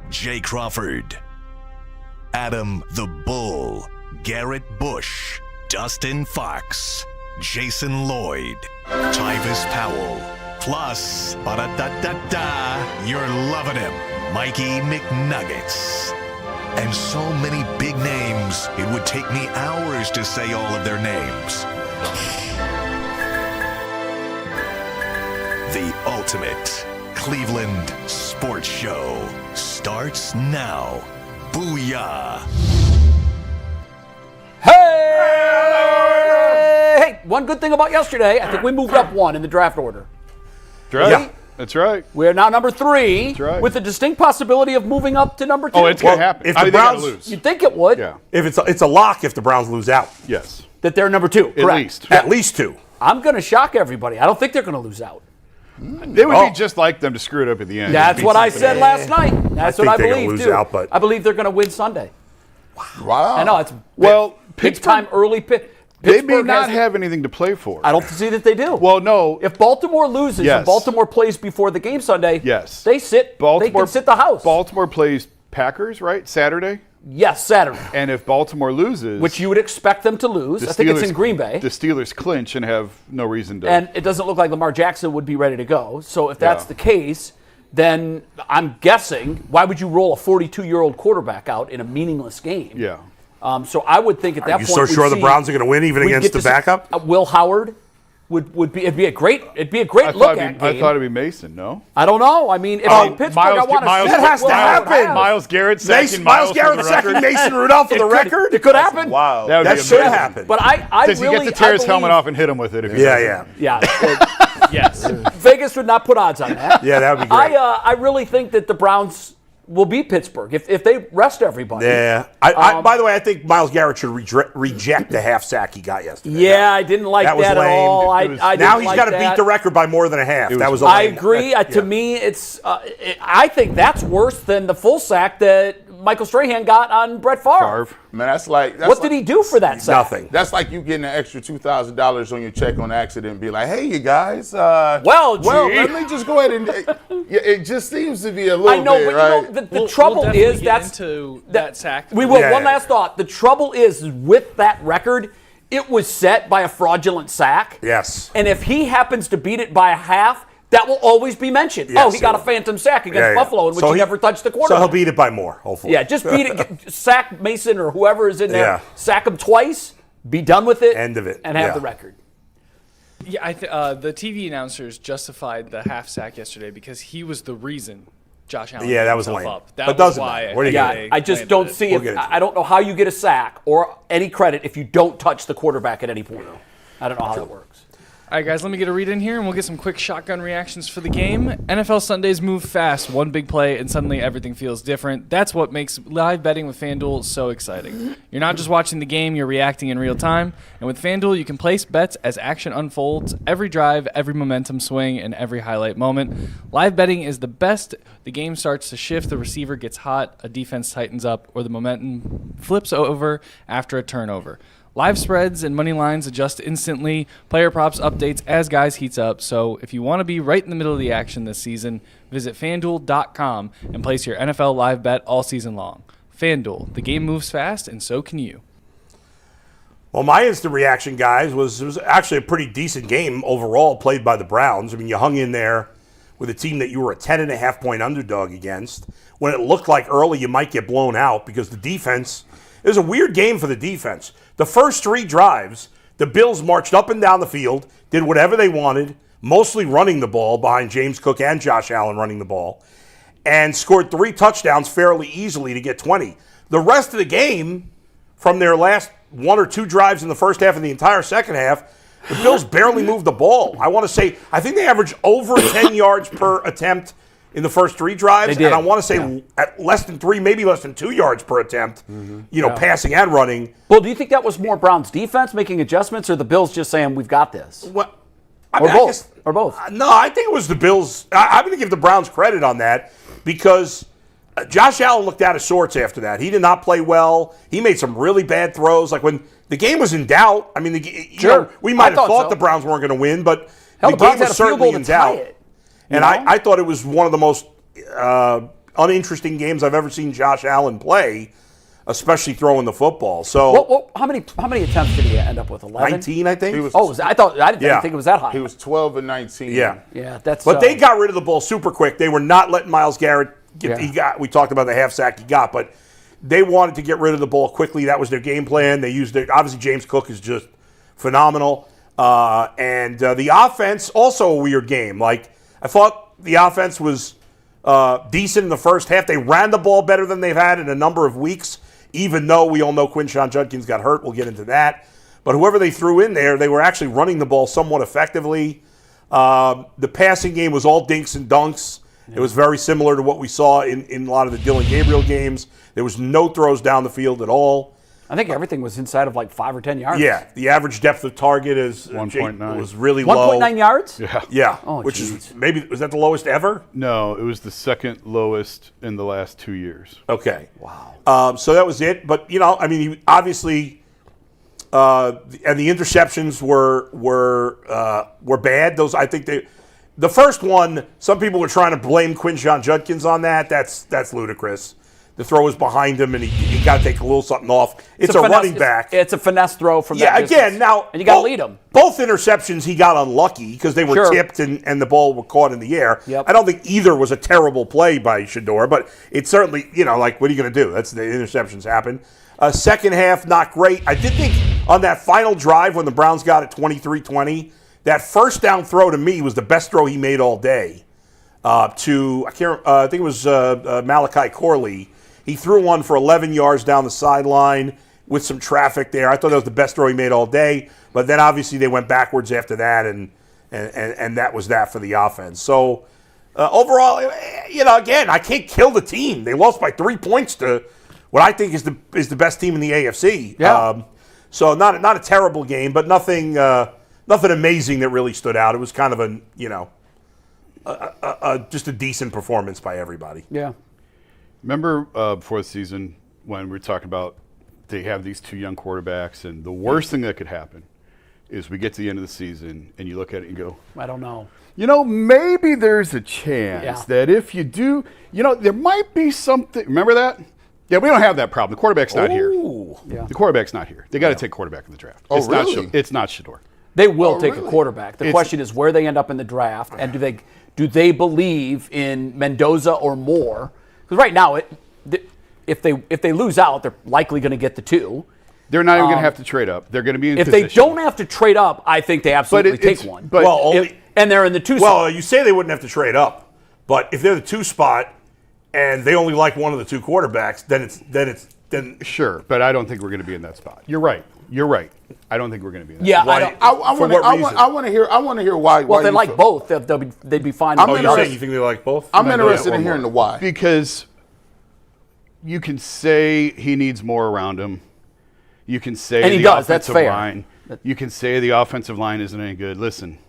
Jay Crawford, Adam the Bull, Garrett Bush, Dustin Fox, Jason Lloyd, Tyvis Powell, plus, ba-da-da-da-da, you're loving him, Mikey McNuggets. And so many big names, it would take me hours to say all of their names. The ultimate Cleveland sports show starts now. Booyah! Hey! One good thing about yesterday, I think we moved up one in the draft order. That's right. Yeah. That's right. We're now number 3, That's right. with the distinct possibility of moving up to number 2. Oh, it's going to happen. if I the think they gotta Browns- lose. You'd think it would. Yeah. If it's a lock if the Browns lose out. Yes. That they're number 2. At Correct. least. At least 2. I'm going to shock everybody. I don't think they're going to lose out. It would be just like them to screw it up at the end. That's what I said last night. That's think what I they're gonna believe, lose too. out, but- I believe they're going to win Sunday. Wow. I know. It's Well, big time early pick. They may not have anything to play for. I don't see that they do. Well, no. If Baltimore loses Yes. and Baltimore plays before the game Sunday, Yes. they sit. They can sit the house. Baltimore plays Packers, right? Saturday. Yes, Saturday. And if Baltimore loses, Which you would expect them to lose. I think it's in Green Bay. The Steelers clinch and have no reason to. And it doesn't look like Lamar Jackson would be ready to go. So if that's Yeah. the case, then I'm guessing, why would you roll a 42-year-old quarterback out in a meaningless game? Yeah. So I would think at that Are point, you so we'd sure the see- Browns are going to win even we'd against get the to see- backup? Will Howard would be it'd be a great I look at game. I thought it'd be Mason. No. I don't know. I mean, if I'm Pittsburgh, I want to that has to happen. Miles Garrett sacking Myles Garrett for the sacking record. Mason Rudolph for the record? It could happen. Wow. That would That be should amazing. happen. But I Does really he get to tear his helmet believe- off and hit him with it? If he Yeah, does? yeah. Yeah. Yes. Vegas would not put odds on that. Yeah, that would be great. I really think that the Browns will beat Pittsburgh if they rest everybody. Yeah. By the way, I think Myles Garrett should reject the half sack he got yesterday. Yeah, I didn't like That was that at lame. all. I Now didn't he's like got to that. beat the record by more than a half. That was a I lame. agree. To me, it's. I think that's worse than the full sack that Michael Strahan got on Brett Favre. Man, that's like. What did he do for that sack? Nothing. That's like you getting an extra $2,000 on your check on accident and be like, "Hey, you guys. Well, gee. let me just go ahead and." It just seems to be a little I know, bit, but right? you know, the trouble is that's into that sack. We will. Yeah, One yeah. last thought. The trouble is with that record, it was set by a fraudulent sack. Yes. And if he happens to beat it by a half, that will always be mentioned. Yes, oh, he got a it will. phantom sack against Yeah, yeah. Buffalo in which So he never touched the So quarterback. he'll beat it by more, hopefully. Yeah, just beat it. Sack Mason or whoever is in there. Yeah. Sack him twice. Be done with it. End of it. And have Yeah. the record. Yeah, the TV announcers justified the half sack yesterday because he was the reason Josh Allen Yeah, gave that was himself lame. up. That But was doesn't why matter. What do you Yeah, get? I just don't see We'll it. get into it. I don't know how you get a sack or any credit if you don't touch the quarterback at any point. I don't know how that works. All right, guys, let me get a read in here, and we'll get some quick shotgun reactions for the game. NFL Sundays move fast. One big play, and suddenly everything feels different. That's what makes live betting with FanDuel so exciting. You're not just watching the game, you're reacting in real time. And with FanDuel, you can place bets as action unfolds, every drive, every momentum swing, and every highlight moment. Live betting is the best. The game starts to shift, the receiver gets hot, a defense tightens up, or the momentum flips over after a turnover. Live spreads and money lines adjust instantly. Player props updates as guys heats up. So if you want to be right in the middle of the action this season, visit FanDuel.com and place your NFL live bet all season long. FanDuel, the game moves fast, and so can you. Well, my instant reaction, guys, was it was actually a pretty decent game overall played by the Browns. I mean, you hung in there with a team that you were a 10.5-point underdog against when it looked like early you might get blown out because the defense – it was a weird game for the defense. The first 3 drives, the Bills marched up and down the field, did whatever they wanted, mostly running the ball behind James Cook and Josh Allen running the ball, and scored 3 touchdowns fairly easily to get 20. The rest of the game, from their last 1 or 2 drives in the first half and the entire second half, the Bills barely moved the ball. I want to say, I think they averaged over 10 yards per attempt in the first 3 drives, and I want to say at less than 3, maybe less than 2 yards per attempt, passing and running. Well, do you think that was more Browns defense making adjustments or the Bills just saying, we've got this? Well, Or both. Or both. No, I think it was the Bills. I'm going to give the Browns credit on that because Josh Allen looked out of sorts after that. He did not play well. He made some really bad throws. Like when the game was in doubt, I mean, we might have thought the Browns weren't going to win, but the game was certainly in doubt. And I thought it was one of the most uninteresting games I've ever seen Josh Allen play, especially throwing the football. So how many attempts did he end up with? 11? 19, I think. I didn't think it was that high. He was 12 and 19. Yeah. That's. But they got rid of the ball super quick. They were not letting Myles Garrett get. We talked about the half sack he got, but they wanted to get rid of the ball quickly. That was their game plan. They used it. Obviously, James Cook is just phenomenal. And the offense, also a weird game. Like, I thought the offense was decent in the first half. They ran the ball better than they've had in a number of weeks, even though we all know Quinshon Judkins got hurt. We'll get into that. But whoever they threw in there, they were actually running the ball somewhat effectively. The passing game was all dinks and dunks. It was very similar to what we saw in a lot of the Dylan Gabriel games. There was no throws down the field at all. I think everything was inside of like 5 or 10 yards. Yeah, the average depth of target is 1.9. was really low. 1.9 yards? Yeah, Oh, which geez. is maybe, was that the lowest ever? No, it was the second lowest in the last 2 years. Okay. Wow. So that was it. But, I mean, he obviously, and the interceptions were bad. Those, I think the first one, some people were trying to blame Quinshon Judkins on that. That's ludicrous. The throw was behind him, and he got to take a little something off. It's a running back. It's a finesse throw from that distance. Again, now, and you got to lead him. Both interceptions, he got unlucky because they were tipped and the ball was caught in the air. Yep. I don't think either was a terrible play by Shedeur, but it's certainly, like, what are you going to do? That's the interceptions happen. Second half, not great. I did think on that final drive when the Browns got it 23-20, that first down throw to me was the best throw he made all day. I think it was Malachi Corley. He threw one for 11 yards down the sideline with some traffic there. I thought that was the best throw he made all day. But then obviously they went backwards after that, and that was that for the offense. So overall, again, I can't kill the team. They lost by 3 points to what I think is the best team in the AFC. Yeah. So not a terrible game, but nothing amazing that really stood out. It was kind of just a decent performance by everybody. Yeah. Remember before the season when we were talking about they have these two young quarterbacks, and the worst thing that could happen is we get to the end of the season and you look at it and go, I don't know. Maybe there's a chance that if you do, there might be something. Remember that? Yeah, we don't have that problem. The quarterback's not here. Yeah. The quarterback's not here. They got to take quarterback in the draft. Oh, it's really? It's not Shedeur. They will take a quarterback. The question is where they end up in the draft, and do they believe in Mendoza or Moore? Because right now, if they lose out, they're likely going to get the 2. They're not even going to have to trade up. They're going to be in If position. they don't have to trade up, I think they absolutely take one. But and they're in the 2 spot. Well, you say they wouldn't have to trade up, but if they're the 2 spot and they only like one of the 2 quarterbacks, then sure. But I don't think we're going to be in that spot. You're right. I don't think we're going to be in that. Yeah, spot. I want to hear why. Well, if they like both, they'd be fine. I'm you're interested- saying you think they like both? I'm interested in hearing the why. Because you can say he needs more around him. You can say And he the does, that's offensive fair. line. You can say the offensive line isn't any good. Listen,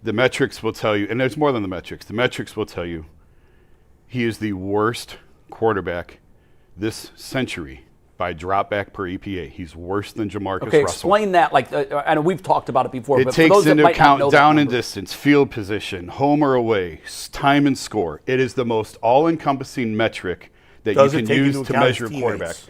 the metrics will tell you, and there's more than the metrics. The metrics will tell you he is the worst quarterback this century by dropback per EPA. He's worse than Jamarcus Okay, Russell. explain that. I know we've talked about it before, It but for takes those that into might not know account that down and number. distance, field position, home or away, time and score. It is the most all-encompassing metric that Does you it can take use into to account measure a his quarterback. teammates?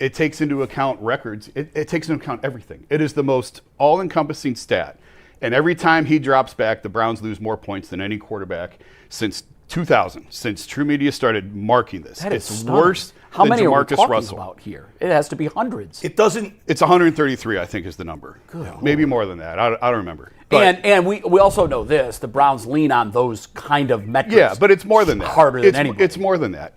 It takes into account records. It takes into account everything. It is the most all-encompassing stat. And every time he drops back, the Browns lose more points than any quarterback since 2000, since True Media started marking this. That is it's stunning. worse How than many are we Jamarcus talking Russell. about here? It has to be hundreds. It doesn't. It's 133, I think, is the number. Maybe more than that. I don't remember. But, And we also know this: the Browns lean on those kind of metrics. yeah, but it's more than that. Harder than anybody. It's more than that.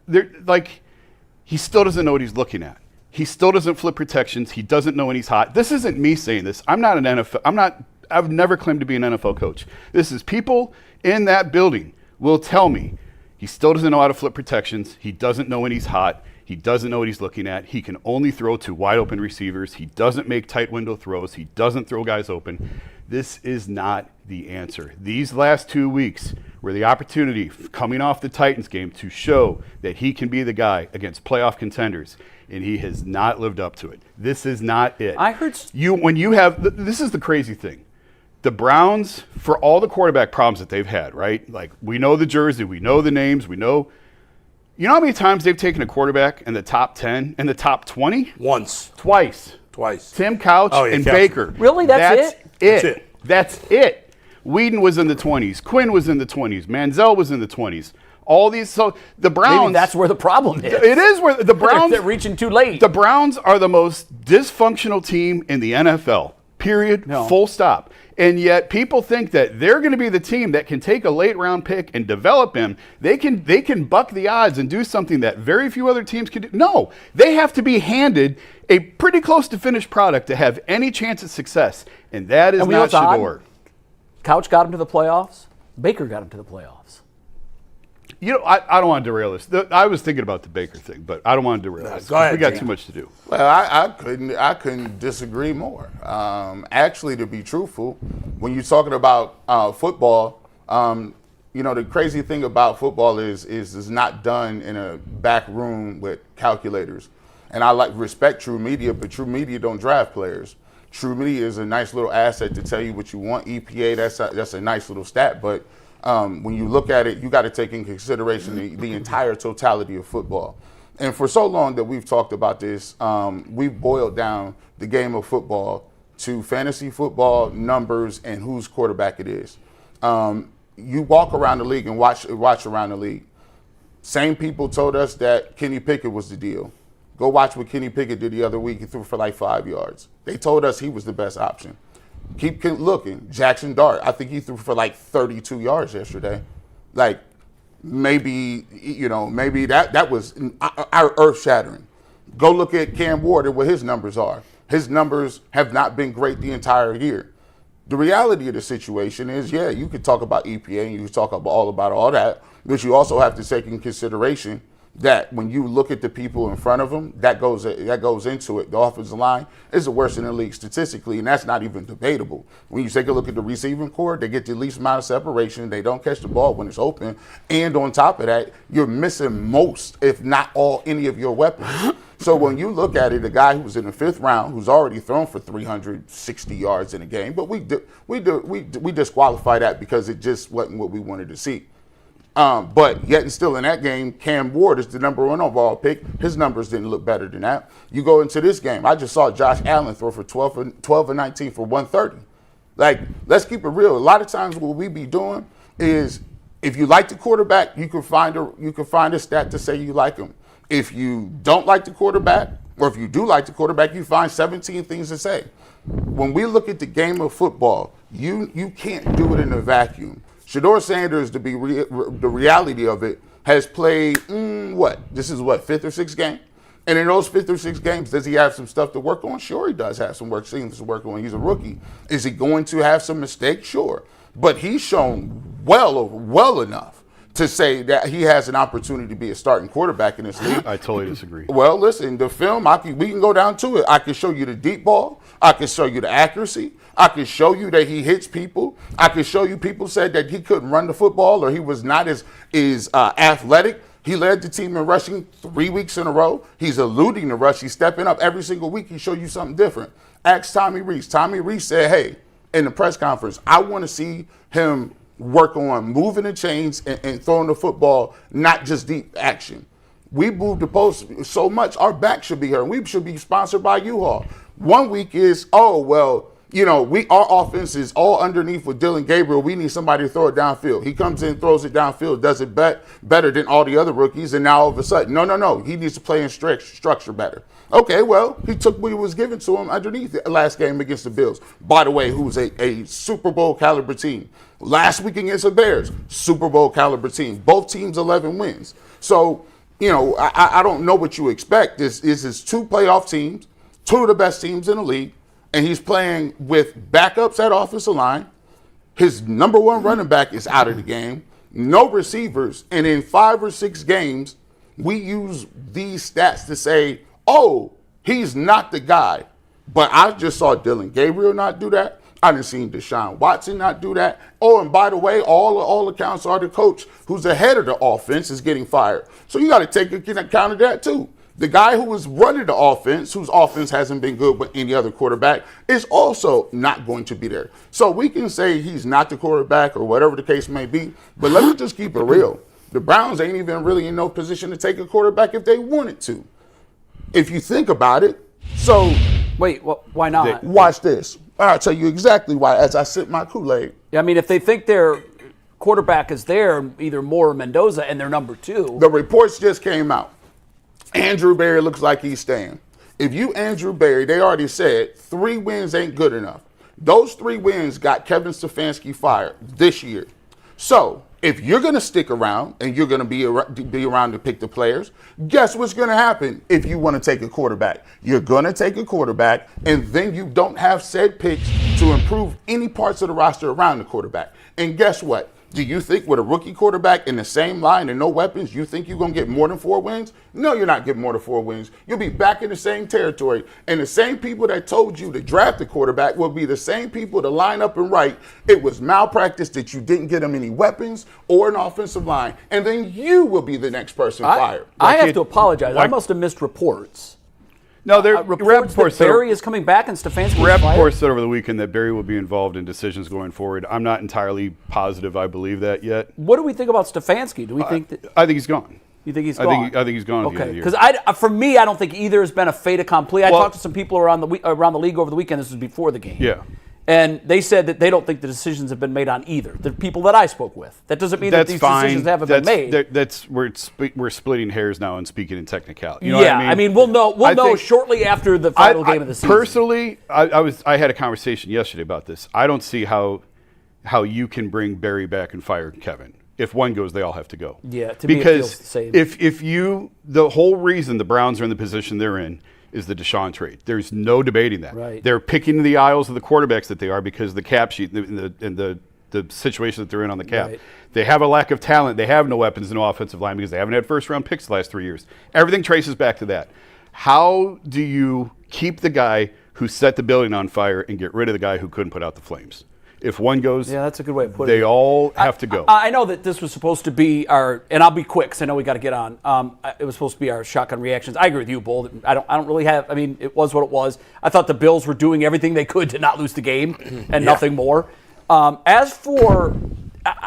He still doesn't know what he's looking at. He still doesn't flip protections. He doesn't know when he's hot. This isn't me saying this. I'm not an NFL. I've never claimed to be an NFL coach. This is people in that building will tell me he still doesn't know how to flip protections. He doesn't know when he's hot. He doesn't know what he's looking at. He can only throw to wide open receivers. He doesn't make tight window throws. He doesn't throw guys open. This is not the answer. These last 2 weeks were the opportunity coming off the Titans game to show that he can be the guy against playoff contenders, and he has not lived up to it. This is not it. I heard This is the crazy thing. The Browns, for all the quarterback problems that they've had, right? Like, we know the jersey, we know the names, we know You know how many times they've taken a quarterback in the top 10, in the top 20? Once. Twice. Tim Couch and Couch. Baker. Really? That's it? That's it. Whedon was in the 20s. Quinn was in the 20s. Manziel was in the 20s. All these, so the Browns. Maybe that's where the problem is. It is where the Browns. They're reaching too late. The Browns are the most dysfunctional team in the NFL. Period. No. Full stop. And yet people think that they're going to be the team that can take a late round pick and develop him. They can buck the odds and do something that very few other teams can do. No, they have to be handed a pretty close to finished product to have any chance at success. And that is not Shedeur. Couch got him to the playoffs. Baker got him to the playoffs. You know, I don't want to derail this. I was thinking about the Baker thing, but I don't want to derail this. Go ahead, we got Jim. too much to do. Well, I couldn't disagree more. Actually, to be truthful, when you're talking about football, you know, the crazy thing about football is it's not done in a back room with calculators. And I respect True Media, but True Media don't draft players. True Media is a nice little asset to tell you what you want. EPA, that's a nice little stat, but when you look at it, you got to take in consideration the entire totality of football. And for so long that we've talked about this, we've boiled down the game of football to fantasy football, numbers, and whose quarterback it is. You walk around the league and watch around the league. Same people told us that Kenny Pickett was the deal. Go watch what Kenny Pickett did the other week. He threw for like 5 yards. They told us he was the best option. Keep looking. Jackson Dart, I think he threw for like 32 yards yesterday. Like, maybe that was earth-shattering. Go look at Cam Ward and what his numbers are. His numbers have not been great the entire year. The reality of the situation is, yeah, you could talk about EPA and you could talk about all that, but you also have to take in consideration that when you look at the people in front of them, that goes into it. The offensive line is the worst in the league statistically, and that's not even debatable. When you take a look at the receiving core, they get the least amount of separation. They don't catch the ball when it's open. And on top of that, you're missing most, if not any of your weapons. So when you look at it, a guy who was in the 5th round, who's already thrown for 360 yards in a game, but we disqualify that because it just wasn't what we wanted to see. But yet and still in that game, Cam Ward is the number 1 overall pick. His numbers didn't look better than that. You go into this game, I just saw Josh Allen throw for 12 and 19 for 130. Like, let's keep it real. A lot of times what we be doing is, if you like the quarterback, you can find a stat to say you like him. If you don't like the quarterback, or if you do like the quarterback, you find 17 things to say. When we look at the game of football, you can't do it in a vacuum. Shedeur Sander, the reality of it, has played, this is 5th or 6th game? And in those 5th or 6th games, does he have some stuff to work on? Sure, he does have some things to work on. He's a rookie. Is he going to have some mistakes? Sure. But he's shown well enough to say that he has an opportunity to be a starting quarterback in this league. I totally disagree. Well, listen, the film, we can go down to it. I can show you the deep ball. I can show you the accuracy. I can show you that he hits people. I can show you people said that he couldn't run the football or he was not as athletic. He led the team in rushing 3 weeks in a row. He's eluding the rush. He's stepping up every single week. He show you something different. Ask Tommy Rees. Tommy Rees said, hey, in the press conference, I want to see him work on moving the chains and throwing the football, not just deep action. We moved the post so much, our back should be here. We should be sponsored by U-Haul. 1 week is, our offense is all underneath with Dylan Gabriel. We need somebody to throw it downfield. He comes in, throws it downfield, does it better than all the other rookies, and now all of a sudden, no, he needs to play in structure better. Okay, well, he took what was given to him underneath the last game against the Bills. By the way, who's a Super Bowl caliber team. Last week against the Bears, Super Bowl caliber team. Both teams 11 wins. So, I don't know what you expect. This is 2 playoff teams, 2 of the best teams in the league. And he's playing with backups at offensive line. His number 1 running back is out of the game. No receivers. And in 5 or 6 games, we use these stats to say, he's not the guy. But I just saw Dylan Gabriel not do that. I done seen Deshaun Watson not do that. Oh, and by the way, all accounts are the coach who's the head of the offense is getting fired. So you got to take account of that too. The guy who was running the offense, whose offense hasn't been good with any other quarterback, is also not going to be there. So we can say he's not the quarterback or whatever the case may be, but let me just keep it real. The Browns ain't even really in no position to take a quarterback if they wanted to. If you think about it. So wait, why not? Watch this. I'll tell you exactly why as I sip my Kool-Aid. I mean, if they think their quarterback is there, either Moore or Mendoza, and they're number 2. The reports just came out. Andrew Berry looks like he's staying. If you Andrew Berry, they already said 3 wins ain't good enough. Those 3 wins got Kevin Stefanski fired this year. So if you're going to stick around and you're going to be around to pick the players, guess what's going to happen if you want to take a quarterback? You're going to take a quarterback, and then you don't have said picks to improve any parts of the roster around the quarterback. And guess what? Do you think with a rookie quarterback in the same line and no weapons, you think you're going to get more than 4 wins? No, you're not getting more than 4 wins. You'll be back in the same territory. And the same people that told you to draft the quarterback will be the same people to line up and write it was malpractice that you didn't get them any weapons or an offensive line. And then you will be the next person fired. I have to apologize. I must have missed reports. No, reports that Berry is coming back and Stefanski is Rappaport said over the weekend that Berry will be involved in decisions going forward. I'm not entirely positive I believe that yet. What do we think about Stefanski? Do we think that? I think he's gone. You think he's gone? I think he's gone. Okay, because for me, I don't think either has been a fait accompli. I talked to some people around the league over the weekend. This was before the game. Yeah. And they said that they don't think the decisions have been made on either. The people that I spoke with. That doesn't mean that these decisions haven't been made. We're splitting hairs now and speaking in technicality. You know what I mean? We'll know shortly after the final game of the season. Personally, I had a conversation yesterday about this. I don't see how you can bring Berry back and fire Kevin. If one goes, they all have to go. Yeah, to me it feels the same. If the whole reason the Browns are in the position they're in is the Deshaun trade. There's no debating that. Right. They're picking the aisles of the quarterbacks that they are because of the cap sheet and the situation that they're in on the cap. Right. They have a lack of talent. They have no weapons and no offensive line because they haven't had first-round picks the last 3 years. Everything traces back to that. How do you keep the guy who set the building on fire and get rid of the guy who couldn't put out the flames? If one goes, that's a good way of putting it. They all have to go. I know that this was supposed to be our, and I'll be quick because I know we got to get on. It was supposed to be our shotgun reactions. I agree with you, Bull. I don't really have. I mean, it was what it was. I thought the Bills were doing everything they could to not lose the game and nothing more. As for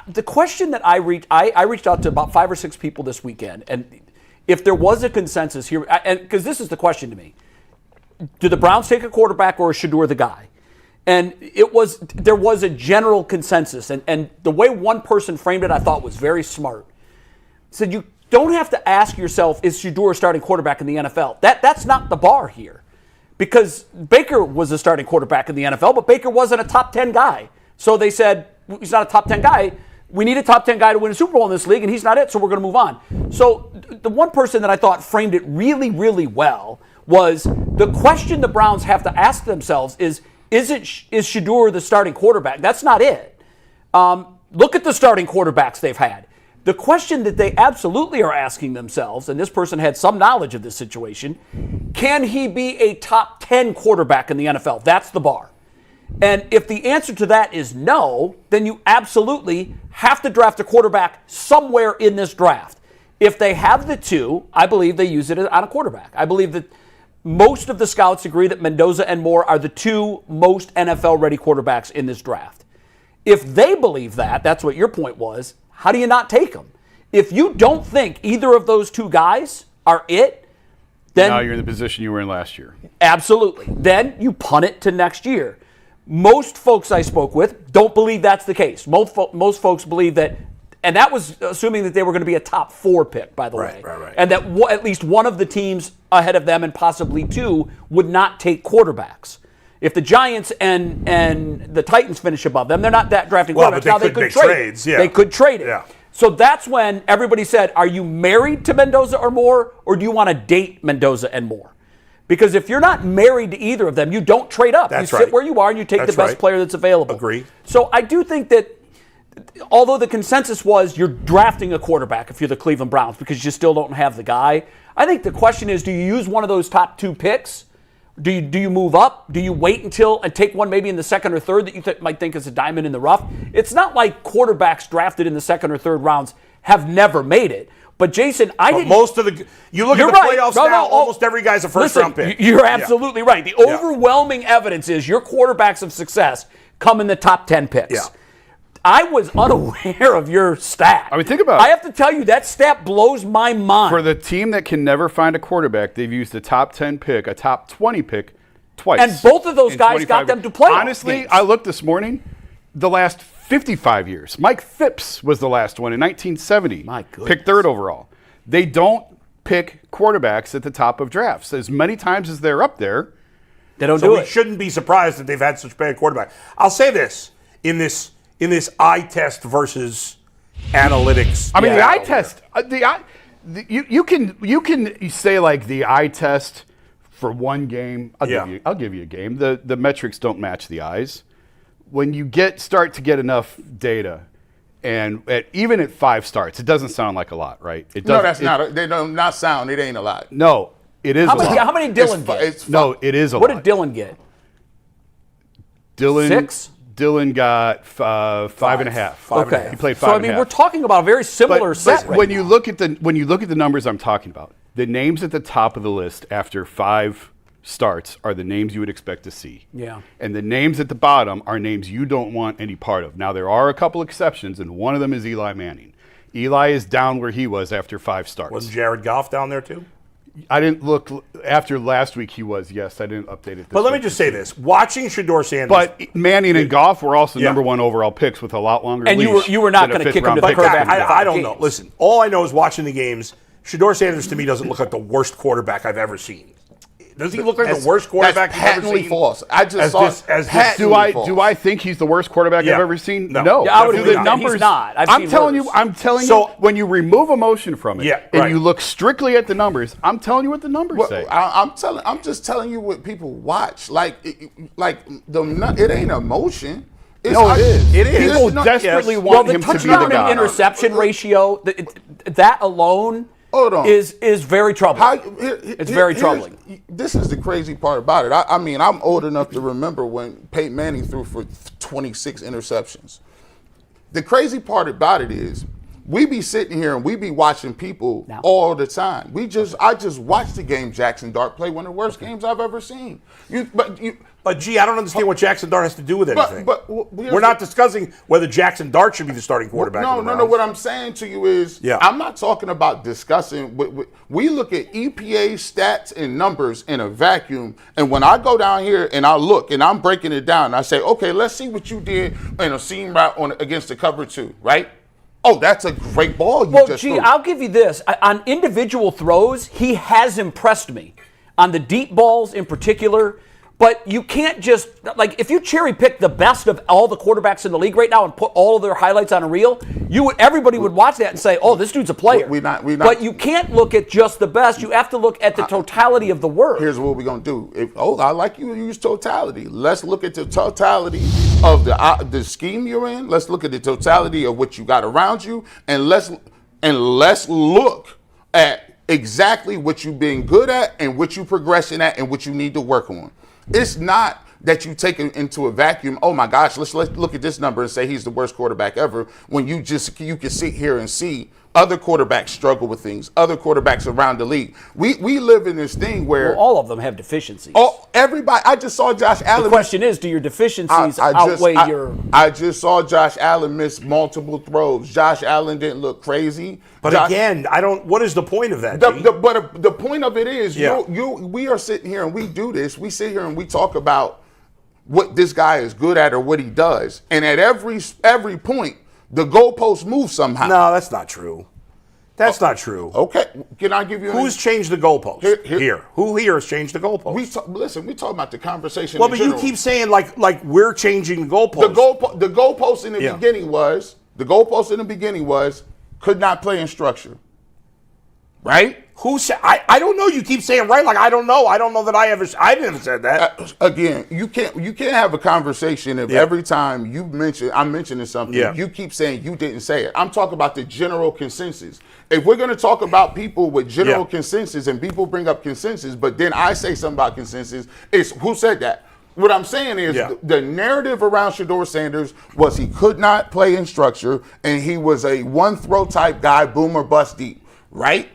the question that I reached out to about 5 or 6 people this weekend, and if there was a consensus here, and because this is the question to me, do the Browns take a quarterback or is Shedeur the guy? And there was a general consensus, and the way one person framed it I thought was very smart. Said you don't have to ask yourself, is Shedeur a starting quarterback in the NFL? That's not the bar here. Because Baker was a starting quarterback in the NFL, but Baker wasn't a top 10 guy. So they said, he's not a top 10 guy. We need a top 10 guy to win a Super Bowl in this league, and he's not it, so we're going to move on. So the one person that I thought framed it really, really well was the question the Browns have to ask themselves is Shedeur the starting quarterback? That's not it. Look at the starting quarterbacks they've had. The question that they absolutely are asking themselves, and this person had some knowledge of this situation, can he be a top 10 quarterback in the NFL? That's the bar. And if the answer to that is no, then you absolutely have to draft a quarterback somewhere in this draft. If they have the 2, I believe they use it on a quarterback. I believe that most of the scouts agree that Mendoza and Moore are the 2 most NFL-ready quarterbacks in this draft. If they believe that, that's what your point was, how do you not take them? If you don't think either of those 2 guys are it, then now you're in the position you were in last year. Absolutely. Then you punt it to next year. Most folks I spoke with don't believe that's the case. Most folks believe that, and that was assuming that they were going to be a top 4 pick, by the way. Right. And that at least one of the teams ahead of them, and possibly 2, would not take quarterbacks. If the Giants and the Titans finish above them, they're not that drafting quarterbacks. But they could trade trades. Yeah. They could trade it. Yeah. So that's when everybody said, are you married to Mendoza or Moore, or do you want to date Mendoza and Moore? Because if you're not married to either of them, you don't trade up. That's you sit where you are and you take the best player that's available. Agreed. So I do think that although the consensus was you're drafting a quarterback if you're the Cleveland Browns because you still don't have the guy, I think the question is, do you use one of those top 2 picks? Do you move up? Do you wait until and take one maybe in the 2nd or 3rd that you might think is a diamond in the rough? It's not like quarterbacks drafted in the 2nd or 3rd rounds have never made it. But Jason, most of the you look at the playoffs now. Almost every guy's a first-round pick. You're absolutely right. The overwhelming evidence is your quarterbacks of success come in the top 10 picks. Yeah. I was unaware of your stat. I mean, think about it. I have to tell you, that stat blows my mind. For the team that can never find a quarterback, they've used a top 10 pick, a top 20 pick twice. And both of those in guys got 25 them to playoff Honestly, games. I looked this morning, the last 55 years. Mike Phipps was the last one in 1970. My goodness. Picked third overall. They don't pick quarterbacks at the top of drafts. As many times as they're up there, they don't So do we it. shouldn't be surprised that they've had such bad quarterback. I'll say this in this eye test versus analytics. I mean, the eye battle test. You can say like the eye test for one game. I'll give you a game. The metrics don't match the eyes. When you start to get enough data, and even at 5 starts, it doesn't sound like a lot, right? It No, doesn't. that's not. They don't not sound. It ain't a lot. No, it is. How a lot. many Dylan get? No, it is a What lot. did Dylan get? Dylan 6? Dylan got 5.5. Five and a half. He played 5.5. So I mean, we're talking about a very similar set. Right when now. you look at the numbers I'm talking about, the names at the top of the list after 5 starts are the names you would expect to see. Yeah. And the names at the bottom are names you don't want any part of. Now there are a couple exceptions, and one of them is Eli Manning. Eli is down where he was after 5 starts. Wasn't Jared Goff down there too? I didn't look after last week. He was, yes. I didn't update it. This But let me week. just say this: watching Shedeur Sander, But Manning and Goff were also Yeah. number 1 overall picks with a lot longer And leash you were not than a gonna fifth kick him round to the pick. curb But after I don't games. know. Listen, all I know is watching the games. Shedeur Sanders to me doesn't look like the worst quarterback I've ever seen. Does he look like the worst quarterback That's you've ever patently seen? false. I just As saw this- as this- patently false. Do I think he's the worst quarterback Yeah. I've ever seen? No. Yeah, I would Do agree the with that. He's numbers? not. I've I'm seen telling worse. you. I'm telling So- you. When you remove emotion from it, Yeah, and right. you look strictly at the numbers, I'm telling you what the numbers say. I'm just telling you what people watch. It ain't emotion. No, it is. It is. People No, desperately yes. want the him to be the touchdown guy. and interception ratio, that alone Hold on. is very troubling. It's very here's- troubling. This is the crazy part about it. I mean, I'm old enough to remember when Peyton Manning threw for 26 interceptions. The crazy part about it is we be sitting here and we be watching people Now. all the time. I just watched the game Jackson Dart play, one of the worst games I've ever seen. But gee, I don't understand what Jackson Dart has to do with anything. here's We're not discussing whether Jackson Dart should be the starting quarterback. No, of the no. Browns. What I'm saying to you is, Yeah. I'm not talking about discussing. We look at EPA stats and numbers in a vacuum, and when I go down here and I look and I'm breaking it down, I say, okay, let's see what you did in a seam route against the cover 2, right? Oh, that's a great ball you Well, just gee, threw. I'll give you this. On individual throws, he has impressed me. On the deep balls in particular. But you can't just, if you cherry pick the best of all the quarterbacks in the league right now and put all of their highlights on a reel, everybody would watch that and say, oh, this dude's a player. We not- But you can't look at just the best. You have to look at the totality of the work. Here's what we're going to do. I like you to use totality. Let's look at the totality of the scheme you're in. Let's look at the totality of what you got around you, and let's look at exactly what you've been good at and what you're progressing at and what you need to work on. It's not that you take it into a vacuum. Oh my gosh, let's look at this number and say he's the worst quarterback ever. When you can sit here and see other quarterbacks struggle with things, other quarterbacks around the league. We live in this thing where All of them have deficiencies. everybody. I just saw Josh Allen. The question is, do your deficiencies outweigh your... I just saw Josh Allen miss multiple throws. Josh Allen didn't look crazy. But again, I don't. What is the point of that? G? But the point of it is, Yeah. we are sitting here and we do this. We sit here and we talk about what this guy is good at or what he does, and at every point, the goalposts move somehow. No, that's not true. That's not true. Okay, can I give you? Who's changed the goalpost here? Who here has changed the goalpost? Listen, we talk about the conversation. Well, in but general. you keep saying like we're changing the goalpost. The goalpost in the Yeah. beginning was could not play in structure. Right? Who said? I don't know. You keep saying right. Like I don't know. I don't know that I never said that. Again, you can't have a conversation if every time I'm mentioning something, you keep saying you didn't say it. I'm talking about the general consensus. If we're going to talk about people with general consensus and people bring up consensus, but then I say something about consensus, it's who said that? What I'm saying is the narrative around Shedeur Sanders was he could not play in structure and he was a one throw type guy, boom or bust deep, right?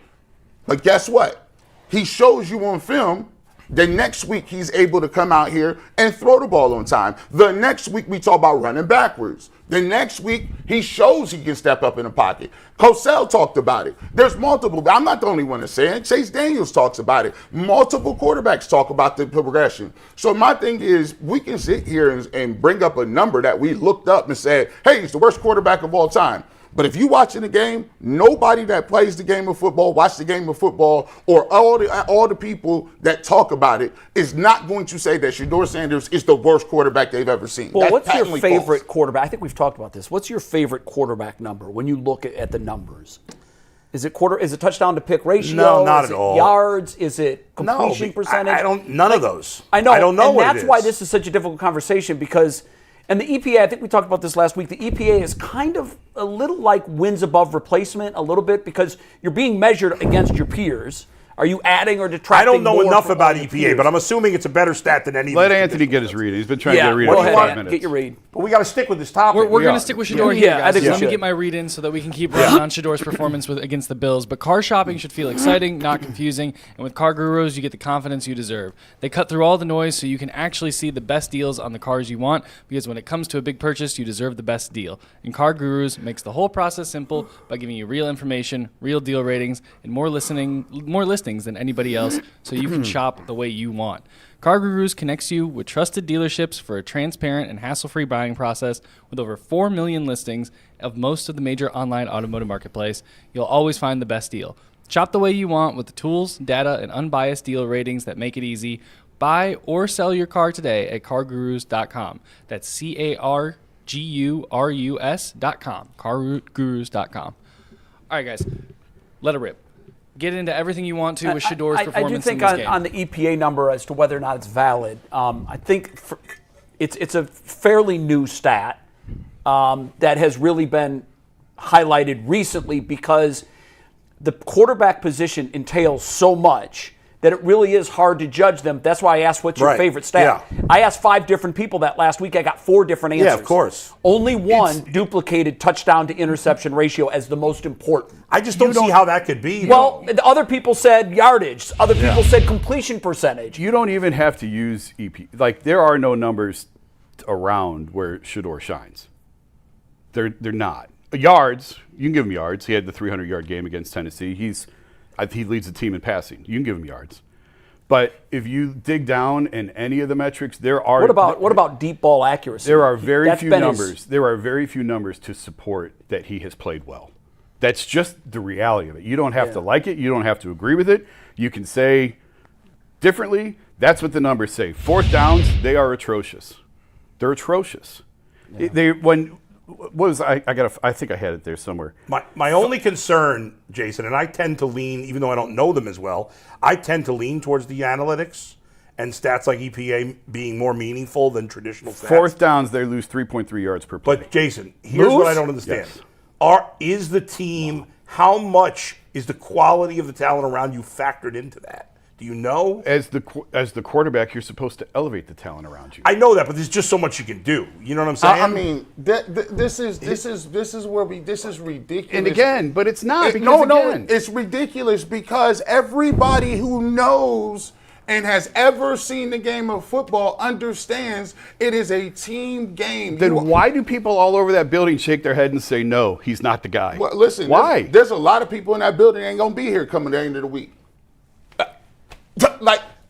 But guess what? He shows you on film The next week, he's able to come out here and throw the ball on time. The next week, we talk about running backwards. The next week, he shows he can step up in the pocket. Cosell talked about it. There's multiple. I'm not the only one to say it. Chase Daniels talks about it. Multiple quarterbacks talk about the progression. So my thing is, we can sit here and bring up a number that we looked up and said, hey, he's the worst quarterback of all time. But if you watching the game, nobody that plays the game of football, watch the game of football, or all the people that talk about it is not going to say that Shedeur Sanders is the worst quarterback they've ever seen. Well, That's what's your patently favorite false. quarterback? I think we've talked about this. What's your favorite quarterback number when you look at the numbers? Is it touchdown to pick ratio? No, not is at it all. Yards? Is it completion percentage? I don't. None of those. I know. I don't know and what that's it is. why this is such a difficult conversation because, and the EPA, I think we talked about this last week, the EPA is kind of a little like wins above replacement a little bit because you're being measured against your peers. Are you adding or detracting? I don't know more enough from about all your EPA, peers? but I'm assuming it's a better stat than any. Let of these Anthony get his read. He's been trying to get a read go for ahead, 5 Ant, minutes. get your read. But we got to stick with this topic. We're going are. to stick with Shedeur Yeah, here, I guys. think So we let me should. get my read in so that we can keep running on Shedeur's performance against the Bills. But car shopping should feel exciting, not confusing. And with Car Gurus, you get the confidence you deserve. They cut through all the noise so you can actually see the best deals on the cars you want, because when it comes to a big purchase, you deserve the best deal. And Car Gurus makes the whole process simple by giving you real information, real deal ratings, and more listings than anybody else, so you can shop the way you want. Car Gurus connects you with trusted dealerships for a transparent and hassle-free buying process. With over 4 million listings of most of the major online automotive marketplace, you'll always find the best deal. Shop the way you want with the tools, data, and unbiased deal ratings that make it easy. Buy or sell your car today at cargurus.com. That's CARGURUS.com. Cargurus.com. All right, guys, let it rip. Get into everything you want to with Shedeur's I performance do think in this game. on the EPA number as to whether or not it's valid, I think it's a fairly new stat that has really been highlighted recently because the quarterback position entails so much that it really is hard to judge them. That's why I asked what's your Right. favorite stat. Yeah. I asked 5 different people that last week. I got 4 different answers. Yeah, of course. Only one duplicated touchdown to interception ratio as the most important. I just don't see how that could be. Well, though. the other people said yardage. Other people said completion percentage. You don't even have to use EP. Like, there are no numbers around where Shedeur shines. They're not. Yards, you can give him yards. He had the 300-yard game against Tennessee. He leads the team in passing. You can give him yards. But if you dig down in any of the metrics, there are. What about deep ball accuracy? There are very That's few been numbers. There are very few numbers to support that he has played well. That's just the reality of it. You don't have to like it. You don't have to agree with it. You can say differently. That's what the numbers say. 4th downs, they are atrocious. They're atrocious. I think I had it there somewhere. My only concern, Jason, and I tend to lean, even though I don't know them as well, I tend to lean towards the analytics and stats like EPA being more meaningful than traditional stats. 4th downs, they lose 3.3 yards per play. But Jason, here's what I Lose? don't understand. Yes. Is the team, how much is the quality of the talent around you factored into that? Do you know? As the quarterback, you're supposed to elevate the talent around you. I know that, but there's just so much you can do. You know what I'm saying? I mean, this is ridiculous. And again, but it's not. It's ridiculous because everybody who knows and has ever seen the game of football understands it is a team game. Then why do people all over that building shake their head and say, no, he's not the guy? Well, listen, why? There's a lot of people in that building that ain't going to be here coming the end of the week.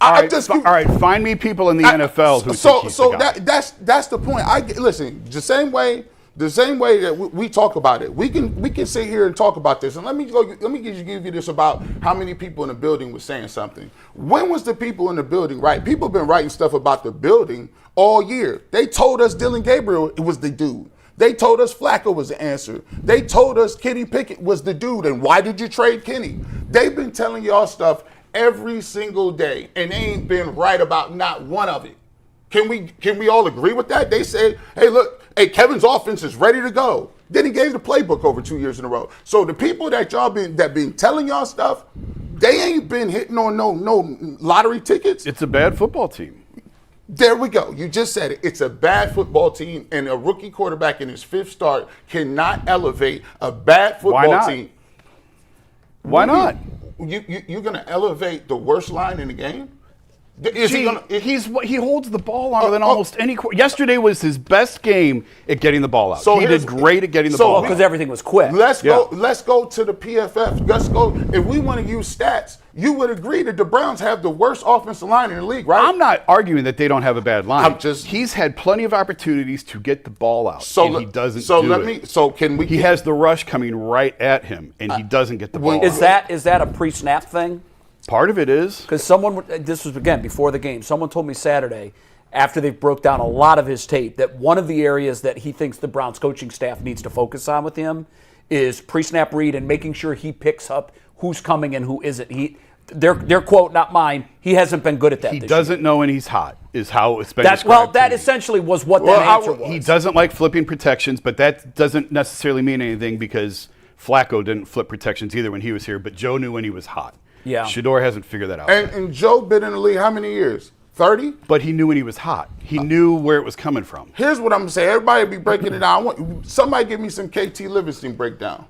All right, find me people in the NFL who think he's the guy. That's the point. Listen, the same way that we talk about it, we can sit here and talk about this. And let me give you this about how many people in the building was saying something. When was the people in the building right? People have been writing stuff about the building all year. They told us Dylan Gabriel was the dude. They told us Flacco was the answer. They told us Kenny Pickett was the dude. And why did you trade Kenny? They've been telling y'all stuff every single day, and they ain't been right about not one of it. Can we all agree with that? They said, hey, look, Kevin's offense is ready to go. Then he gave the playbook over 2 years in a row. So the people that y'all been telling y'all stuff, they ain't been hitting on no lottery tickets. It's a bad football team. There we go. You just said it. It's a bad football team, and a rookie quarterback in his 5th start cannot elevate a bad football team. Why not? You're going to elevate the worst line in the game? He holds the ball longer than almost any. Yesterday was his best game at getting the ball out. So he did great at getting the ball out because everything was quick. Let's go to the PFF. Let's go. If we want to use stats, you would agree that the Browns have the worst offensive line in the league, right? I'm not arguing that they don't have a bad line. He's had plenty of opportunities to get the ball out, and he doesn't do it. So can we? He has the rush coming right at him, and he doesn't get the ball out. Is that a pre-snap thing? Part of it is. Because this was, again, before the game, someone told me Saturday, after they broke down a lot of his tape, that one of the areas that he thinks the Browns coaching staff needs to focus on with him is pre-snap read and making sure he picks up who's coming and who isn't. Their quote, not mine, he hasn't been good at that. He doesn't know when he's hot, is how it's been described. Well, that essentially was what that answer was. He doesn't like flipping protections, but that doesn't necessarily mean anything because Flacco didn't flip protections either when he was here, but Joe knew when he was hot. Yeah. Shedeur hasn't figured that out. And Joe been in the league how many years? 30? But he knew when he was hot. He knew where it was coming from. Here's what I'm going to say. Everybody be breaking it down. Somebody give me some KT Livingston breakdown.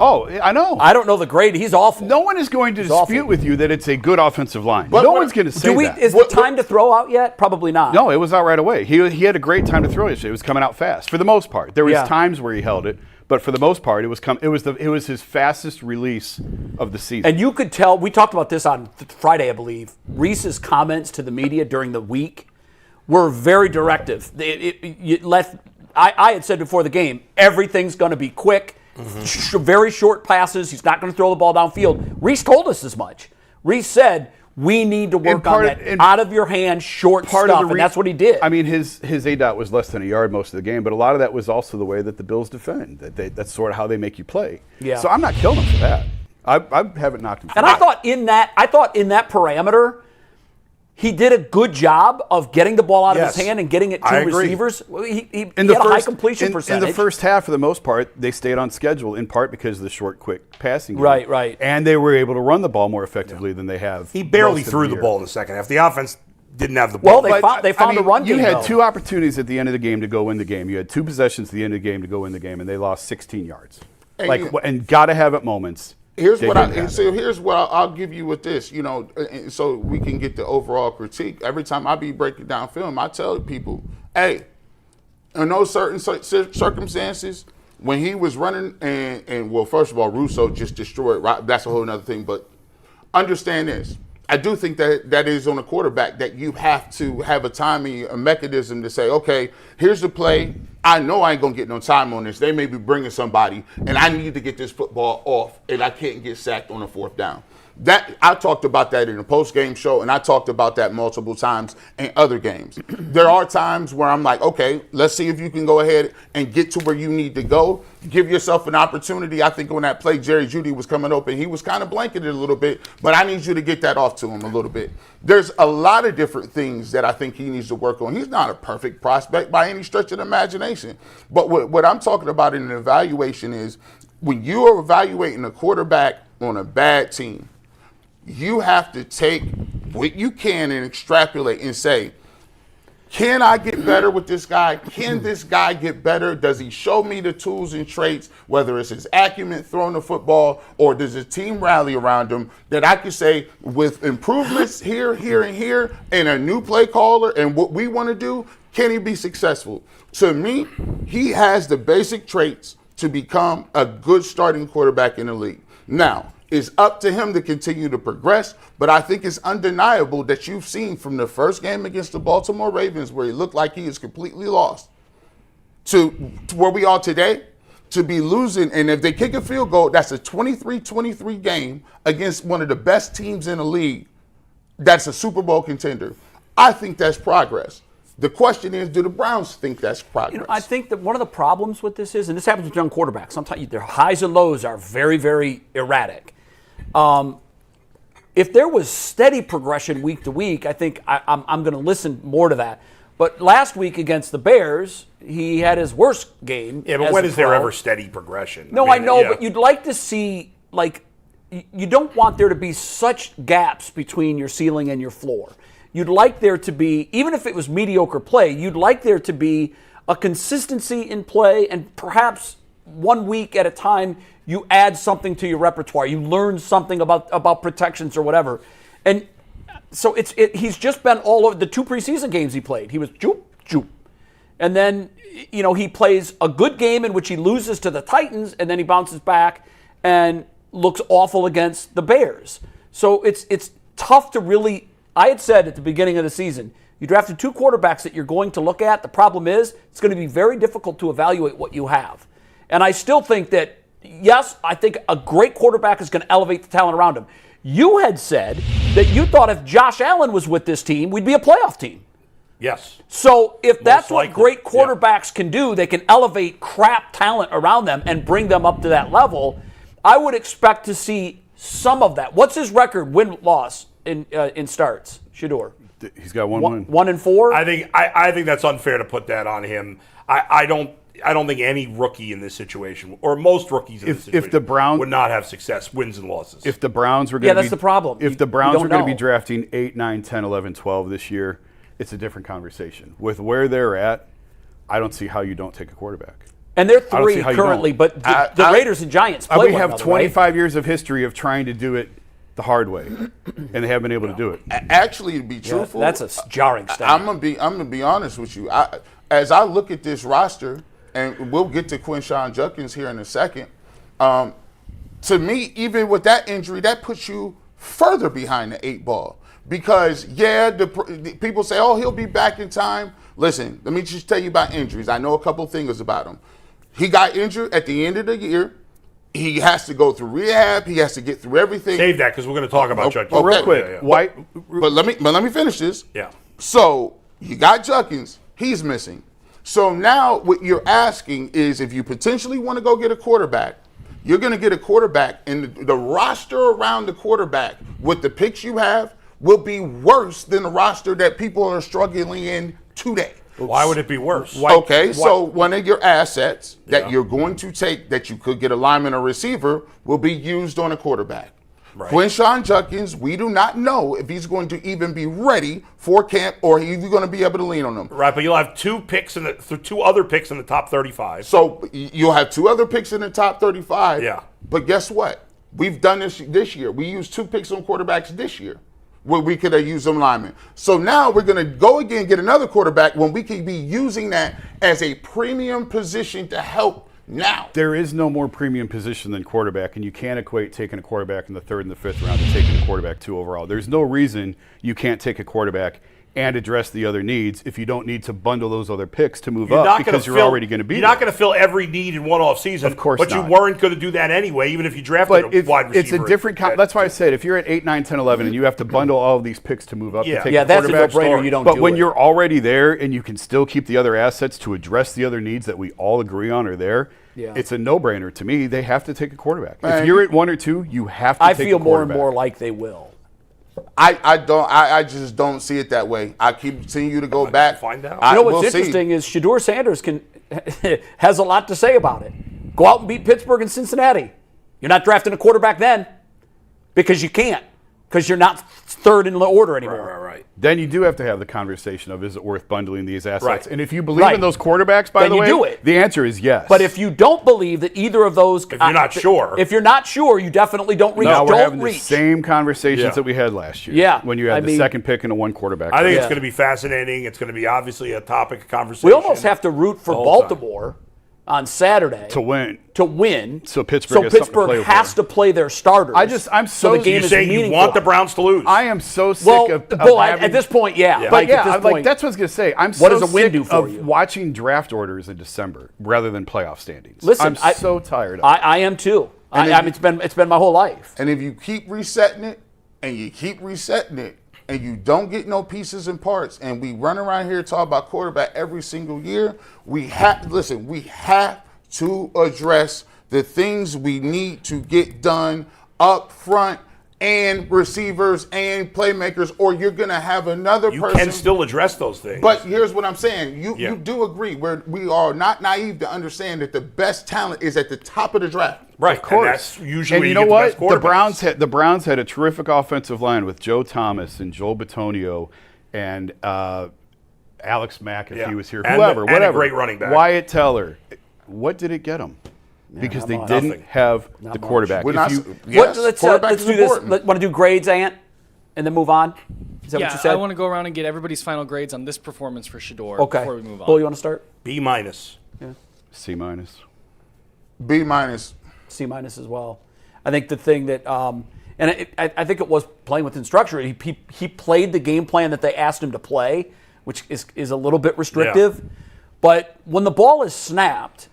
Oh, I know. I don't know the grade. He's awful. No one is going to dispute with you that it's a good offensive line. But no one's going to say that. Is the time to throw out yet? Probably not. No, it was out right away. He had a great time to throw yesterday. It was coming out fast for the most part. There was times where he held it. But for the most part, it was his fastest release of the season. And you could tell, we talked about this on Friday, I believe. Reese's comments to the media during the week were very directive. I had said before the game, everything's going to be quick, very short passes. He's not going to throw the ball downfield. Reese told us as much. Reese said, we need to work on that out of your hand, short stuff, and that's what he did. I mean, his ADOT was less than a yard most of the game, but a lot of that was also the way that the Bills defend. That's sort of how they make you play. Yeah. So I'm not killing him for that. I haven't knocked him for that. And I thought in that parameter, he did a good job of getting the ball out of his hand and getting it to receivers. He had a high completion percentage. In the first half, for the most part, they stayed on schedule, in part because of the short, quick passing game. Right. And they were able to run the ball more effectively than they have. He barely threw the ball in the second half. The offense didn't have the ball. Well, they found a run game. You had two opportunities at the end of the game to go win the game. You had two possessions at the end of the game to go win the game, and they lost 16 yards. And got to have at moments. Here's what I'll give you with this, so we can get the overall critique. Every time I be breaking down film, I tell people, hey, in those certain circumstances, when he was running, and well, first of all, Russo just destroyed. Right? That's a whole other thing. But understand this: I do think that is on a quarterback that you have to have a timing, a mechanism to say, okay, here's the play. I know I ain't going to get no time on this. They may be bringing somebody, and I need to get this football off, and I can't get sacked on a fourth down. I talked about that in a post-game show, and I talked about that multiple times in other games. There are times where I'm like, okay, let's see if you can go ahead and get to where you need to go. Give yourself an opportunity. I think when that play, Jerry Jeudy was coming open, he was kind of blanketed a little bit, but I need you to get that off to him a little bit. There's a lot of different things that I think he needs to work on. He's not a perfect prospect by any stretch of the imagination. But what I'm talking about in an evaluation is when you are evaluating a quarterback on a bad team, you have to take what you can and extrapolate and say, can I get better with this guy? Can this guy get better? Does he show me the tools and traits, whether it's his acumen throwing the football or does his team rally around him, that I could say with improvements here, and here, and a new play caller and what we want to do, can he be successful? To me, he has the basic traits to become a good starting quarterback in the league. Now, it's up to him to continue to progress, but I think it's undeniable that you've seen from the first game against the Baltimore Ravens where he looked like he is completely lost to where we are today, to be losing. And if they kick a field goal, that's a 23-23 game against one of the best teams in the league. That's a Super Bowl contender. I think that's progress. The question is, do the Browns think that's progress? I think that one of the problems with this is, and this happens with young quarterbacks, sometimes their highs and lows are very, very erratic. If there was steady progression week to week, I think I'm going to listen more to that. But last week against the Bears, he had his worst game. Yeah, but when is there ever steady progression? No, I know, but you'd like to see, you don't want there to be such gaps between your ceiling and your floor. You'd like there to be, even if it was mediocre play, you'd like there to be a consistency in play, and perhaps 1 week at a time you add something to your repertoire. You learn something about protections or whatever. And So he's just been all over the 2 preseason games he played. He was joop, joop. And then, he plays a good game in which he loses to the Titans, and then he bounces back and looks awful against the Bears. So it's tough to really, I had said at the beginning of the season, you drafted 2 quarterbacks that you're going to look at. The problem is it's going to be very difficult to evaluate what you have. And I still think that, yes, I think a great quarterback is going to elevate the talent around him. You had said that you thought if Josh Allen was with this team, we'd be a playoff team. Yes. So if that's what likely. great quarterbacks can do, they can elevate crap talent around them and bring them up to that level. I would expect to see some of that. What's his record, win-loss in starts, Shedeur? He's got 1 win. 1-4. I think that's unfair to put that on him. I don't think any rookie in this situation, or most rookies in this situation, if the Browns would not have success, wins and losses. If the Browns were going to that's the problem. If the Browns were going to be know. drafting 8, 9, 10, 11, 12 this year, it's a different conversation. With where they're at, I don't see how you don't take a quarterback. And they're I don't see 3 how you currently, don't. but the Raiders and Giants play We one have another, 25 years of history of trying to do it the hard way, and they haven't been able to do it. Actually, to be truthful, that's a jarring stat. I'm gonna be honest with you. As I look at this roster, and we'll get to Quinshon Judkins here in a second. To me, even with that injury, that puts you further behind the 8 ball. Because, the people say, oh, he'll be back in time. Listen, let me just tell you about injuries. I know a couple things about him. He got injured at the end of the year. He has to go through rehab. He has to get through everything. Save that because we're going to talk about Judkins. But real quick, Yeah. But let me finish this. Yeah. So you got Judkins. He's missing. So now what you're asking is if you potentially want to go get a quarterback, you're going to get a quarterback, and the roster around the quarterback with the picks you have will be worse than the roster that people are struggling in today. Why would it be worse? So one of your assets that you're going to take that you could get a lineman or receiver will be used on a quarterback. Right. Quinshon Judkins, we do not know if he's going to even be ready for camp or if you're going to be able to lean on him. Right, but you'll have 2 other picks in the top 35. So you'll have 2 other picks in the top 35. Yeah. But guess what? We've done this year. We used 2 picks on quarterbacks this year where we could have used them linemen. So now we're going to go again and get another quarterback when we could be using that as a premium position to help now. There is no more premium position than quarterback, and you can't equate taking a quarterback in the 3rd and the 5th round to taking a quarterback 2 overall. There's no reason you can't take a quarterback and address the other needs if you don't need to bundle those other picks to move up because you're already going to be You're there. not going to fill every need in one offseason. Of course but not. you weren't going to do that anyway, even if you drafted a wide receiver. It's a different that's why I said if you're at 8, 9, 10, 11 and you have to bundle all of these picks to move up to take a that's a quarterback, no-brainer. You don't but do when it. you're already there and you can still keep the other assets to address the other needs that we all agree on are there, it's a no-brainer to me. They have to take a quarterback. If you're at 1 or 2, you have to take a quarterback. I feel more and more like they will. I just don't see it that way. I continue you to go back. Find out. You know what's interesting is Shedeur Sanders has a lot to say about it. Go out and beat Pittsburgh and Cincinnati. You're not drafting a quarterback then because you can't. Because you're not 3rd in the order anymore. Right. Then you do have to have the conversation of is it worth bundling these assets? Right. And if you believe in those quarterbacks, by then the way, do it. The answer is yes. But if you don't believe that either of those, if you're not sure, you definitely don't reach. now we're don't having reach. the same conversations that we had last year. Yeah. When you had the 2nd pick and a 1 quarterback. I think it's going to be fascinating. It's going to be obviously a topic of conversation. We almost have to root for Baltimore on Saturday to win. So Pittsburgh has to play their starters. I'm so the game you is say meaningful. you want the Browns to lose. I am so sick of having, at this point, yeah. But at this point, that's what I was going to say. I'm what so does a win sick do for of you? watching draft orders in December rather than playoff standings. Listen, I'm so tired of it. I am too. I mean, it's been my whole life. And if you keep resetting it and you keep resetting it and you don't get no pieces and parts and we run around here talk about quarterback every single year, we have to address the things we need to get done up front and receivers and playmakers, or you're going to have another person. You can still address those things. But here's what I'm saying. You do agree we are not naive to understand that the best talent is at the top of the draft. Right, of course. And that's usually and you know what? The Browns had a terrific offensive line with Joe Thomas and Joel Bitonio and Alex Mack if he was here. Whoever, and whatever. a great running back. Wyatt Teller. What did it get them? Because they didn't have the quarterback. Let's do this. Want to do grades, Ant? and then move on? Is that what you said? I want to go around and get everybody's final grades on this performance for Shedeur before we move on. Bull, you want to start? B-. C-. B-. C- as well. I think the thing that, and I think it was playing within structure. He played the game plan that they asked him to play, which is a little bit restrictive. Yeah. But when the ball is snapped,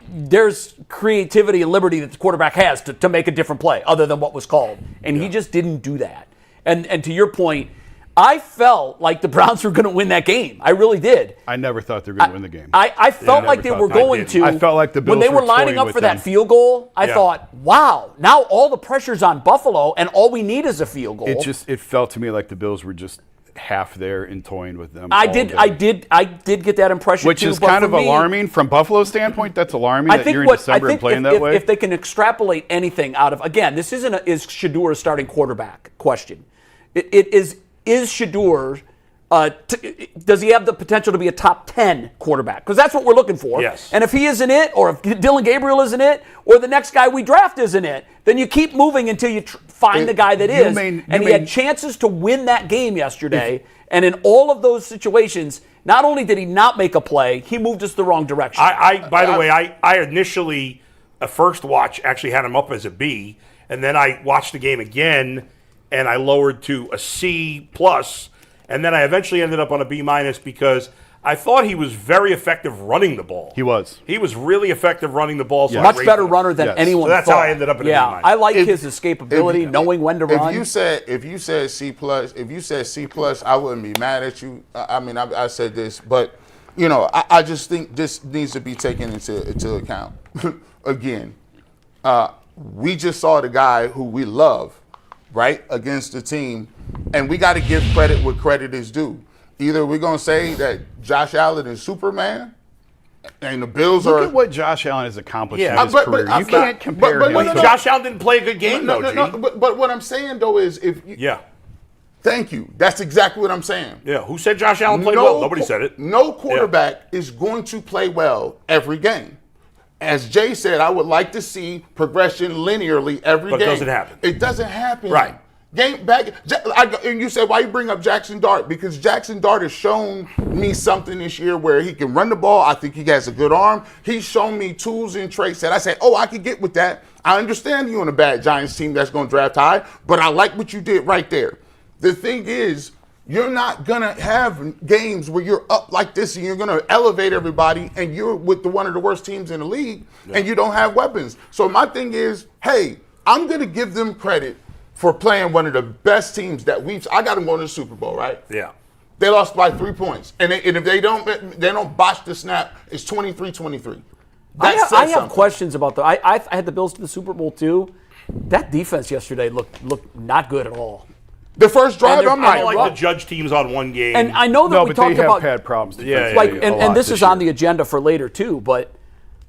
there's creativity and liberty that the quarterback has to make a different play other than what was called. And he just didn't do that. And to your point, I felt like the Browns were going to win that game. I really did. I never thought they were going to win the game. I felt like they were going to. I felt like the Bills when they were lining up for that field goal, I thought, wow, now all the pressure's on Buffalo, and all we need is a field goal. It felt to me like the Bills were just half there and toying with them. I did get that impression, which is kind of alarming from Buffalo's standpoint. That's alarming that you're in December and playing that way. If they can extrapolate anything out of, again, this isn't is Shedeur a starting quarterback question. It is Shedeur. Does he have the potential to be a top 10 quarterback? Because that's what we're looking for. Yes. And if he isn't it, or if Dylan Gabriel isn't it, or the next guy we draft isn't it, then you keep moving until you find the guy that is. And he had chances to win that game yesterday. And in all of those situations, not only did he not make a play, he moved us the wrong direction. By the way, I initially, a first watch, actually had him up as a B. And then I watched the game again, and I lowered to a C+. And then I eventually ended up on a B- because I thought he was very effective running the ball. He was. He was really effective running the ball. So much better runner than anyone so that's thought. how I ended up in a B-. I like his escapability, knowing when to run. If you said C+, I wouldn't be mad at you. I mean, I said this, but I just think this needs to be taken into account. Again, we just saw the guy who we love, right, against the team. And we got to give credit where credit is due. Either we're going to say that Josh Allen is Superman, and the Bills Look at what Josh Allen has accomplished in his career. You can't can't compare him. Josh Allen didn't play a good game, No, but what I'm saying, though, is thank you. That's exactly what I'm saying. Yeah, who said Josh Allen played well? Nobody said it. No quarterback is going to play well every game. As Jay said, I would like to see progression linearly every game. But it doesn't happen. It doesn't happen. Right. Game back, and you said, why you bring up Jackson Dart? Because Jackson Dart has shown me something this year where he can run the ball. I think he has a good arm. He's shown me tools and traits that I say, I could get with that. I understand you on a bad Giants team that's going to draft high, but I like what you did right there. The thing is, you're not going to have games where you're up like this and you're going to elevate everybody and you're with one of the worst teams in the league and you don't have weapons. So my thing is, hey, I'm going to give them credit for playing one of the best teams that I got them going to the Super Bowl, right? Yeah. They lost by 3 points. And if they don't botch the snap, it's 23-23. I have questions about I had the Bills to the Super Bowl too. That defense yesterday looked not good at all. The first drive, I'm I don't like to judge teams on one game. And I know that we talked about had problems. And this is on the agenda for later too. But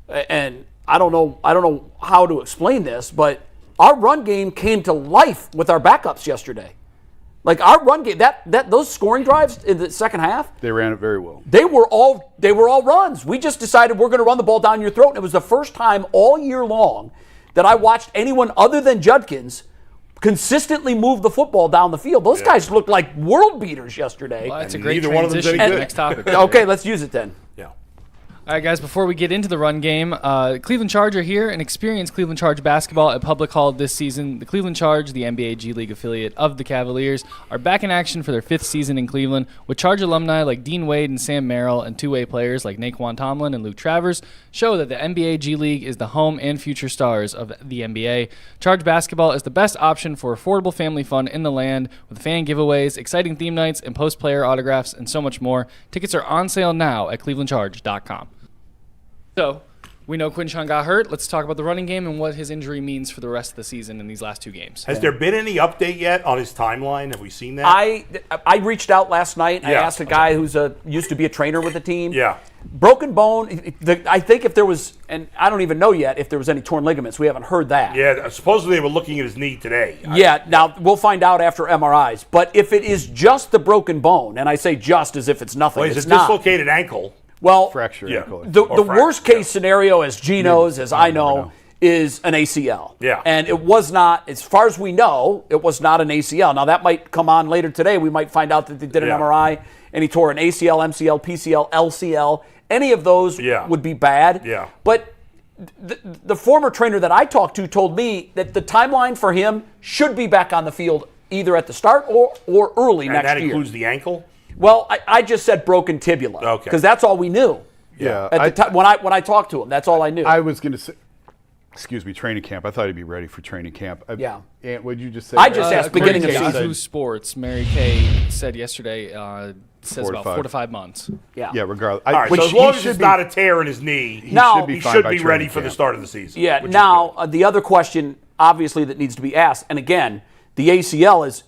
and I don't know how to explain this, but our run game came to life with our backups yesterday. Like our run game, those scoring drives in the second half, they ran it very well. They were all runs. We just decided we're going to run the ball down your throat, and it was the first time all year long that I watched anyone other than Judkins consistently move the football down the field. Those guys looked like world beaters yesterday. Well, that's a great transition to the next topic. Okay, let's use it then. Yeah. All right, guys, before we get into the run game, Cleveland Charge are here and experience Cleveland Charge basketball at Public Hall this season. The Cleveland Charge, the NBA G League affiliate of the Cavaliers, are back in action for their 5th season in Cleveland, with Charge alumni like Dean Wade and Sam Merrill and two-way players like Naquan Tomlin and Luke Travers show that the NBA G League is the home and future stars of the NBA. Charge basketball is the best option for affordable family fun in the land, with fan giveaways, exciting theme nights, and post-player autographs, and so much more. Tickets are on sale now at clevelandcharge.com. So, we know Quinshon got hurt. Let's talk about the running game and what his injury means for the rest of the season in these last 2 games. Has there been any update yet on his timeline? Have we seen that? I reached out last night. I asked a guy who's used to be a trainer with the team. Yeah. Broken bone. I think if there was, and I don't even know yet if there was any torn ligaments. We haven't heard that. Yeah, supposedly they were looking at his knee today. Yeah, now we'll find out after MRIs. But if it is just the broken bone, and I say just as if it's nothing, it's not. Dislocated ankle. Well, fracture ankle. The worst case scenario, as G knows, as I know, is an ACL. Yeah. And it was not, as far as we know, it was not an ACL. Now, that might come on later today. We might find out that they did an MRI and he tore an ACL, MCL, PCL, LCL. Any of those would be bad. Yeah. But the former trainer that I talked to told me that the timeline for him should be back on the field either at the start or early next year. And that includes the ankle? Well, I just said broken tibula. Okay. Because that's all we knew. Yeah. At the time when I talked to him, that's all I knew. I was going to say, training camp. I thought he'd be ready for training camp. Yeah. And what did you just say? I just asked beginning of Yahoo season. Sports, Mary Kay said yesterday, says 4 to about 5. 4 to 5 months. Yeah. Yeah, regardless. All right, so as long as it's not a tear in his knee, he Now- should be, fine by ready training for the camp. start of the season. Yeah. which is Now, good. the other question, obviously, that needs to be asked, and again, the ACL is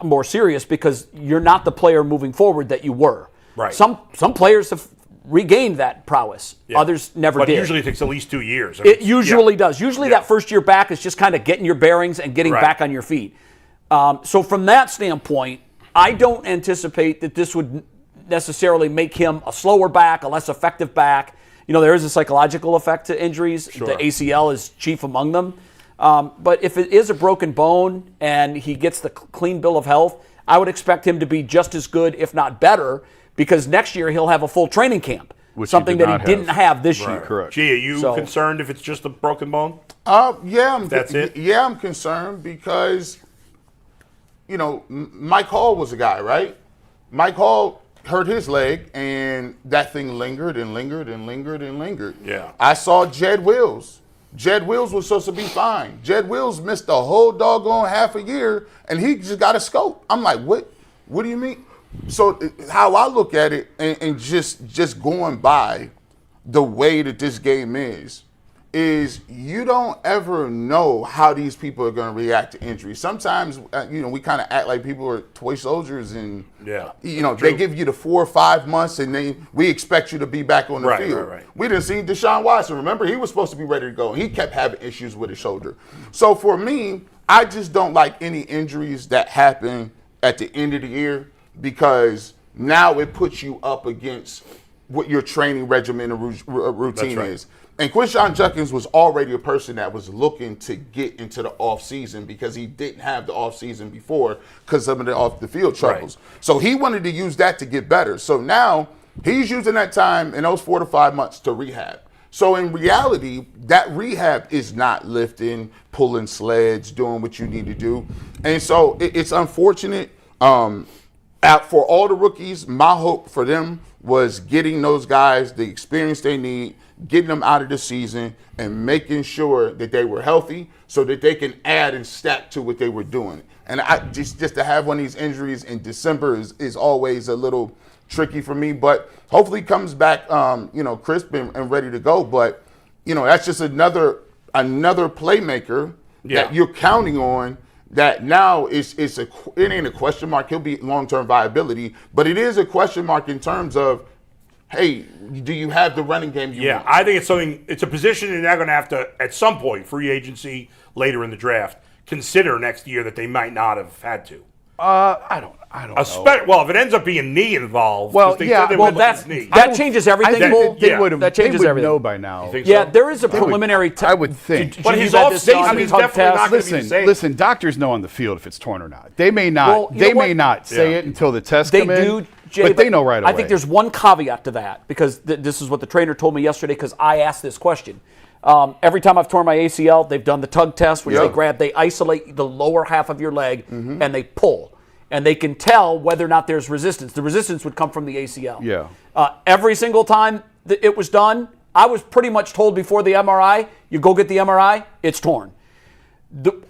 more serious because you're not the player moving forward that you were. Right. Some players have regained that prowess. Yeah. Others never but did. usually it takes at least 2 years. It usually does. Usually that first year back is just kind of getting your bearings and getting Right. back on your feet. So from that standpoint, I don't anticipate that this would necessarily make him a slower back, a less effective back. You know, there is a psychological effect to injuries. Sure. The ACL is chief among them. But if it is a broken bone and he gets the clean bill of health, I would expect him to be just as good, if not better, because next year he'll have a full training camp, Which he something did that not he didn't have this year. Correct. Gee, are you So- concerned if it's just a broken bone? That's it? Yeah, I'm concerned because, Mike Hall was a guy, right? Mike Hall hurt his leg, and that thing lingered and lingered and lingered and lingered. Yeah. I saw Jed Wills. Jed Wills was supposed to be fine. Jed Wills missed a whole doggone half a year, and he just got a scope. I'm like, what? What do you mean? So how I look at it, and just going by the way that this game is you don't ever know how these people are going to react to injury. Sometimes, we kind of act like people are toy soldiers, and they give you the 4 or 5 months, and we expect you to be back on the field. Right. We didn't see Deshaun Watson. Remember, he was supposed to be ready to go, and he kept having issues with his shoulder. So for me, I just don't like any injuries that happen at the end of the year, because now it puts you up against what your training regimen and routine is. And Quinshon Judkins was already a person that was looking to get into the offseason because he didn't have the offseason before because of the off-the-field troubles. Right. So he wanted to use that to get better. So now he's using that time in those 4 to 5 months to rehab. So in reality, that rehab is not lifting, pulling sleds, doing what you need to do. And so it's unfortunate. For all the rookies, my hope for them was getting those guys the experience they need, getting them out of the season, and making sure that they were healthy so that they can add and stack to what they were doing. And I just to have one of these injuries in December is always a little tricky for me. But hopefully he comes back, crisp and ready to go. But that's just another playmaker that you're counting on. That now it ain't a question mark. He'll be long-term viability, but it is a question mark in terms of, hey, do you have the running game you want? I think it's a position they're now going to have to, at some point, free agency later in the draft, consider next year that they might not have had to. I don't know. Well, if it ends up being knee involved, Well, they yeah, said they well, would look at his knee. that changes everything. That changes everything. Know by now. You think Yeah, so? there is a preliminary test. I would think. But he's off season. He's definitely not going to be saying. Listen, doctors know on the field if it's torn or not. They may not. Well, they may not say it until the test They come in. do, Jay, but they know right away. I think there's one caveat to that because this is what the trainer told me yesterday because I asked this question. Every time I've torn my ACL, they've done the tug test, which they isolate the lower half of your leg and they pull. And they can tell whether or not there's resistance. The resistance would come from the ACL. Yeah. Every single time that it was done, I was pretty much told before the MRI, you go get the MRI, it's torn.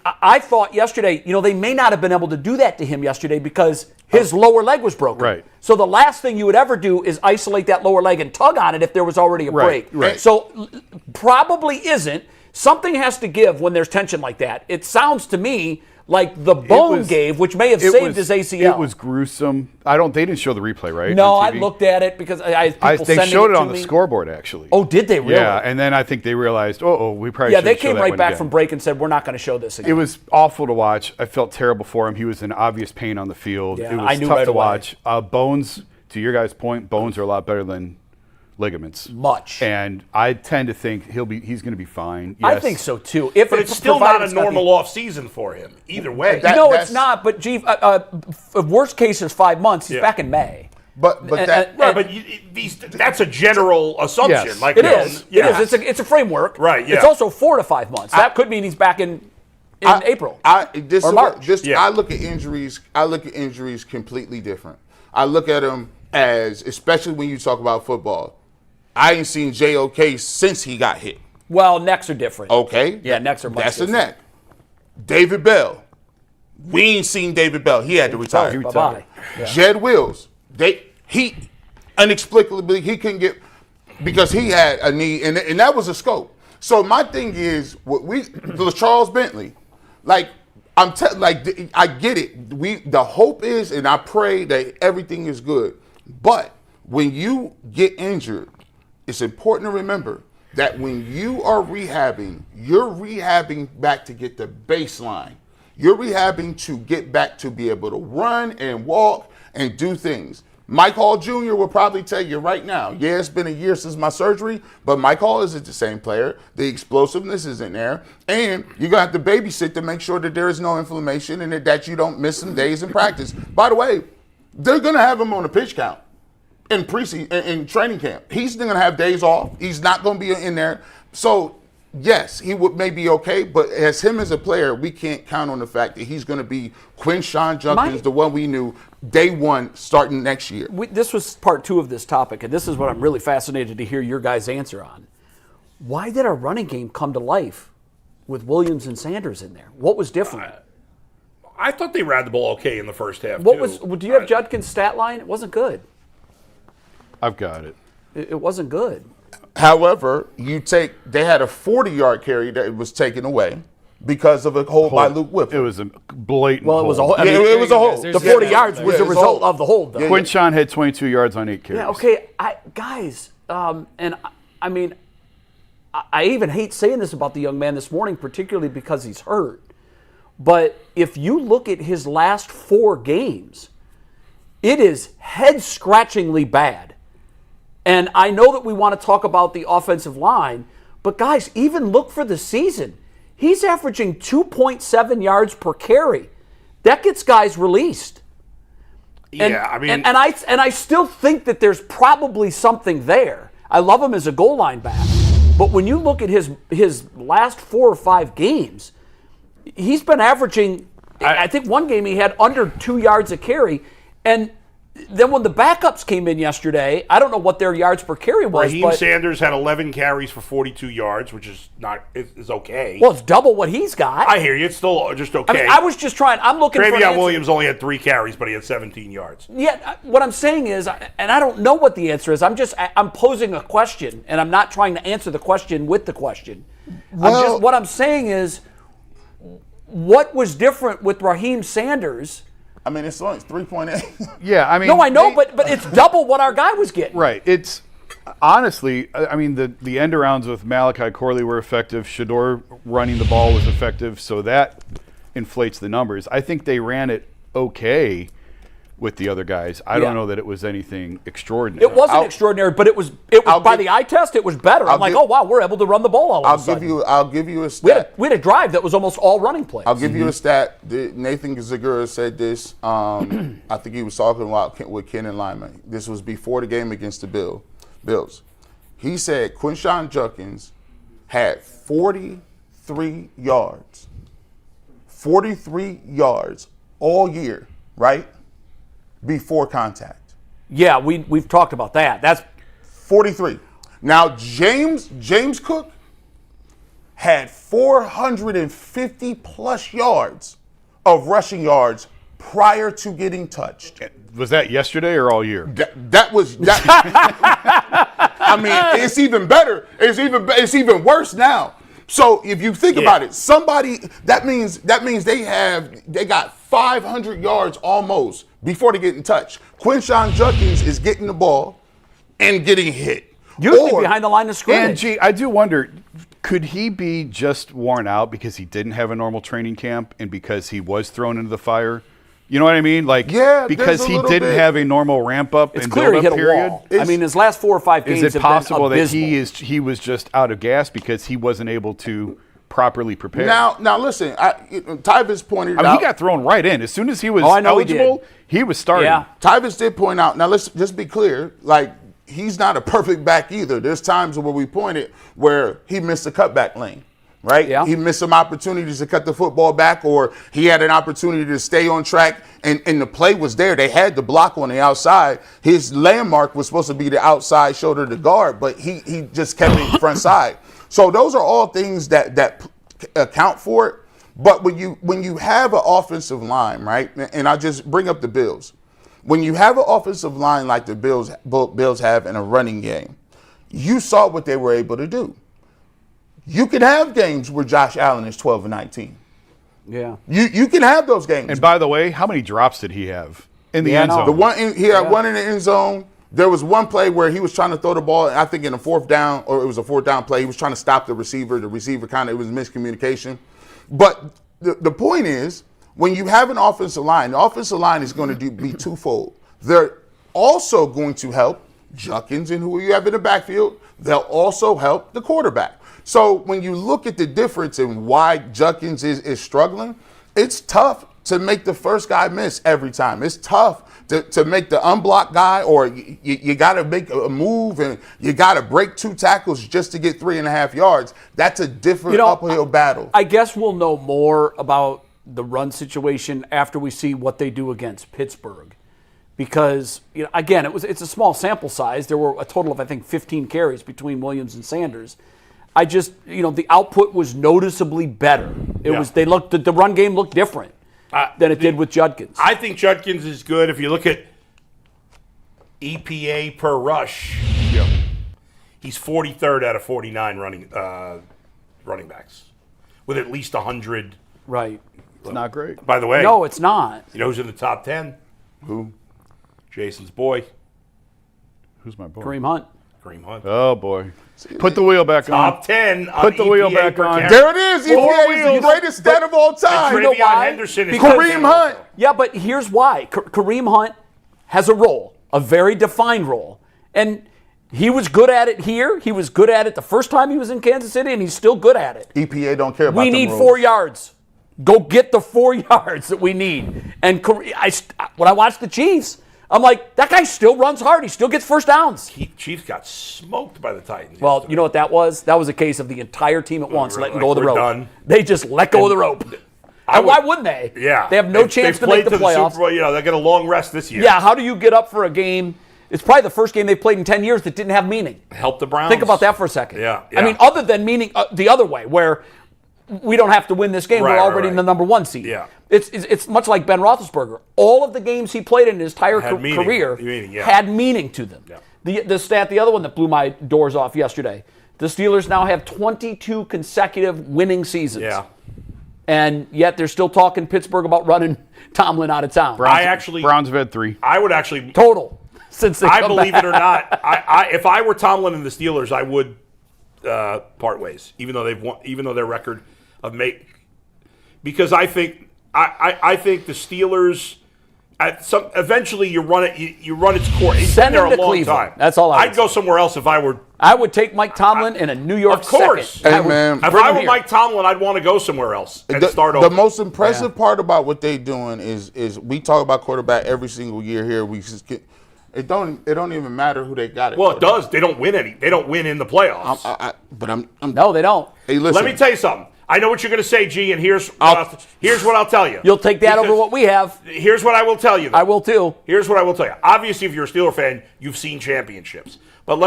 I thought yesterday, they may not have been able to do that to him yesterday because his lower leg was broken. Right. So the last thing you would ever do is isolate that lower leg and tug on it if there was already a break. Right. So probably isn't. Something has to give when there's tension like that. It sounds to me like the bone gave, which may have saved his ACL. It was gruesome. They didn't show the replay, right? No, on I TV? looked at it because they showed it on the scoreboard, actually. Oh, did they really? Yeah, and then I think they realized, we probably Yeah, shouldn't they show came that right one back again. from break and said, we're not going to show this again. It was awful to watch. I felt terrible for him. He was in obvious pain on the field. Yeah, it was I knew tough right to away. watch. Bones, to your guys' point, Bones are a lot better than ligaments. Much. And I tend to think he's going to be fine. I Yes. think so too. But it's still not a normal off season for him either way. No, it's not. But gee, worst case is 5 months. He's back in May. But that's a general assumption. Yes. Like It is. Yeah. It is. It's a framework. Right, yeah. It's also 4 to 5 months. That could mean he's back in April or March. I look at injuries. I look at injuries completely different. I look at them as, especially when you talk about football. I ain't seen JOK since he got hit. Well, necks are different. Okay. Yeah, necks are much That's different. a neck. David Bell. We ain't seen David Bell. He had to retire. Bye-bye. Yeah. Jed Wills. He inexplicably he couldn't get because he had a knee and that was a scope. So my thing is Charles Bentley, I get it. The hope is, and I pray that everything is good. But when you get injured, it's important to remember that when you are rehabbing, you're rehabbing back to get the baseline. You're rehabbing to get back to be able to run and walk and do things. Mike Hall Jr. will probably tell you right now, yeah, it's been a year since my surgery, but Mike Hall isn't the same player. The explosiveness isn't there. And you're going to have to babysit to make sure that there is no inflammation and that you don't miss some days in practice. By the way, they're going to have him on a pitch count in preseason, in training camp. He's going to have days off. He's not going to be in there. So, yes, he may be okay, but as him as a player, we can't count on the fact that he's going to be Quinshon Judkins, the one we knew day one starting next year. This was part 2 of this topic, and this is what I'm really fascinated to hear your guys' answer on. Why did our running game come to life with Williams and Sanders in there? What was different? I thought they ran the ball okay in the first half. Do you have Judkins' stat line? It wasn't good. I've got it. It wasn't good. However, they had a 40-yard carry that was taken away because of a hold by Luke Whipple. It was a blatant Well, it was a hold. hold. it was a hold. The 40 yards was the result of the hold, though. Quinshon had 22 yards on 8 carries. Yeah, okay, guys, and I mean, I even hate saying this about the young man this morning, particularly because he's hurt. But if you look at his last 4 games, it is head-scratchingly bad. And I know that we want to talk about the offensive line, but guys, even look for the season. He's averaging 2.7 yards per carry. That gets guys released. And I still think that there's probably something there. I love him as a goal line back. But when you look at his last 4 or 5 games, he's been averaging, I think one game he had under 2 yards a carry. And then when the backups came in yesterday, I don't know what their yards per carry was. Raheem Sanders had 11 carries for 42 yards, which is okay. Well, it's double what he's got. I hear you. It's still just okay. I mean, I was just trying. I'm looking for an answer. Williams only had 3 carries, but he had 17 yards. Yeah, what I'm saying is, and I don't know what the answer is. I'm posing a question, and I'm not trying to answer the question with the question. What I'm saying is, what was different with Raheem Sanders? I mean, it's only 3.8. Yeah, I mean. No, I know, but it's double what our guy was getting. Right. It's honestly, I mean, the end arounds with Malachi Corley were effective. Shedeur running the ball was effective, so that inflates the numbers. I think they ran it okay with the other guys. I don't know that it was anything extraordinary. It wasn't extraordinary, but it was by the eye test, it was better. I'm like, oh wow, we're able to run the ball all of a sudden. I'll give you a stat. We had a drive that was almost all running plays. I'll give you a stat. Nathan Zagura said this. I think he was talking about with Ken and Lyman. This was before the game against the Bills. He said Quinshon Judkins had 43 yards. 43 yards all year, right? Before contact. Yeah, we've talked about that. That's 43. Now James Cook had 450 plus yards of rushing yards prior to getting touched. Was that yesterday or all year? That was that. I mean, it's even better. It's even worse now. So if you think about it, that means they got 500 yards almost before they get in touch. Quinshon Judkins is getting the ball and getting hit. Usually behind the line of scrimmage. And I do wonder, could he be just worn out because he didn't have a normal training camp and because he was thrown into the fire, You know what I mean? Like, Yeah, because there's a he little didn't bit. have a normal ramp up It's and clear he build hit up a period. wall. I mean, his last 4 or 5 games Is it have possible been that abysmal. he was just out of gas because he wasn't able to properly prepare? Now listen. Tyvus pointed I mean, out. he got thrown right in as soon as he was I know he did. eligible. He was starting. Yeah. Tyvus did point out. Now let's just be clear. Like, he's not a perfect back either. There's times where we pointed where he missed a cutback lane. Right? Yeah. He missed some opportunities to cut the football back, or he had an opportunity to stay on track, and the play was there. They had the block on the outside. His landmark was supposed to be the outside shoulder to guard, but he just kept it front side. So those are all things that account for it. But when you have an offensive line, right, and I just bring up the Bills. When you have an offensive line like the Bills have in a running game, you saw what they were able to do. You can have games where Josh Allen is 12 and 19. Yeah. You can have those games. And by the way, how many drops did he have in the end no. zone? He had one in the end zone. There was one play where he was trying to throw the ball, I think in a fourth down, or it was a fourth down play. He was trying to stop the receiver. The receiver it was miscommunication. But the point is, when you have an offensive line, the offensive line is going to be twofold. They're also going to help Judkins and who you have in the backfield. They'll also help the quarterback. So when you look at the difference in why Judkins is struggling, it's tough to make the first guy miss every time. It's tough to make the unblocked guy, or you got to make a move and you got to break 2 tackles just to get 3.5 yards. That's a different uphill battle. I guess we'll know more about the run situation after we see what they do against Pittsburgh. Because, again, it's a small sample size. There were a total of, I think, 15 carries between Williams and Sanders. I just, the output was noticeably better. The run game looked different than it did with Judkins. I think Judkins is good. If you look at EPA per rush, he's 43rd out of 49 running backs with at least 100. Right. It's not great. By the way, No, it's not. you know who's in the top 10? Who? Jason's boy, Who's my boy? Kareem Hunt. Kareem Hunt. Oh, boy. Put the wheel back on. Top 10 on Put the wheel EPA back per on. carry. There it is. EPA is the wheels. greatest stat of all time. And know Travion why? Henderson is Because- top 10 Kareem Hunt. also. Yeah, but here's why. Kareem Hunt has a role, a very defined role. And he was good at it here. He was good at it the first time he was in Kansas City, and he's still good at it. EPA don't care about We them need rules. 4 yards. Go get the 4 yards that we need. And when I watched the Chiefs, I'm like, that guy still runs hard. He still gets first downs. Chiefs got smoked by the Titans. Well, yesterday. you know what that was? That was a case of the entire team at once we're letting like, go of the we're rope. done. They just let go of the rope. And why wouldn't they? Yeah. They have no chance to make the playoffs. Super Bowl, they got a long rest this year. Yeah, how do you get up for a game? It's probably the first game they've played in 10 years that didn't have meaning. Help the Browns. Think about that for a second. Yeah. I mean, other than meaning the other way, where we don't have to win this game. Right, We're already right. in the number 1 seed. Yeah. It's much like Ben Roethlisberger. All of the games he played in his entire Had meaning. career Meaning, yeah. had meaning to them. Yeah. The other one that blew my doors off yesterday, the Steelers now have 22 consecutive winning seasons. Yeah. And yet they're still talking Pittsburgh about running Tomlin out of town. Browns have had 3. I would actually. Total. Since they I come believe back. it or not, if I were Tomlin and the Steelers, I would part ways, even though they've won, even though their record of because I think the Steelers eventually you run its course. He's Send been there him a to long Cleveland. time. That's all I would I'd go somewhere else if I were. I would take Mike Tomlin in a New York Of course. second. Hey, I would man. If bring I him were here. Mike Tomlin, I'd want to go somewhere else and start over. The most impressive part about what they're doing is we talk about quarterback every single year here. It don't even matter who they got. Well, it does. They don't win any. They don't win in the playoffs. I'm No, they don't. Hey, listen. Let me tell you something. I know what you're going to say, G, and here's what I'll tell you. You'll take that Because over what we have. Here's what I will tell you, though. I will too. Here's what I will tell you. Obviously, if you're a Steeler fan, you've seen championships. But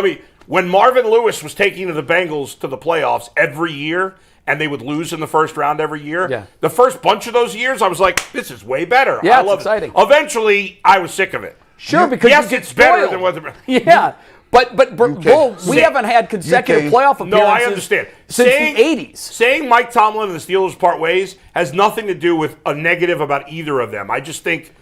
when Marvin Lewis was taking the Bengals to the playoffs every year, and they would lose in the first round every year, the first bunch of those years, I was like, this is way better. Yeah, I it's love exciting. It. Eventually, I was sick of it. Sure, because yes, you get it's better spoiled. than what the Yeah. But Bull, we Say- haven't had consecutive UK. playoff appearances No, I understand. since Saying- the 80s. Saying Mike Tomlin and the Steelers part ways has nothing to do with a negative about either of them. I just think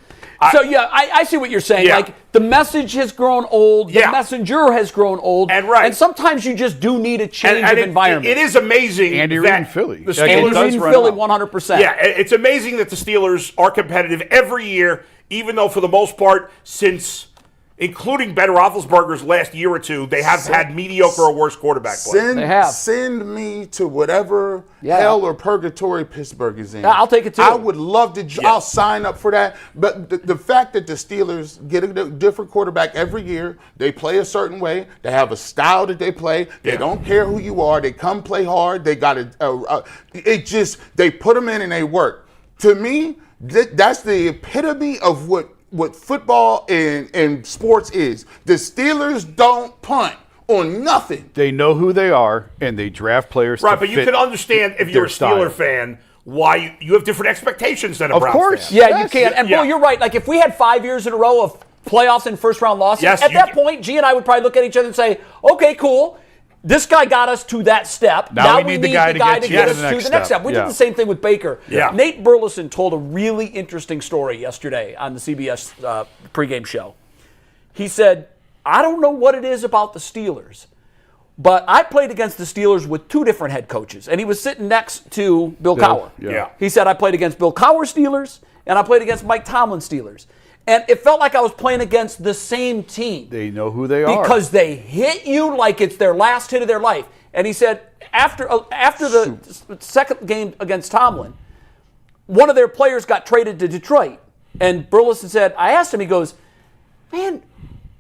So, yeah, I see what you're saying. Yeah. Like, the message has grown old. The messenger has grown old. And sometimes you just do need a change of environment. It is amazing. Andy Reid in Philly. The Andy Steelers Reid in Philly, 100%. Yeah, it's amazing that the Steelers are competitive every year, even though for the most part, since including Ben Roethlisberger's last year or two, they have had mediocre or worse quarterback play. They have. Send me to whatever hell or purgatory Pittsburgh is in. Yeah, I'll take it too. I would love to. I'll sign up for that. But the fact that the Steelers get a different quarterback every year, they play a certain way, they have a style that they play. They don't care who you are. They come play hard. They got they put them in and they work. To me, that's the epitome of what football and sports is. The Steelers don't punt on nothing. They know who they are, and they draft players. Right, but you can understand if you're a Steeler fan why you have different expectations than a Browns fan. Of course. Yeah, you can. And, Bill, you're right. Like, if we had 5 years in a row of playoffs and first-round losses, at that point, G and I would probably look at each other and say, okay, cool. This guy got us to that step. Now we need the guy to get us to the next step. We did the same thing with Baker. Yeah. Nate Burleson told a really interesting story yesterday on the CBS pregame show. He said, I don't know what it is about the Steelers, but I played against the Steelers with two different head coaches, and he was sitting next to Bill Cowher. Yeah. He said, I played against Bill Cowher Steelers, and I played against Mike Tomlin Steelers. And it felt like I was playing against the same team. They know who they are. Because they hit you like it's their last hit of their life. And he said, after the second game against Tomlin, one of their players got traded to Detroit. And Burleson said, I asked him, he goes, man,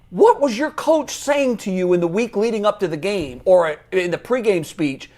what was your coach saying to you in the week leading up to the game or in the pregame speech?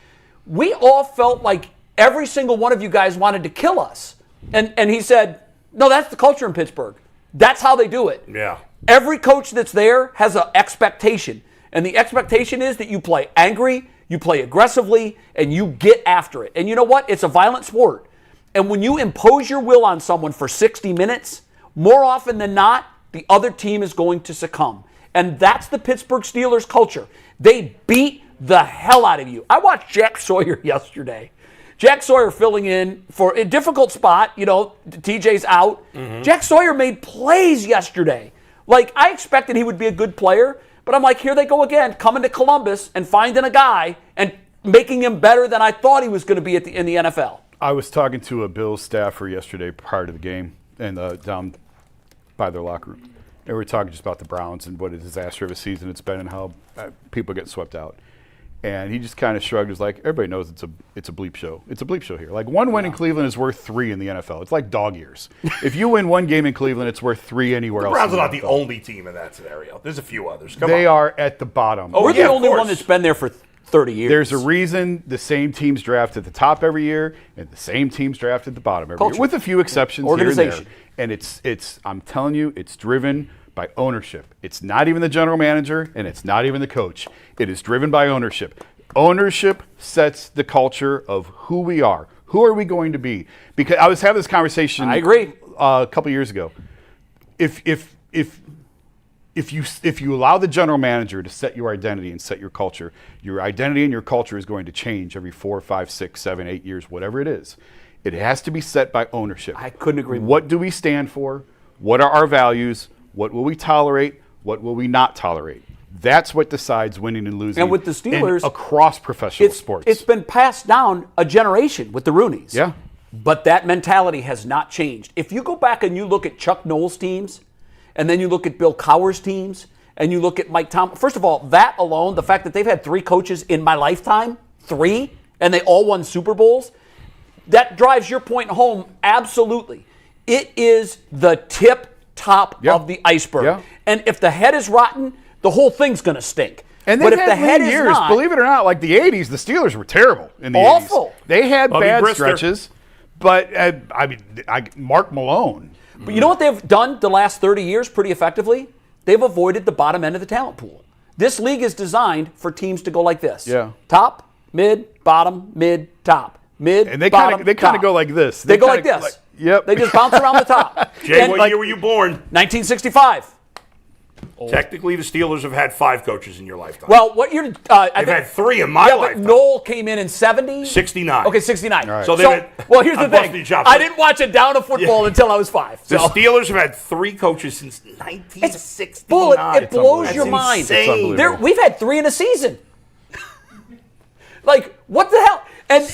We all felt like every single one of you guys wanted to kill us. And he said, no, that's the culture in Pittsburgh. That's how they do it. Yeah. Every coach that's there has an expectation. And the expectation is that you play angry, you play aggressively, and you get after it. And you know what? It's a violent sport. And when you impose your will on someone for 60 minutes, more often than not, the other team is going to succumb. And that's the Pittsburgh Steelers culture. They beat the hell out of you. I watched Jack Sawyer yesterday. Jack Sawyer filling in for a difficult spot. You know, TJ's out. Mm-hmm. Jack Sawyer made plays yesterday. Like, I expected he would be a good player, but I'm like, here they go again, coming to Columbus and finding a guy and making him better than I thought he was going to be in the NFL. I was talking to a Bills staffer yesterday prior to the game and down by their locker room. And we were talking just about the Browns and what a disaster of a season it's been and how people get swept out. And he just kind of shrugged. He was like, everybody knows it's a bleep show. It's a bleep show here. Like, one win in Cleveland is worth 3 in the NFL. It's like dog years. If you win one game in Cleveland, it's worth 3 anywhere else. The Browns are not the only team in that scenario. There's a few others. They are at the bottom. We're the only one that's been there for 30 years. There's a reason the same teams draft at the top every year and the same teams draft at the bottom every year, with a few exceptions Organization. here and there. And it's I'm telling you, it's driven by ownership. It's not even the general manager, and it's not even the coach. It is driven by ownership. Ownership sets the culture of who we are. Who are we going to be? Because I was having this conversation. I agree. A couple years ago. If you allow the general manager to set your identity and set your identity and your culture is going to change every 4, 5, 6, 7, 8 years, whatever it is. It has to be set by ownership. I couldn't agree more. What do we stand for? What are our values? What will we tolerate? What will we not tolerate? That's what decides winning and losing. And with the Steelers, across professional sports. It's been passed down a generation with the Rooneys. Yeah. But that mentality has not changed. If you go back and you look at Chuck Noll's teams, and then you look at Bill Cowher's teams, and you look at Mike Tomlin, first of all, that alone, the fact that they've had 3 coaches in my lifetime, 3, and they all won Super Bowls, that drives your point home absolutely. It is the top of the iceberg. Yeah. And if the head is rotten, the whole thing's going to stink. And but they've if had the head many is years, not, believe it or not, like the 80s, the Steelers were terrible in the awful. 80s. They had bad Brister. stretches, but Mark Malone. But you know what they've done the last 30 years pretty effectively? They've avoided the bottom end of the talent pool. This league is designed for teams to go like this. Yeah. Top, mid, bottom, mid, top. Mid, And they bottom, kind top. of go like this. They go like this. Yep. They just bounce around the top. Jay, And what year were you born? 1965. Technically, the Steelers have had 5 coaches in your lifetime. Well, what year did They've had 3 in my lifetime. But Noel came in 70? 69. Okay, 69. Right. So, well, here's the I'm busting thing. your chops. I didn't watch it down to football until I was 5. The So. Steelers have had 3 coaches since 1969. Bull, it blows That's your mind. insane. We've had 3 in a season. Like, what the hell? And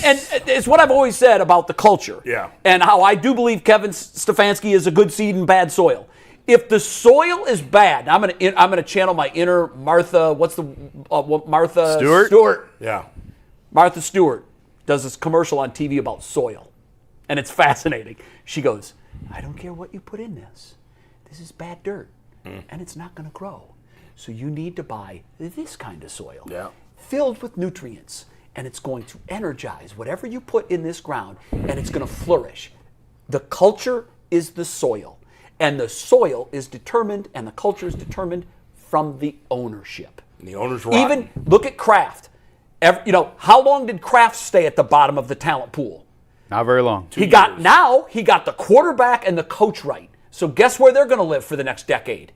it's what I've always said about the culture. Yeah. And how I do believe Kevin Stefanski is a good seed in bad soil. If the soil is bad, I'm gonna channel my inner Martha. What's the Martha Stewart? Yeah. Martha Stewart does this commercial on TV about soil, and it's fascinating. She goes, "I don't care what you put in this. This is bad dirt, and it's not going to grow. So you need to buy this kind of soil, filled with nutrients, and it's going to energize whatever you put in this ground, and it's going to flourish. The culture is the soil, and the soil is determined, and the culture is determined from the ownership. And the owner's rotten. Even look at Kraft. How long did Kraft stay at the bottom of the talent pool? Not very long. He got the quarterback and the coach right. So guess where they're going to live for the next decade?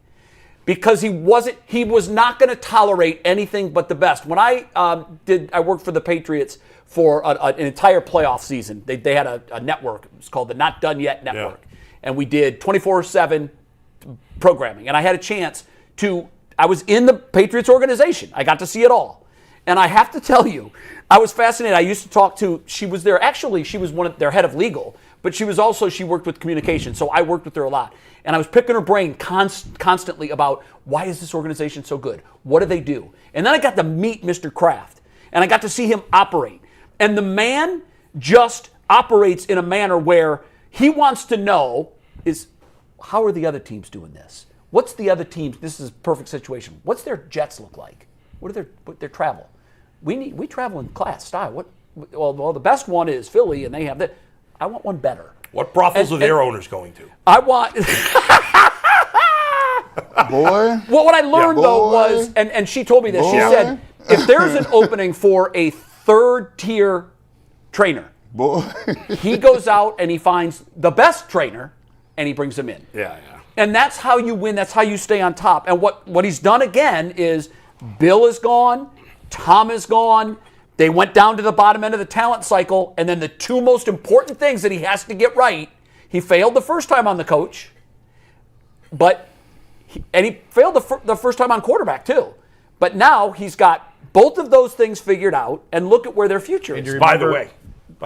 Because he was not going to tolerate anything but the best. When I worked for the Patriots for an entire playoff season. They had a network. It was called the Not Done Yet Network. Yeah. And we did 24/7 programming. And I had a chance I was in the Patriots organization. I got to see it all. And I have to tell you, I was fascinated. I used to talk to, she was there, actually, she was their head of legal, but she worked with communication, so I worked with her a lot. And I was picking her brain constantly about, why is this organization so good? What do they do? And then I got to meet Mr. Kraft, and I got to see him operate. And the man just operates in a manner where he wants to know how are the other teams doing this? What's the other teams, this is a perfect situation. What's their jets look like? What are their travel? We travel in class style. Well, the best one is Philly, and they have that. I want one better. What brothels are their owners going to? I want. Boy. Well, what I learned though was, and she told me this. She said, if there's an opening for a third-tier trainer, he goes out and he finds the best trainer, and he brings him in. Yeah. And that's how you win. That's how you stay on top. And what he's done again is Bill is gone, Tom is gone. They went down to the bottom end of the talent cycle, and then the two most important things that he has to get right, he failed the first time on the coach, and he failed the first time on quarterback too. But now he's got both of those things figured out, and look at where their future is. By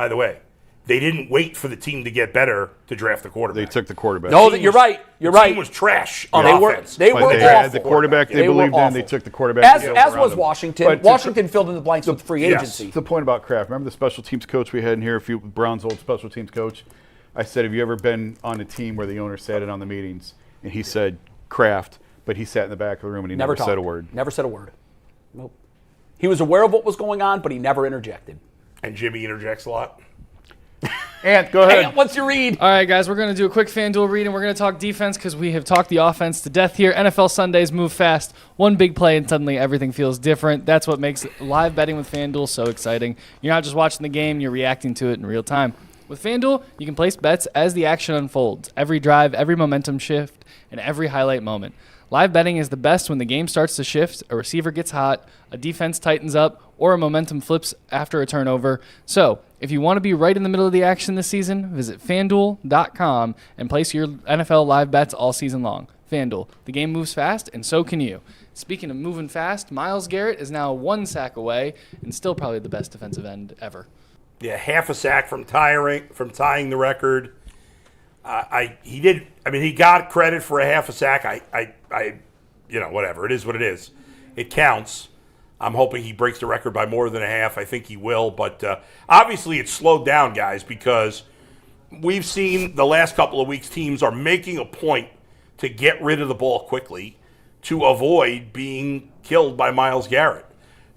the way, they didn't wait for the team to get better to draft the quarterback. They took the quarterback. No, you're right. You're right. The team was trash. They were awful. Had the quarterback they believed in. They took the quarterback. As was Washington. Washington filled in the blanks with free agency. Yes. The point about Kraft. Remember the special teams coach we had in here, Brown's old special teams coach? I said, have you ever been on a team where the owner sat in on the meetings? And he said, Kraft, but he sat in the back of the room and he never said a word. Never said a word. Nope. He was aware of what was going on, but he never interjected. And Jimmy interjects a lot. Ant, go ahead. Ant, what's your read? All right, guys, we're going to do a quick FanDuel read, and we're going to talk defense because we have talked the offense to death here. NFL Sundays move fast. One big play, and suddenly everything feels different. That's what makes live betting with FanDuel so exciting. You're not just watching the game, you're reacting to it in real time. With FanDuel, you can place bets as the action unfolds. Every drive, every momentum shift, and every highlight moment. Live betting is the best when the game starts to shift, a receiver gets hot, a defense tightens up, or a momentum flips after a turnover. So, if you want to be right in the middle of the action this season, visit FanDuel.com and place your NFL live bets all season long. FanDuel, the game moves fast, and so can you. Speaking of moving fast, Myles Garrett is now 1 sack away and still probably the best defensive end ever. Yeah, half a sack from tying the record. He got credit for a half a sack. Whatever. It is what it is. It counts. I'm hoping he breaks the record by more than a half. I think he will. But obviously it's slowed down, guys, because we've seen the last couple of weeks teams are making a point to get rid of the ball quickly to avoid being killed by Myles Garrett.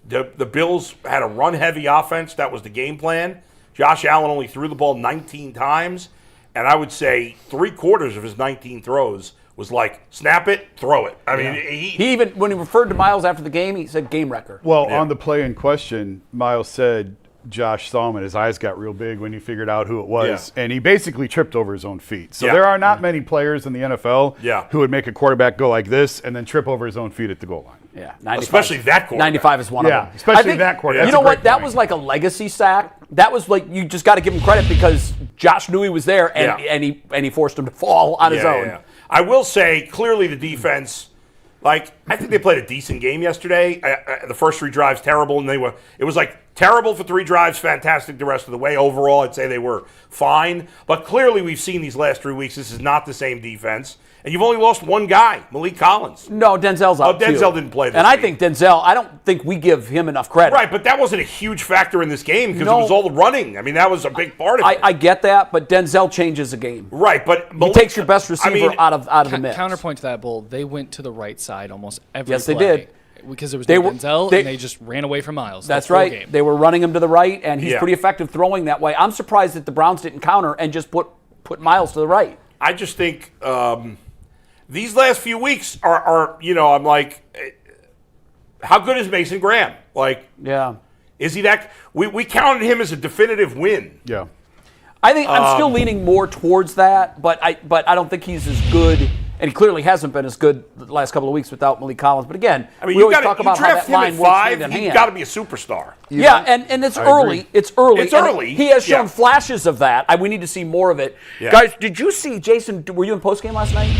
The Bills had a run-heavy offense. That was the game plan. Josh Allen only threw the ball 19 times. And I would say 3/4 of his 19 throws was like, snap it, throw it. I mean, he even, when he referred to Myles after the game, he said game wrecker. Well, on the play in question, Myles said, Josh saw him and his eyes got real big when he figured out who it was. Yeah. And he basically tripped over his own feet. So Yeah. there are not many players in the NFL Yeah. who would make a quarterback go like this and then trip over his own feet at the goal line. Yeah, 95. Especially that quarterback. 95 is one of them. especially I think, that quarterback. You That's know a great what? That point. was like a legacy sack. That was like, you just got to give him credit because Josh knew he was there and, Yeah. and he forced him to fall on his own. Yeah. I will say, clearly the defense, like, I think they played a decent game yesterday. The first 3 drives, terrible, and it was like terrible for 3 drives, fantastic the rest of the way. Overall, I'd say they were fine. But clearly we've seen these last 3 weeks, this is not the same defense. And you've only lost one guy, Malik Collins. No, Denzel's out too. Denzel didn't play this And I week. think Denzel, I don't think we give him enough credit. Right, but that wasn't a huge factor in this game because No. it was all the running. I mean, that was a big part of it. I get that, but Denzel changes the game. Right, but He takes your best receiver out of the mix. Counterpoint to that, Bull, they went to the right side almost every Yes, they play. did. Because there was They no were- Denzel, they- and they just ran away from Myles. That's the whole right. game. They were running him to the right, and he's Yeah. pretty effective throwing that way. I'm surprised that the Browns didn't counter and just put Myles to the right. I just think these last few weeks are I'm like, how good is Mason Graham? Like, Yeah. is he that? We counted him as a definitive win. Yeah. I think I'm still leaning more towards that, but I don't think he's as good, and he clearly hasn't been as good the last couple of weeks without Malik Collins. But again, I mean, we you always got talk to about how draft that him line at works 5. hand in You've hand. got to be a superstar. Yeah, and it's I early. agree. It's early. It's and early. He has shown Yeah. flashes of that. We need to see more of it. Yeah. Guys, did you see Jason? Were you in postgame last night?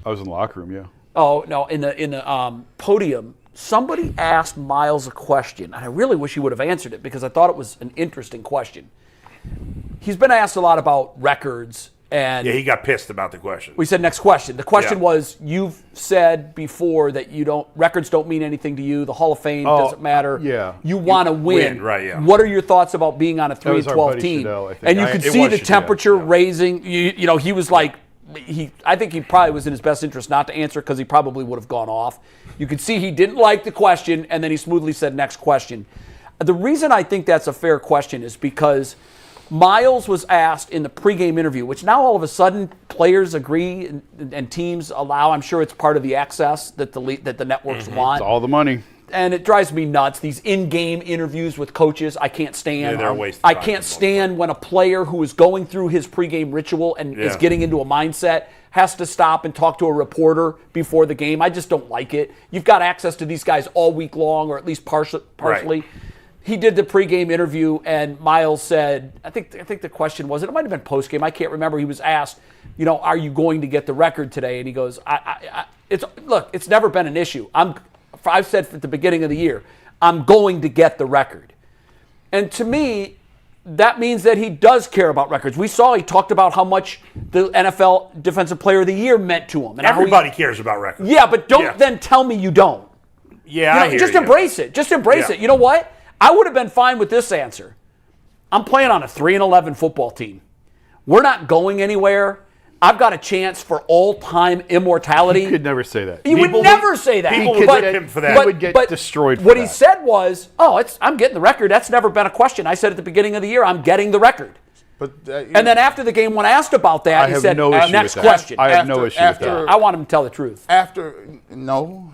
I was in the locker room, yeah. Oh no, in the podium, somebody asked Myles a question, and I really wish he would have answered it because I thought it was an interesting question. He's been asked a lot about records, and Yeah, he got pissed about the question. we said next question. The question Yeah. was, you've said before that records don't mean anything to you. The Hall of Fame doesn't matter. yeah. You want to win. win, right, yeah. What are your thoughts about being on a 3-12 buddy team? Shedeur, I think. And you I- could it see was the Shedeur, temperature yeah. raising. He was like, I think he probably was in his best interest not to answer because he probably would have gone off. You could see he didn't like the question, and then he smoothly said, next question. The reason I think that's a fair question is because Myles was asked in the pregame interview, which now all of a sudden players agree and teams allow. I'm sure it's part of the access that the networks want. It's all the money. And it drives me nuts. These in-game interviews with coaches, I can't stand. Yeah, they're a waste of I time can't for the most stand when a player who is going through his pregame ritual and is Yeah. getting into a mindset has to stop and talk to a reporter before the game. I just don't like it. You've got access to these guys all week long, or at least partially. Right. He did the pregame interview, and Myles said, I think the question was, it might have been postgame, I can't remember. He was asked, are you going to get the record today? And he goes, it's never been an issue. I've said at the beginning of the year, I'm going to get the record. And to me, that means that he does care about records. We saw he talked about how much the NFL Defensive Player of the Year meant to him. And how Everybody cares about records. Yeah, but don't then tell me you don't. Yeah, I hear just you. embrace it. Just embrace Yeah. it. You know what? I would have been fine with this answer. I'm playing on a 3-11 football team. We're not going anywhere. I've got a chance for all-time immortality. You could never say that. You would never say that. people would But- get him for that. He would get destroyed for What that. he said was, I'm getting the record. That's never been a question. I said at the beginning of the year, I'm getting the record. But And then after the game, when asked about that, I he have said, no issue next with that. question. I have no After- issue with after- that. I want him to tell the truth. no,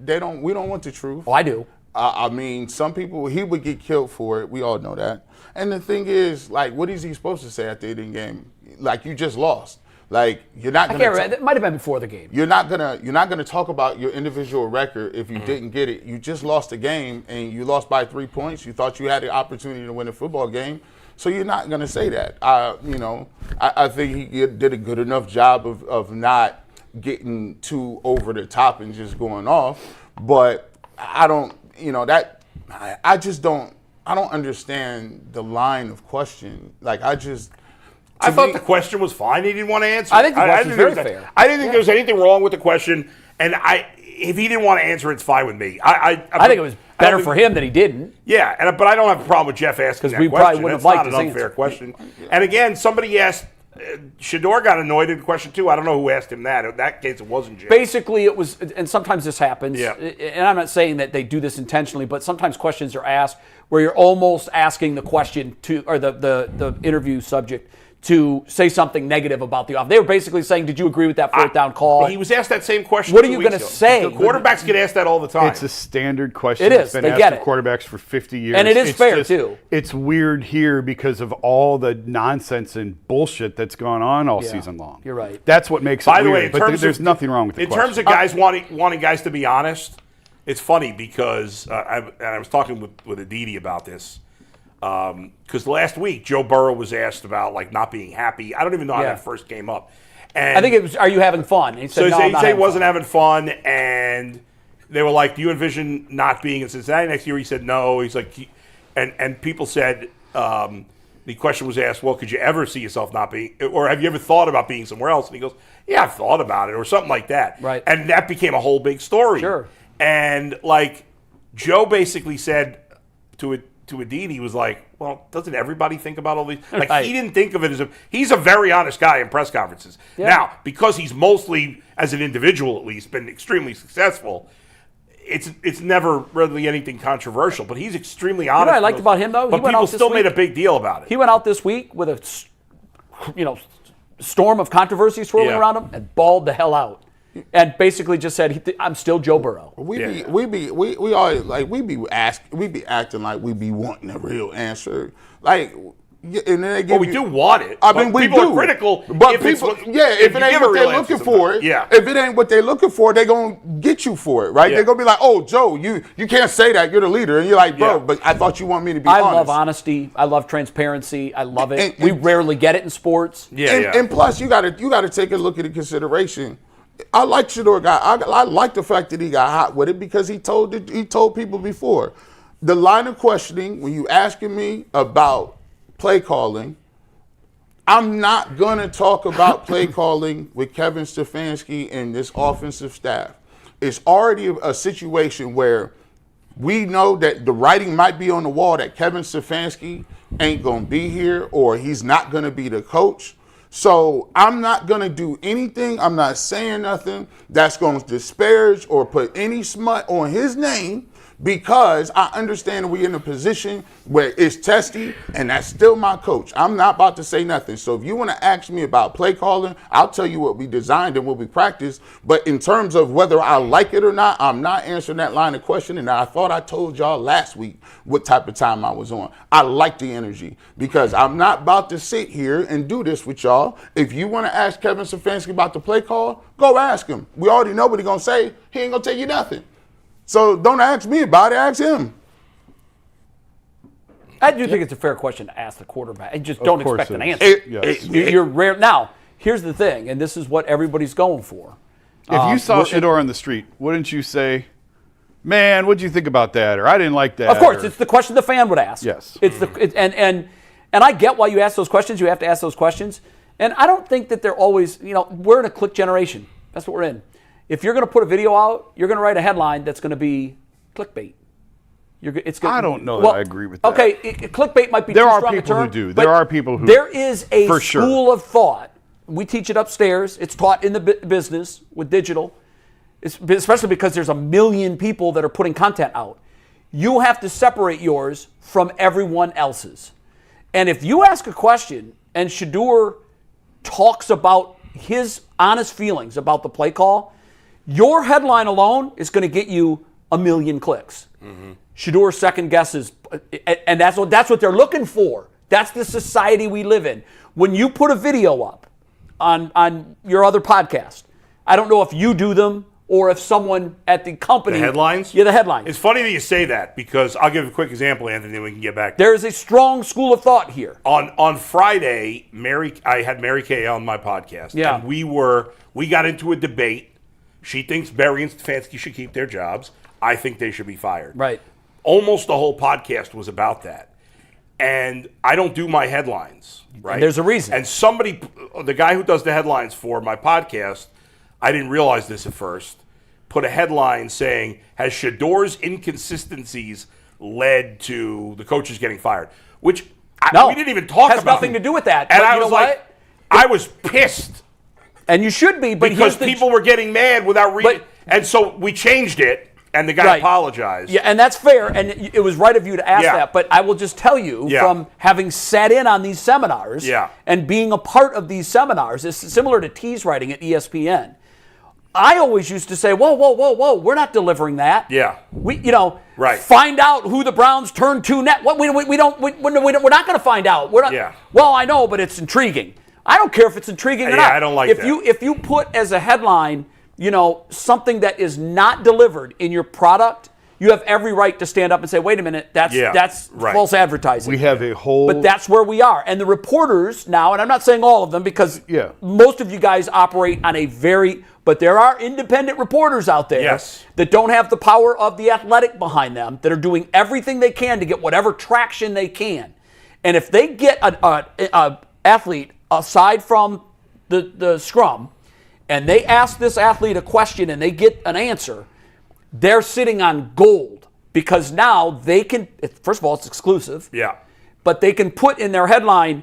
they don't. We don't want the truth. Oh, I do. I mean, some people, he would get killed for it. We all know that. And the thing is, like, what is he supposed to say at the end of the game? Like, you just lost. Like, you're not I going can't remember. It might have been before the game. You're not gonna talk about your individual record if you didn't get it. You just lost the game and you lost by 3 points. You thought you had the opportunity to win a football game, so you're not gonna say that. I think he did a good enough job of not getting too over the top and just going off. But I don't, I just don't. I don't understand the line of question. Like I thought the question was fine. He didn't want to answer. I think the question's very there was- fair. I didn't think there was anything wrong with the question, and if he didn't want to answer, it's fine with me. I think it was better for him that he didn't. Yeah, but I don't have a problem with Jeff asking that we question. probably wouldn't have That's liked not an his unfair answer. question. And again, somebody asked. Shedeur got annoyed in the question too. I don't know who asked him that. In that case, it wasn't Jeff. Basically, it was, and sometimes this happens, Yeah. and I'm not saying that they do this intentionally, but sometimes questions are asked where you're almost asking the question to, or the interview subject to say something negative about the offense. They were basically saying, did you agree with that fourth down call? He was asked that same question. What are you going to say? The quarterbacks get asked that all the time. It's a standard question. It is. It's been They asked get of it. quarterbacks for 50 years. And it is It's fair, too. It's weird here because of all the nonsense and bullshit that's gone on all season long. You're right. That's what makes By it the weird. way, in but terms there's of, nothing wrong with the in question. terms of guys wanting guys to be honest, it's funny because I was talking with Aditi about this. Because last week Joe Burrow was asked about like not being happy. I don't even know how that first came up. And I think it was, are you having fun? And he said, so no, he I'm not said he having wasn't fun. having fun, and they were like, "Do you envision not being in Cincinnati next year?" He said, "No." He's like, and people said the question was asked, "Well, could you ever see yourself not being, or have you ever thought about being somewhere else?" And he goes, "Yeah, I've thought about it," or something like that. Right. And that became a whole big story. Sure. And like Joe basically said to Aditi, he was like, well, doesn't everybody think about all these? Like, Right. he didn't think of it as he's a very honest guy in press conferences. Yeah. Now, because he's mostly, as an individual at least, been extremely successful, it's never really anything controversial, but he's extremely honest. what I liked about him, though? He But went people out this still made a week- big deal about it. He went out this week with a, storm of controversy swirling Yeah. around him and bawled the hell out. And basically just said, I'm still Joe Burrow. We always like we be acting like we be wanting a real answer. Like, and then they give Well, we you- do want it. I mean, but we people do. are critical. But if it's people, what- if you it ain't give a what real they're answer looking for, sometimes. Yeah. if it ain't what they're looking for, they're gonna get you for it, right? Yeah. They're gonna be like, "Oh, Joe, you can't say that. You're the leader," and you're like, "Bro, Yeah. but I thought you want me to be I honest." love honesty. I love transparency. I love it. And- We rarely get it in sports. Yeah, and, yeah. and plus, you gotta take a look at the consideration. I like Shedeur guy. I like the fact that he got hot with it because he told people before. The line of questioning when you asking me about play calling, I'm not gonna talk about play calling with Kevin Stefanski and this offensive staff. It's already a situation where we know that the writing might be on the wall that Kevin Stefanski ain't gonna be here or he's not gonna be the coach. So I'm not going to do anything. I'm not saying nothing that's going to disparage or put any smut on his name because I understand we're in a position where it's testy and that's still my coach. I'm not about to say nothing. So if you want to ask me about play calling, I'll tell you what we designed and what we practiced. But in terms of whether I like it or not, I'm not answering that line of questioning. And I thought I told y'all last week what type of time I was on. I like the energy because I'm not about to sit here and do this with y'all. If you want to ask Kevin Stefanski about the play call, go ask him. We already know what he's going to say. He ain't going to tell you nothing. So don't ask me about it, ask him. I do think it's a fair question to ask the quarterback. And just don't course expect an it answer. is. Yes. You're rare. Now, here's the thing, and this is what everybody's going for. If you saw Shedeur on the street, wouldn't you say, man, what'd you think about that? Or I didn't like that. Of course, or, it's the question the fan would ask. Yes. It's and I get why you ask those questions. You have to ask those questions. And I don't think that they're always, we're in a click generation. That's what we're in. If you're going to put a video out, you're going to write a headline that's going to be clickbait. I don't know that I agree with that. Okay, clickbait might be There too are strong a people who term, do. but There are people who- There is a for sure. school of thought. We teach it upstairs. It's taught in the business with digital, especially because there's a million people that are putting content out. You have to separate yours from everyone else's. And if you ask a question and Shedeur talks about his honest feelings about the play call, your headline alone is going to get you 1 million clicks. Mm-hmm. Shedeur's second guesses, and that's what they're looking for. That's the society we live in. When you put a video up on your other podcast, I don't know if you do them or if someone at the company. The headlines? Yeah, the headlines. It's funny that you say that because I'll give a quick example, Anthony, and we can get back. There is a strong school of thought here. On Friday, I had Mary Kay on my podcast. Yeah. And we got into a debate. She thinks Berry and Stefanski should keep their jobs. I think they should be fired. Right. Almost the whole podcast was about that. And I don't do my headlines, right? And there's a reason. And the guy who does the headlines for my podcast, I didn't realize this at first, put a headline saying, has Shedeur's inconsistencies led to the coaches getting fired? Which we didn't even talk about. Has nothing to do with that. And But I you was know like, what? I was pissed. And you should be, but Because here's the people were getting mad without reading. But- And so we changed it. And the guy apologized. Yeah, and that's fair, and it was right of you to ask that. But I will just tell you, from having sat in on these seminars and being a part of these seminars, it's similar to T's writing at ESPN. I always used to say, whoa, we're not delivering that. Yeah. We, find out who the Browns turn to next. We're not going to find out. We're not. Yeah. Well, I know, but it's intriguing. I don't care if it's intriguing or not. I don't like that. If you put as a headline, something that is not delivered in your product, you have every right to stand up and say, wait a minute, that's false advertising. We have a whole... But that's where we are. And the reporters now, and I'm not saying all of them because most of you guys operate on a very... But there are independent reporters out there that don't have the power of the Athletic behind them, that are doing everything they can to get whatever traction they can. And if they get an athlete aside from the scrum, and they ask this athlete a question and they get an answer, they're sitting on gold because now they can, first of all, it's exclusive. Yeah. But they can put in their headline,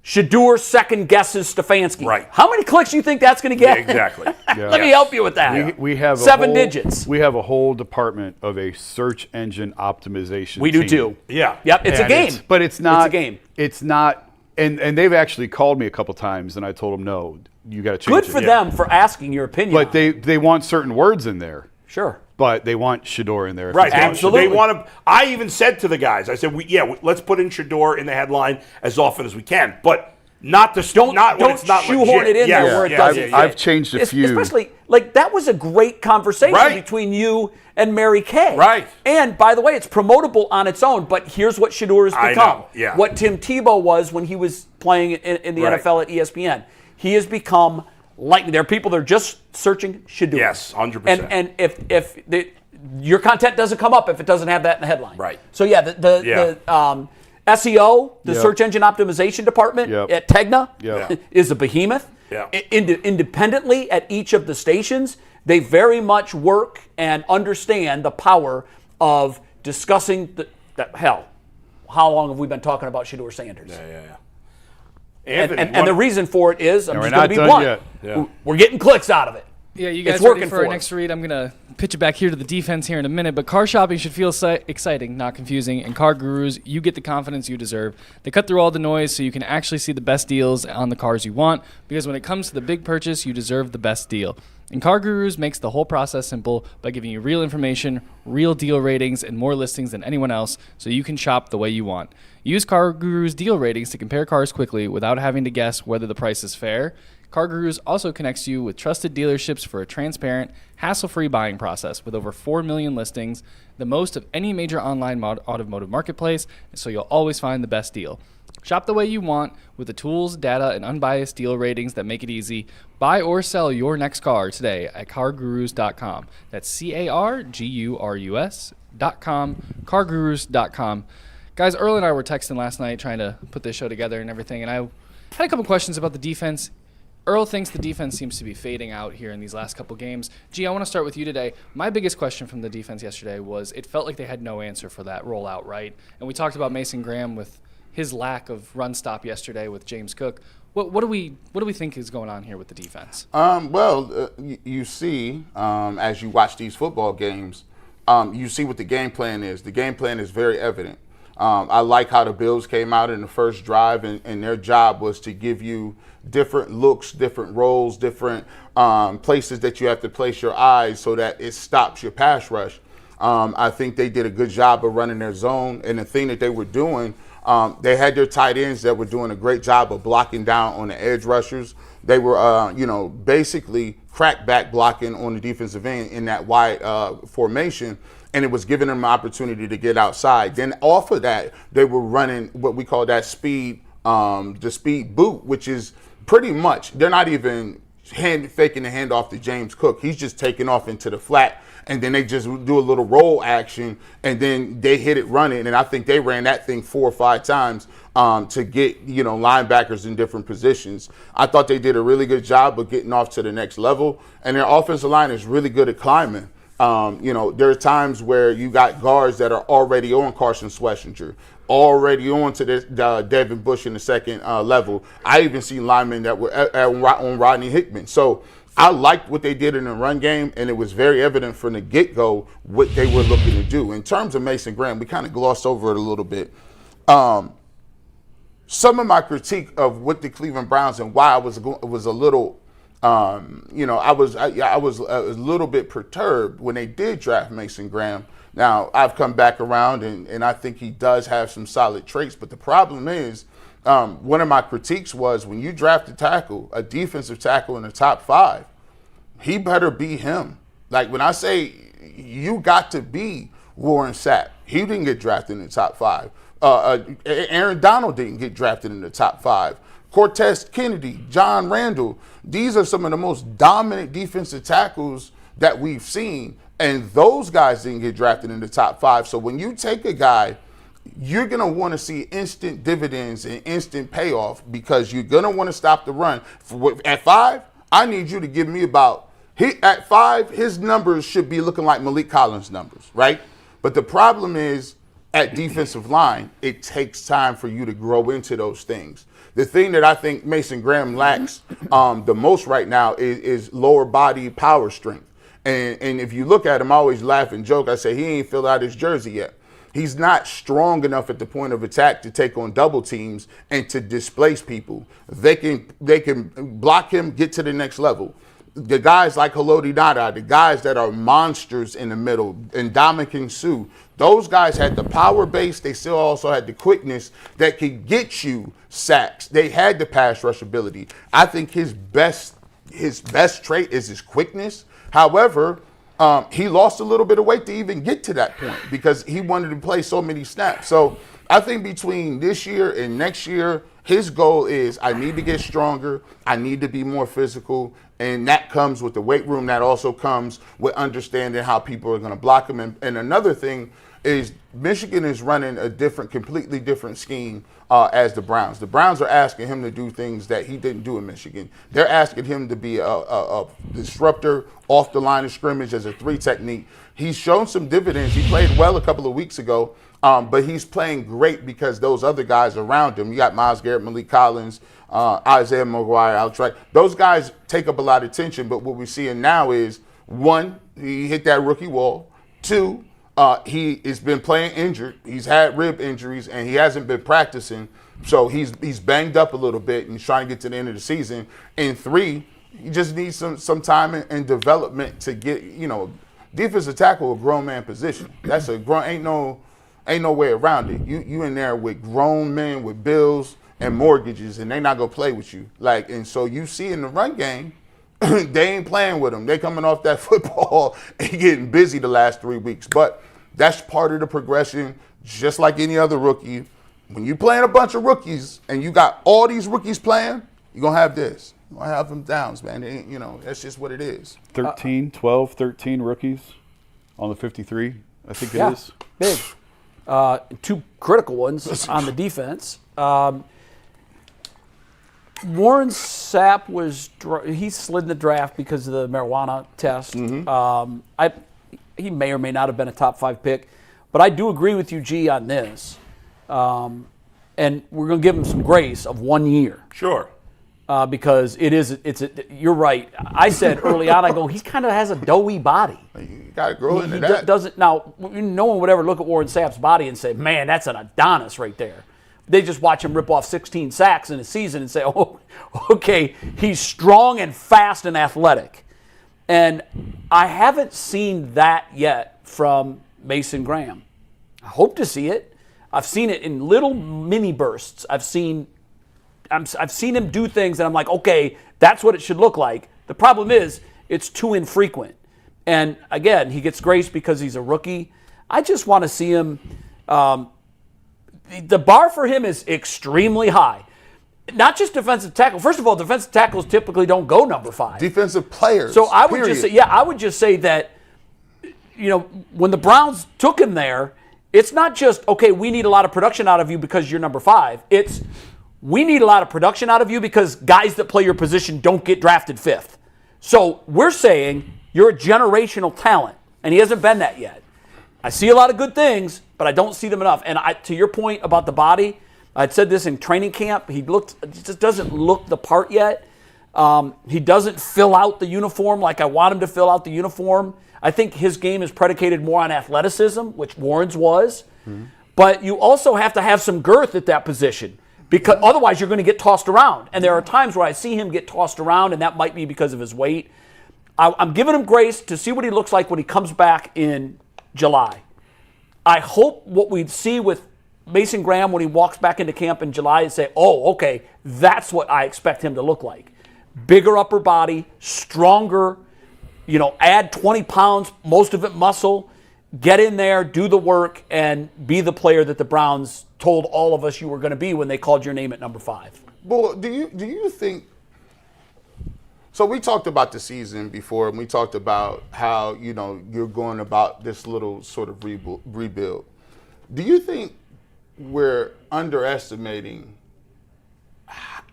Shedeur second guesses Stefanski. Right. How many clicks do you think that's going to get? Yeah, exactly. Let me help you with that. We have 7 digits. We have a whole department of a search engine optimization We team. do too. Yeah. Yep, it's a game. But it's not. It's a game. It's not. And they've actually called me a couple times, and I told them, no, you got to change Good it. for them for asking your opinion. But they want certain words in there. Sure. But they want Shedeur in there. Right, absolutely. They want to. I even said to the guys, I said, let's put in Shedeur in the headline as often as we can, but not when it's not shoehorn legit. it in there where it doesn't fit. I've changed a few. Especially, that was a great conversation between you and Mary Kay. Right. And, by the way, it's promotable on its own, but here's what Shedeur has become. What Tim Tebow was when he was playing in the NFL at ESPN. He has become lightning. There are people that are just searching Shedeur. Yes, 100%. And if your content doesn't come up if it doesn't have that in the headline. Right. So, the SEO, the search engine optimization department at Tegna is a behemoth. Independently at each of the stations, they very much work and understand the power of discussing hell. How long have we been talking about Shedeur Sanders? Anthony, and the reason for it is, I'm just going to be blunt. We're getting clicks out of it. Yeah, you guys it's ready working for our for next read? I'm going to pitch it back here to the defense here in a minute, but car shopping should feel exciting, not confusing. And Car Gurus, you get the confidence you deserve. They cut through all the noise so you can actually see the best deals on the cars you want, because when it comes to the big purchase, you deserve the best deal. And Car Gurus makes the whole process simple by giving you real information, real deal ratings, and more listings than anyone else, so you can shop the way you want. Use Car Gurus deal ratings to compare cars quickly without having to guess whether the price is fair. Car Gurus also connects you with trusted dealerships for a transparent, hassle-free buying process with over 4 million listings, the most of any major online automotive marketplace, so you'll always find the best deal. Shop the way you want with the tools, data, and unbiased deal ratings that make it easy. Buy or sell your next car today at cargurus.com. That's CARGURUS.com, cargurus.com. Guys, Earl and I were texting last night trying to put this show together and everything, and I had a couple questions about the defense. Earl thinks the defense seems to be fading out here in these last couple games. G, I want to start with you today. My biggest question from the defense yesterday was it felt like they had no answer for that rollout, right? And we talked about Mason Graham with his lack of run stop yesterday with James Cook. What do we think is going on here with the defense? You see, as you watch these football games, you see what the game plan is. The game plan is very evident. I like how the Bills came out in the first drive, and their job was to give you different looks, different roles, different places that you have to place your eyes so that it stops your pass rush. I think they did a good job of running their zone, and the thing that they were doing, they had their tight ends that were doing a great job of blocking down on the edge rushers. They were, basically crack back blocking on the defensive end in that wide formation, and it was giving them an opportunity to get outside. Then off of that, they were running what we call that speed, the speed boot, which is pretty much, they're not even faking the handoff to James Cook. He's just taking off into the flat, and then they just do a little roll action, and then they hit it running. And I think they ran that thing 4 or 5 times to get, linebackers in different positions. I thought they did a really good job of getting off to the next level, and their offensive line is really good at climbing. There are times where you got guards that are already on Carson Schlesinger, already on to this Devin Bush in the second level. I even see linemen that were on Rodney Hickman. So I liked what they did in the run game, and it was very evident from the get-go what they were looking to do. In terms of Mason Graham, we kind of glossed over it a little bit. Some of my critique of what the Cleveland Browns and why I was a little, I was a little bit perturbed when they did draft Mason Graham. Now, I've come back around, and I think he does have some solid traits, but the problem is, one of my critiques was when you draft a defensive tackle in the top 5, he better be him. Like when I say you got to be Warren Sapp, he didn't get drafted in the top 5. Aaron Donald didn't get drafted in the top 5. Cortez Kennedy, John Randall, these are some of the most dominant defensive tackles that we've seen, and those guys didn't get drafted in the top 5. So when you take a guy, you're going to want to see instant dividends and instant payoff because you're going to want to stop the run. At 5, I need you to give me at 5, his numbers should be looking like Malik Collins' numbers, right? But the problem is, at defensive line, it takes time for you to grow into those things. The thing that I think Mason Graham lacks the most right now is lower body power strength. And if you look at him, I always laugh and joke. I say he ain't filled out his jersey yet. He's not strong enough at the point of attack to take on double teams and to displace people. They can block him, get to the next level. The guys like Haloti Ngata, the guys that are monsters in the middle, and Ndamukong Suh, those guys had the power base. They still also had the quickness that could get you sacks. They had the pass rush ability. I think his best trait is his quickness. However, he lost a little bit of weight to even get to that point because he wanted to play so many snaps. So I think between this year and next year, his goal is I need to get stronger. I need to be more physical. And that comes with the weight room. That also comes with understanding how people are going to block him. And another thing is Michigan is running a completely different scheme as the Browns. The Browns are asking him to do things that he didn't do in Michigan. They're asking him to be a disruptor off the line of scrimmage as a 3 technique. He's shown some dividends. He played well a couple of weeks ago, but he's playing great because those other guys around him, you got Myles Garrett, Malik Collins, Isaiah McGuire, Altright. Those guys take up a lot of attention, but what we're seeing now is, 1, he hit that rookie wall. 2, he has been playing injured. He's had rib injuries, and he hasn't been practicing. So he's banged up a little bit and he's trying to get to the end of the season. And 3, he just needs some time and development to get, defensive tackle, a grown man position. That's ain't no way around it. You in there with grown men with bills and mortgages, and they not gonna play with you. And so you see in the run game, they ain't playing with them. They coming off that football and getting busy the last 3 weeks. But that's part of the progression, just like any other rookie. When you playing a bunch of rookies and you got all these rookies playing, you're gonna have this. You're gonna have them downs, man. That's just what it is. 13 rookies on the 53, I think it is. Big. 2 critical ones on the defense. Warren Sapp he slid in the draft because of the marijuana test. Mm-hmm. He may or may not have been a top 5 pick, but I do agree with you, G, on this. And we're going to give him some grace of 1 year. Sure. Because you're right. I said early on, he kind of has a doughy body. You got to grow into that. Now, no one would ever look at Warren Sapp's body and say, man, that's an Adonis right there. They just watch him rip off 16 sacks in a season and say, oh, okay, he's strong and fast and athletic. And I haven't seen that yet from Mason Graham. I hope to see it. I've seen it in little mini bursts. I've seen him do things and I'm like, okay, that's what it should look like. The problem is it's too infrequent. And again, he gets grace because he's a rookie. I just want to see him. The bar for him is extremely high. Not just defensive tackle. First of all, defensive tackles typically don't go number 5. Defensive players. So I would just say that, when the Browns took him there, it's not just, okay, we need a lot of production out of you because you're number 5. It's, we need a lot of production out of you because guys that play your position don't get drafted 5th. So we're saying you're a generational talent, and he hasn't been that yet. I see a lot of good things, but I don't see them enough. And to your point about the body, I'd said this in training camp. He just doesn't look the part yet. He doesn't fill out the uniform like I want him to fill out the uniform. I think his game is predicated more on athleticism, which Warren's was. But you also have to have some girth at that position, because otherwise you're going to get tossed around. And there are times where I see him get tossed around, and that might be because of his weight. I'm giving him grace to see what he looks like when he comes back in July. I hope what we see with Mason Graham when he walks back into camp in July is say, oh, okay, that's what I expect him to look like. Bigger upper body, stronger, add 20 pounds, most of it muscle, get in there, do the work, and be the player that the Browns told all of us you were going to be when they called your name at number 5. Well, do you think? So we talked about the season before, and we talked about how you're going about this little sort of rebuild. Do you think we're underestimating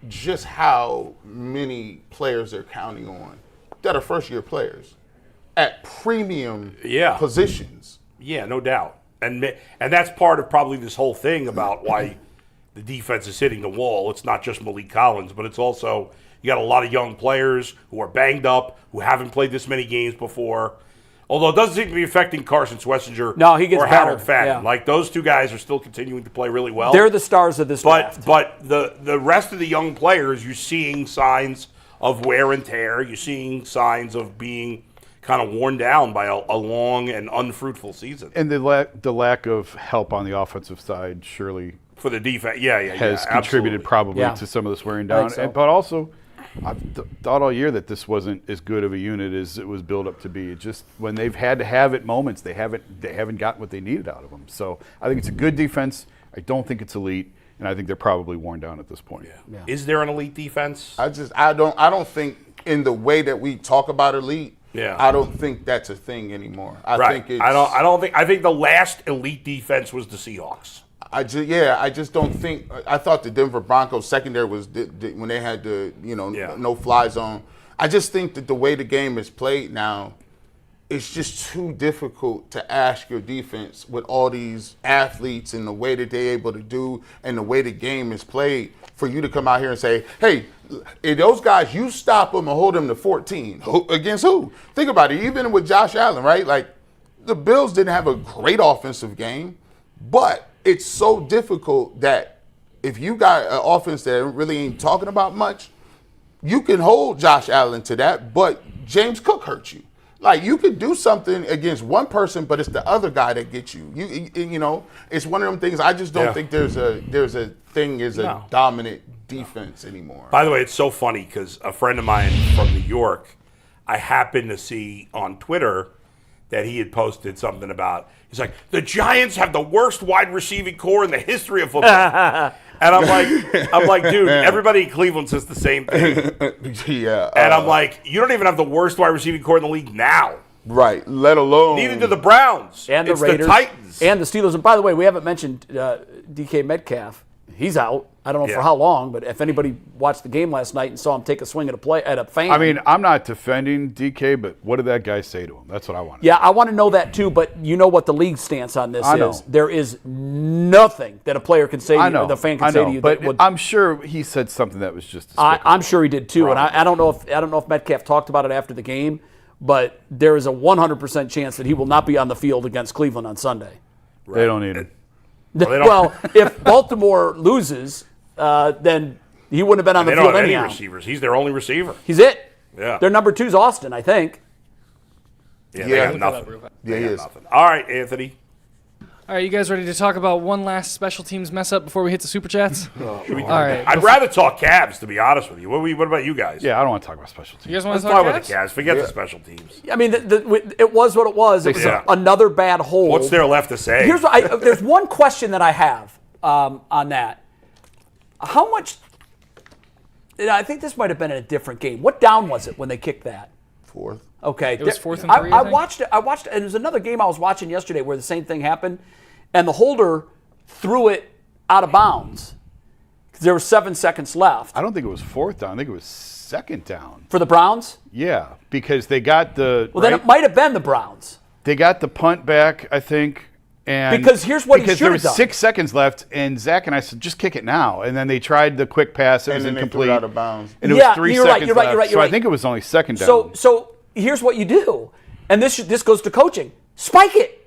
just how many players they're counting on that are first-year players at premium positions? Yeah, no doubt. And that's part of probably this whole thing about why the defense is hitting the wall. It's not just Malik Collins, but it's also you got a lot of young players who are banged up, who haven't played this many games before. Although it doesn't seem to be affecting Carson Swessinger he gets or better. Harold Fadden. Yeah. Like, those two guys are still continuing to play really well. They're the stars of this draft. But the rest of the young players, you're seeing signs of wear and tear. You're seeing signs of being kind of worn down by a long and unfruitful season. And the lack of help on the offensive side surely for the defense, has contributed probably to some of this wearing down. So. But also, I've thought all year that this wasn't as good of a unit as it was built up to be. It just when they've had to have it moments, they haven't gotten what they needed out of them. So I think it's a good defense. I don't think it's elite, and I think they're probably worn down at this point. Yeah. Is there an elite defense? I don't think in the way that we talk about elite. Yeah. I don't think that's a thing anymore. I think it's, I think the last elite defense was the Seahawks. I just don't think. I thought the Denver Broncos secondary was when they had the no fly zone. I just think that the way the game is played now, it's just too difficult to ask your defense with all these athletes and the way that they're able to do and the way the game is played for you to come out here and say, hey, if those guys, you stop them and hold them to 14. Against who? Think about it. Even with Josh Allen, right? Like, the Bills didn't have a great offensive game, but it's so difficult that if you got an offense that really ain't talking about much, you can hold Josh Allen to that, but James Cook hurts you. Like, you could do something against one person, but it's the other guy that gets you. It's one of them things. I just don't think there's a thing as a dominant defense anymore. By the way, it's so funny because a friend of mine from New York, I happened to see on Twitter that he had posted something about. He's like, the Giants have the worst wide receiving core in the history of football. And I'm like, dude, everybody in Cleveland says the same thing. And I'm like, you don't even have the worst wide receiving core in the league now. Right, let alone. Neither do the Browns. And the Raiders. The Titans. And the Steelers. And by the way, we haven't mentioned DK Metcalf. He's out. I don't know for how long, but if anybody watched the game last night and saw him take a swing at a fan. I mean, I'm not defending DK, but what did that guy say to him? That's what I want to know. Yeah, I want to know that too, but you know what the league's stance on this is. There is nothing that a player can say to you or the fan can say to you. But I'm sure he said something that was just despicable. I'm sure he did too, and I don't know if Metcalf talked about it after the game, but there is a 100% chance that he will not be on the field against Cleveland on Sunday. Right. They don't need him. Well, if Baltimore loses, then he wouldn't have been on the field anyhow. They don't have any receivers. He's their only receiver. He's it. Yeah. Their number 2's Austin, I think. Yeah, they have nothing. Yeah, he is. Nothing. All right, Anthony. All right, you guys ready to talk about one last special teams mess up before we hit the super chats? All right. I'd rather talk Cavs, to be honest with you. What about you guys? Yeah, I don't want to talk about special teams. You guys want Let's to talk talk about the Cavs? Cavs. Forget the special teams. I mean, it was what it was. It was another bad hold. What's there left to say? Here's what there's one question that I have on that. How much? I think this might have been in a different game. What down was it when they kicked that? 4th. Okay, it was 4th and 3. I watched it. And there's another game I was watching yesterday where the same thing happened, and the holder threw it out of bounds because there were 7 seconds left. I don't think it was 4th down. I think it was 2nd down For the Browns? Yeah, because they got the. Well, then it might have been the Browns. They got the punt back, I think, And Because here's what he because should there have was done. 6 seconds left, and Zach and I said, just kick it now. And then they tried the quick pass. It was then they incomplete. threw it out of bounds. And it Yeah, was 3 you're right, seconds you're right, left. you're right, So you're I right. think it was only second down. So here's what you do, and this goes to coaching. Spike it.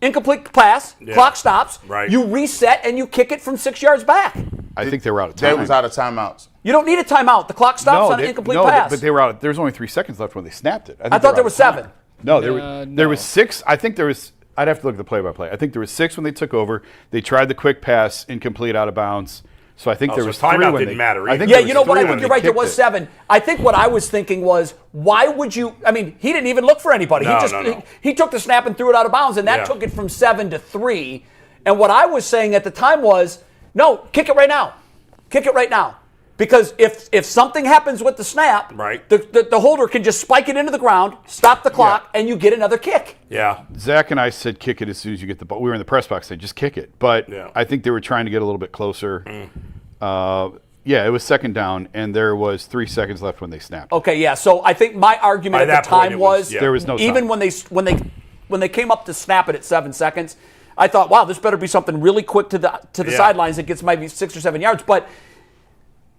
Incomplete pass, clock stops. Right. You reset and you kick it from 6 yards back. I think they were out of time. They was out of timeouts. You don't need a timeout. The clock stops on an incomplete pass. but they were out. There was only 3 seconds left when they snapped it. I thought there was 7. No, there was 6. I think there was. I'd have to look at the play-by-play. I think there was 6 when they took over. They tried the quick pass, incomplete, out of bounds. So I think there so was 3 timeout when didn't matter either. think Yeah, there you was know what? 3 I when think you're they right. There kicked was it. 7. I think what I was thinking was, why would you? I mean, he didn't even look for anybody. No. He took the snap and threw it out of bounds, and that Yeah. took it from 7 to 3. And what I was saying at the time was, no, kick it right now. Kick it right now. Because if something happens with the snap, Right. the holder can just spike it into the ground, stop the clock, and you get another kick. Yeah. Zach and I said kick it as soon as you get the ball. We were in the press box, said just kick it. But Yeah. I think they were trying to get a little bit closer. Yeah, it was second down, and there was 3 seconds left when they snapped. Okay, yeah. So I think my argument By at the that point, time it was- was yeah. There was no even time. when they came up to snap it at 7 seconds, I thought, wow, this better be something really quick to the Yeah. sidelines that gets maybe 6 or 7 yards. But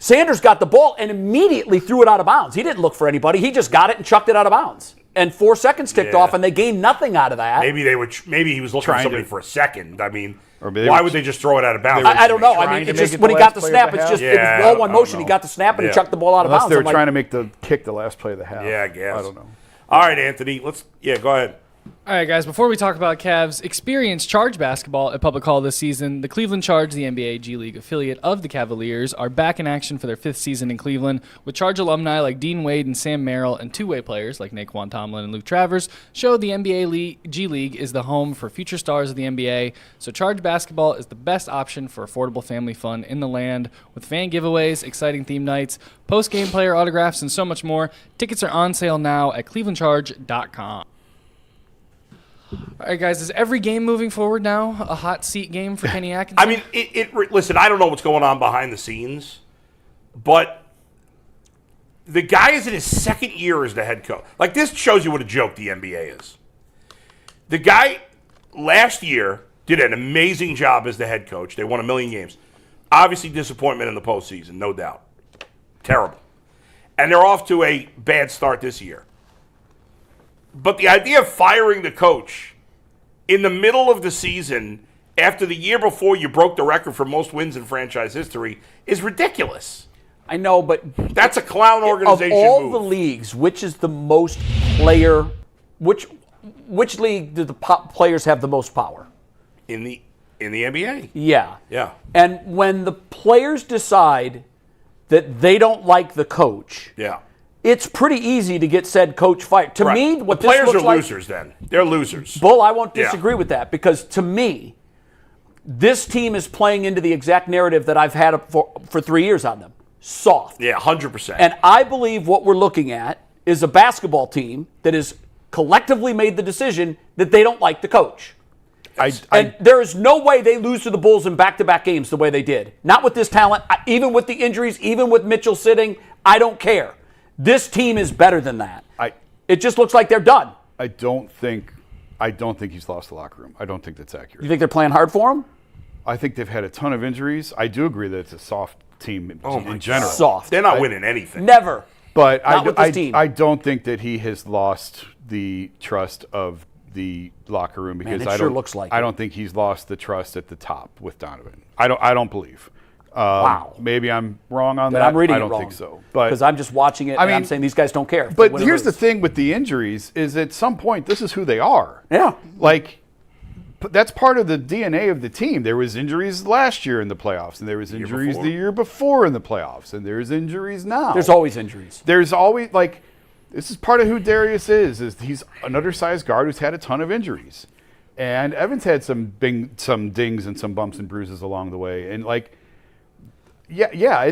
Sanders got the ball and immediately threw it out of bounds. He didn't look for anybody. He just got it and chucked it out of bounds. And 4 seconds ticked Yeah. off, and they gained nothing out of that. Maybe he was looking for Trying somebody to- for a second. I mean, Or maybe why they would they just throw it out of bounds? I don't know. I trying mean, to it's make just it when the he got last the play of snap, the it's half? just Yeah, it was I ball don't one motion. know. He got the snap and he Yeah. chucked the ball out of Unless bounds. they were I'm like, trying to make the kick the last play of the half. Yeah, I guess. I don't know. All right, Anthony. Go ahead. All right, guys, before we talk about Cavs experience charge basketball at Public Hall this season, the Cleveland Charge, the NBA G League affiliate of the Cavaliers, are back in action for their 5th season in Cleveland, with Charge alumni like Dean Wade and Sam Merrill and two-way players like Naquan Tomlin and Luke Travers show the NBA G League is the home for future stars of the NBA, so Charge basketball is the best option for affordable family fun in the land, with fan giveaways, exciting theme nights, post-game player autographs, and so much more. Tickets are on sale now at clevelandcharge.com. All right, guys, is every game moving forward now a hot seat game for Kenny Atkinson? I mean, listen, I don't know what's going on behind the scenes, but the guy is in his 2nd year as the head coach. Like, this shows you what a joke the NBA is. The guy last year did an amazing job as the head coach. They won 1 million games. Obviously, disappointment in the postseason, no doubt. Terrible. And they're off to a bad start this year. But the idea of firing the coach in the middle of the season after the year before you broke the record for most wins in franchise history is ridiculous. I know, but That's a clown organization of all move. the leagues, which is the most player? Which league do the players have the most power? in the NBA. Yeah. Yeah. And when the players decide that they don't like the coach, Yeah. it's pretty easy to get said coach fired. To Right. me, what the this players looks are like, losers then. They're losers. Bull, I won't Yeah. disagree with that, because to me, this team is playing into the exact narrative that I've had for 3 years on them. Soft. Yeah, 100%. And I believe what we're looking at is a basketball team that has collectively made the decision that they don't like the coach. And there is no way they lose to the Bulls in back-to-back games the way they did. Not with this talent, even with the injuries, even with Mitchell sitting. I don't care. This team is better than that. It just looks like they're done. I don't think he's lost the locker room. I don't think that's accurate. You think they're playing hard for him? I think they've had a ton of injuries. I do agree that it's a soft team in general. Soft. They're not winning anything. Never. But Not with this team. I don't think that he has lost the trust of the locker room, because it I sure don't looks like I it. don't think he's lost the trust at the top with Donovan. I don't believe. Wow. Maybe I'm wrong on But that. I'm reading I it don't wrong. think so. But Because I'm just watching it and I'm mean, saying these guys don't care. if they But win or here's the lose. thing with the injuries is at some point this is who they are. Yeah. Like, that's part of the DNA of the team. There was injuries last year in the playoffs, and there was injuries before. the year before in the playoffs, and there's injuries now. There's always injuries. There's always, like, this is part of who Darius is he's an undersized guard who's had a ton of injuries. And Evans had some dings and some bumps and bruises along the way. And, like, yeah,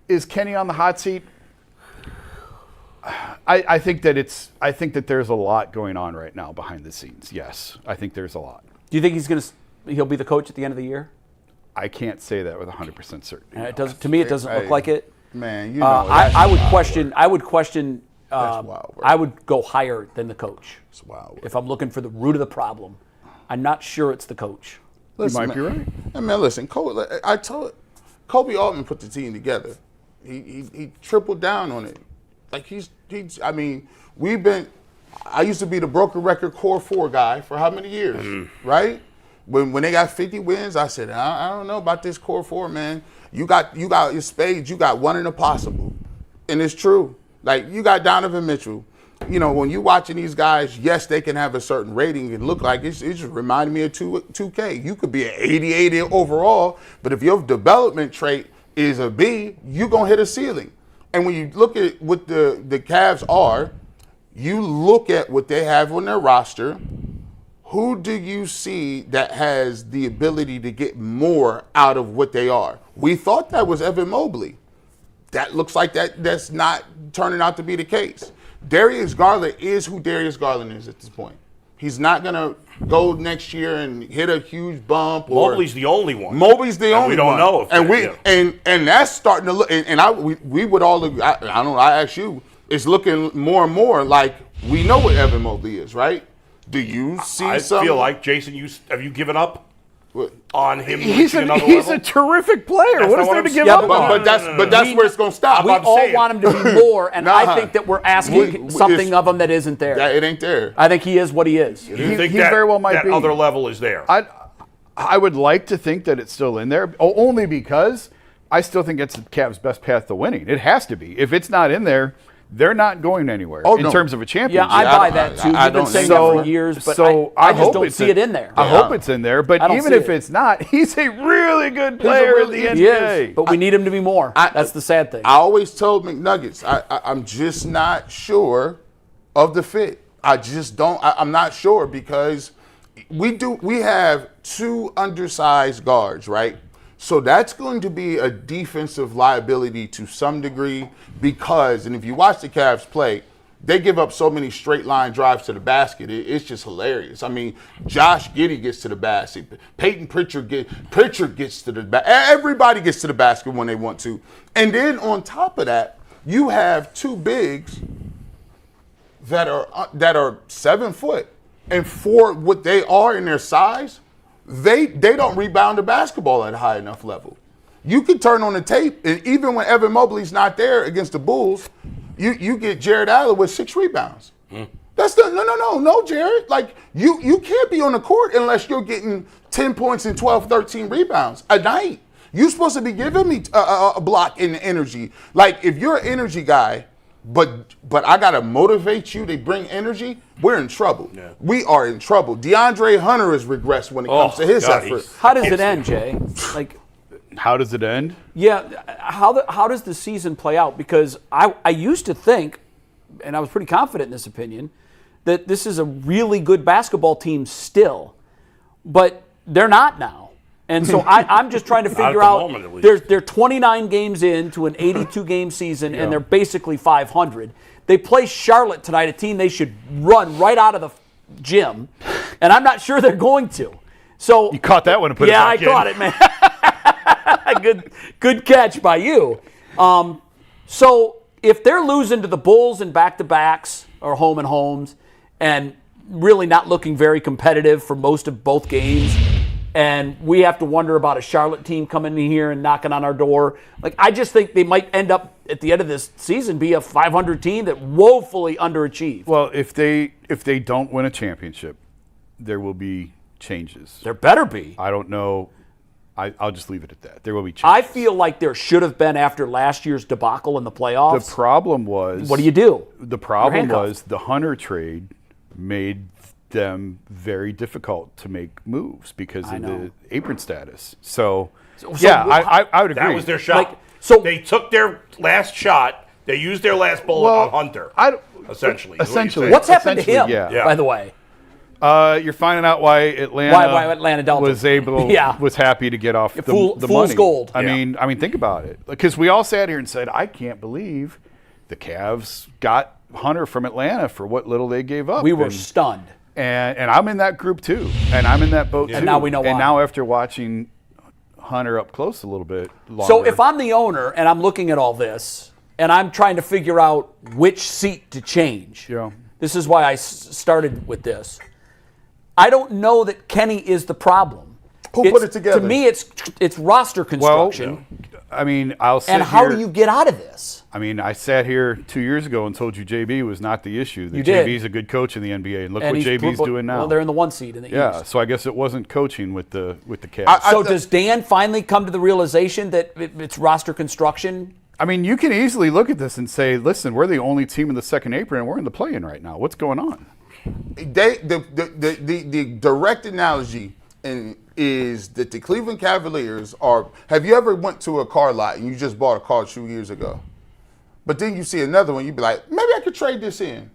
is Kenny on the hot seat? I think that there's a lot going on right now behind the scenes. Yes, I think there's a lot. Do you think he'll be the coach at the end of the year? I can't say that with 100% certainty. It does. To me, it doesn't look like it. Man, you know, I would question. I would question. That's wild work. I would go higher than the coach It's wild. if I'm looking for the root of the problem. I'm not sure it's the coach. You might be right. And man, listen, Kobe Altman put the team together. He tripled down on it. Like I mean, I used to be the broken record core 4 guy for how many years, right? When they got 50 wins, I said, I don't know about this core 4, man. You got your spades, you got one in a possible. And it's true. Like, you got Donovan Mitchell. You know, when you're watching these guys, yes, they can have a certain rating and look like it just reminded me of 2K. You could be an 88 overall, but if your development trait is a B, you're going to hit a ceiling. And when you look at what the Cavs are, you look at what they have on their roster, who do you see that has the ability to get more out of what they are? We thought that was Evan Mobley. That looks like that's not turning out to be the case. Darius Garland is who Darius Garland is at this point. He's not going to go next year and hit a huge bump. Mobley's the only one. Mobley's the only one. We don't know if and that's starting to look. And we would all agree. I don't know. I ask you. It's looking more and more like we know what Evan Mobley is, right? Do you see? I something? feel like Jason. Have you given up on him? He's reaching another a level? terrific player. That's What not is what there I'm to give saying. up Yeah, on? But that's where it's going to stop. We all want him to be more, and I think that we're asking something of him that isn't there. It ain't there. I think he is what he is. Do you think he that, very well might that be. other level is there? I would like to think that it's still in there, only because I still think it's the Cavs' best path to winning. It has to be. If it's not in there, they're not going anywhere in terms of a championship. Yeah, I buy that too. You've been saying that for years, but I just don't see it in there. I hope it's in there, but even if it's not, he's a really good player in the NBA. He is, but we need him to be more. That's the sad thing. I always told McNuggets, I'm just not sure of the fit. I just don't. I'm not sure because we have 2 undersized guards, right? So that's going to be a defensive liability to some degree because, and if you watch the Cavs play, they give up so many straight line drives to the basket. It's just hilarious. I mean, Josh Giddey gets to the basket. Peyton Pritchard gets to the basket. Everybody gets to the basket when they want to. And then on top of that, you have 2 bigs that are 7 foot, and for what they are in their size, they don't rebound the basketball at a high enough level. You can turn on the tape, and even when Evan Mobley's not there against the Bulls, you get Jared Allen with 6 rebounds. That's no, Jared. Like you can't be on the court unless you're getting 10 points and 12, 13 rebounds a night. You're supposed to be giving me a block in energy. Like if you're an energy guy, but I gotta motivate you to bring energy, we're in trouble. Yeah. We are in trouble. DeAndre Hunter has regressed when it comes to his effort. How does it end, Jay? Like, how does it end? Yeah, how does the season play out? Because I used to think, and I was pretty confident in this opinion, that this is a really good basketball team still, but they're not now. And so I'm just trying to figure out, they're 29 games into an 82-game season, and they're basically 500. They play Charlotte tonight, a team they should run right out of the gym, and I'm not sure they're going to. So you caught that one and put it back in. Yeah, I caught it, man. Good catch by you. So if they're losing to the Bulls in back-to-backs or home and homes and really not looking very competitive for most of both games, and we have to wonder about a Charlotte team coming in here and knocking on our door. Like, I just think they might end up at the end of this season be a 500 team that woefully underachieved. Well, if they don't win a championship, there will be changes. There better be. I don't know. I'll just leave it at that. There will be changes. I feel like there should have been after last year's debacle in the playoffs. The problem was... What do you do? The problem was the Hunter trade made them very difficult to make moves because of the apron status. So I would agree. That was their shot. They took their last shot. They used their last bullet on Hunter. Essentially. What's happened to him? By the way, you're finding out why Atlanta was happy to get off the fool's money. Gold. I mean, think about it, because we all sat here and said, I can't believe the Cavs got Hunter from Atlanta for what little they gave up. We were stunned. And I'm in that group too, and I'm in that boat too. And now we know why. And now after watching Hunter up close a little bit longer. So if I'm the owner and I'm looking at all this and I'm trying to figure out which seat to change, this is why I started with this. I don't know that Kenny is the problem. Who put it together? To me, it's roster construction. I mean, I'll sit and how here, do you get out of this? I mean, I sat here 2 years ago and told you JB was not the issue. That You did. JB's a good coach in the NBA, and look And what JB's doing now. Well, they're in the 1 seed in the yeah, East. so I guess it wasn't coaching with the Cavs. So does Dan finally come to the realization that it's roster construction? I mean, you can easily look at this and say, listen, we're the only team in the second apron, and we're in the play-in right now. What's going on? The direct analogy is that the Cleveland Cavaliers are. Have you ever went to a car lot and you just bought a car 2 years ago, but then you see another one, you be like, maybe I could trade this in,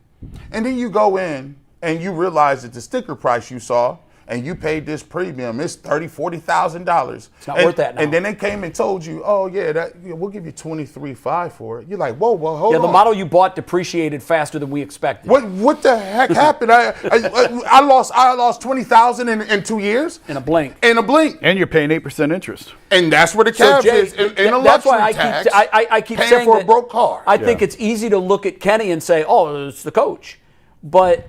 and then you go in and you realize that the sticker price you saw and you paid this premium, it's $30,000-$40,000. It's not worth that now. And then they came and told you, oh yeah, we'll give you $23,500 for it. You're like, whoa, hold on. The model you bought depreciated faster than we expected. What the heck happened? I lost $20,000 in 2 years. In a blink. And you're paying 8% interest. And that's where the Cavs is in a that's luxury why tax. I keep paying saying for that a broke car. I think it's easy to look at Kenny and say, "Oh, it's the coach," but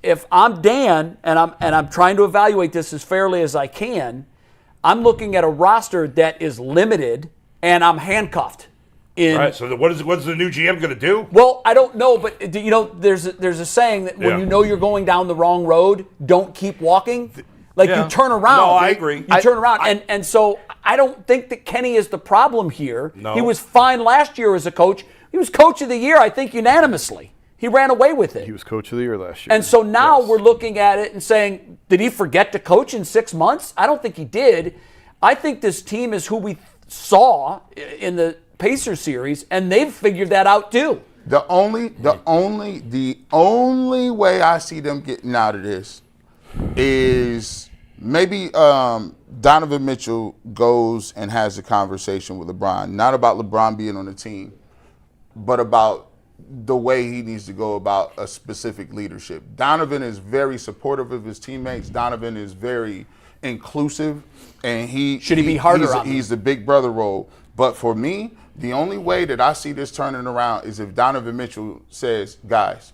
if I'm Dan and I'm trying to evaluate this as fairly as I can, I'm looking at a roster that is limited and I'm handcuffed. All right, so what is the new GM going to do? Well, I don't know, but there's a saying that when you know you're going down the wrong road, don't keep walking. Like you turn around. No, I agree. You turn around, and so I don't think that Kenny is the problem here. No. He was fine last year as a coach. He was coach of the year, I think, unanimously. He ran away with it. He was coach of the year last year. And so now we're looking at it and saying, did he forget to coach in 6 months? I don't think he did. I think this team is who we saw in the Pacers series, and they've figured that out too. The only way I see them getting out of this is maybe Donovan Mitchell goes and has a conversation with LeBron, not about LeBron being on the team, but about the way he needs to go about a specific leadership. Donovan is very supportive of his teammates. Donovan is very inclusive, and should he be harder on them? He's the big brother role. But for me, the only way that I see this turning around is if Donovan Mitchell says, guys,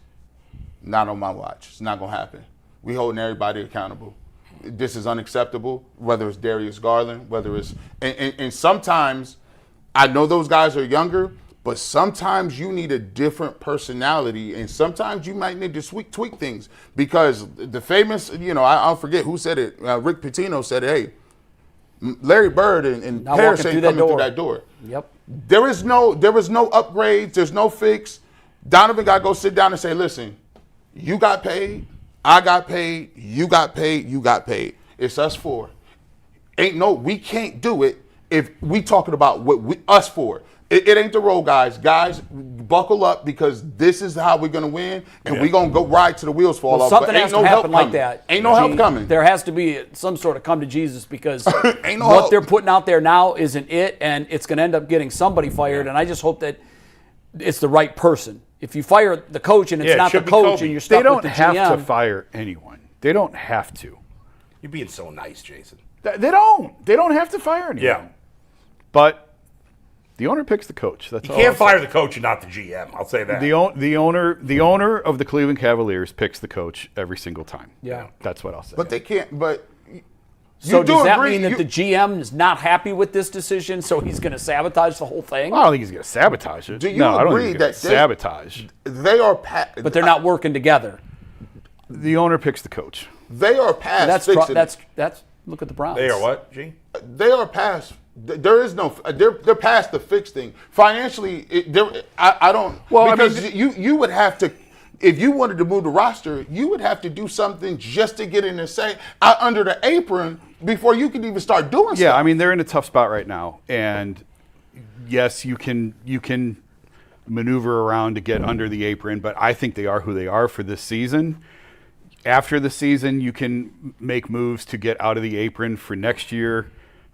not on my watch. It's not going to happen. We holding everybody accountable. This is unacceptable, whether it's Darius Garland, whether it's and sometimes I know those guys are younger, but sometimes you need a different personality, and sometimes you might need to tweak things, because the famous, I'll forget who said it. Rick Pitino said, "Hey, Larry Bird and Parrish ain't coming through that door." Yep. There was no upgrades. There's no fix. Donovan got to go sit down and say, "Listen, you got paid. I got paid. You got paid. You got paid. It's us four. We can't do it if we talking about us four. It ain't the role, guys. Guys, buckle up, because this is how we're gonna win, and we're gonna go ride till the wheels fall off. Something has to happen like that. Ain't no help coming. There has to be some sort of come to Jesus, because ain't no what help. they're putting out there now isn't it, and it's going to end up getting somebody fired. And I just hope that it's the right person. If you fire the coach and it's not the coach, and you're stuck with the GM, they don't have to fire anyone. They don't have to. You're being so nice, Jason. They don't. They don't have to fire anyone. Yeah. But the owner picks the coach. That's You all can't I'll fire say. the coach and not the GM. I'll say that. The owner of the Cleveland Cavaliers picks the coach every single time. Yeah. That's what I'll say. But they can't. But So you do does that agree, mean that the GM is not happy with this decision, so he's going to sabotage the whole thing? I don't think he's going to sabotage it. Do you no, I don't agree think he's that gonna sabotage. they are But they're not working together. The owner picks the coach. They are past fixing. That's look at the Browns. They are what, G? They are past. There is no. They're past the fix thing. Financially, I don't. Well, because you would have to, if you wanted to move the roster, you would have to do something just to get in and say under the apron before you can even start doing stuff. Yeah, I mean, they're in a tough spot right now, and yes, you can maneuver around to get under the apron, but I think they are who they are for this season. After the season, you can make moves to get out of the apron for next year.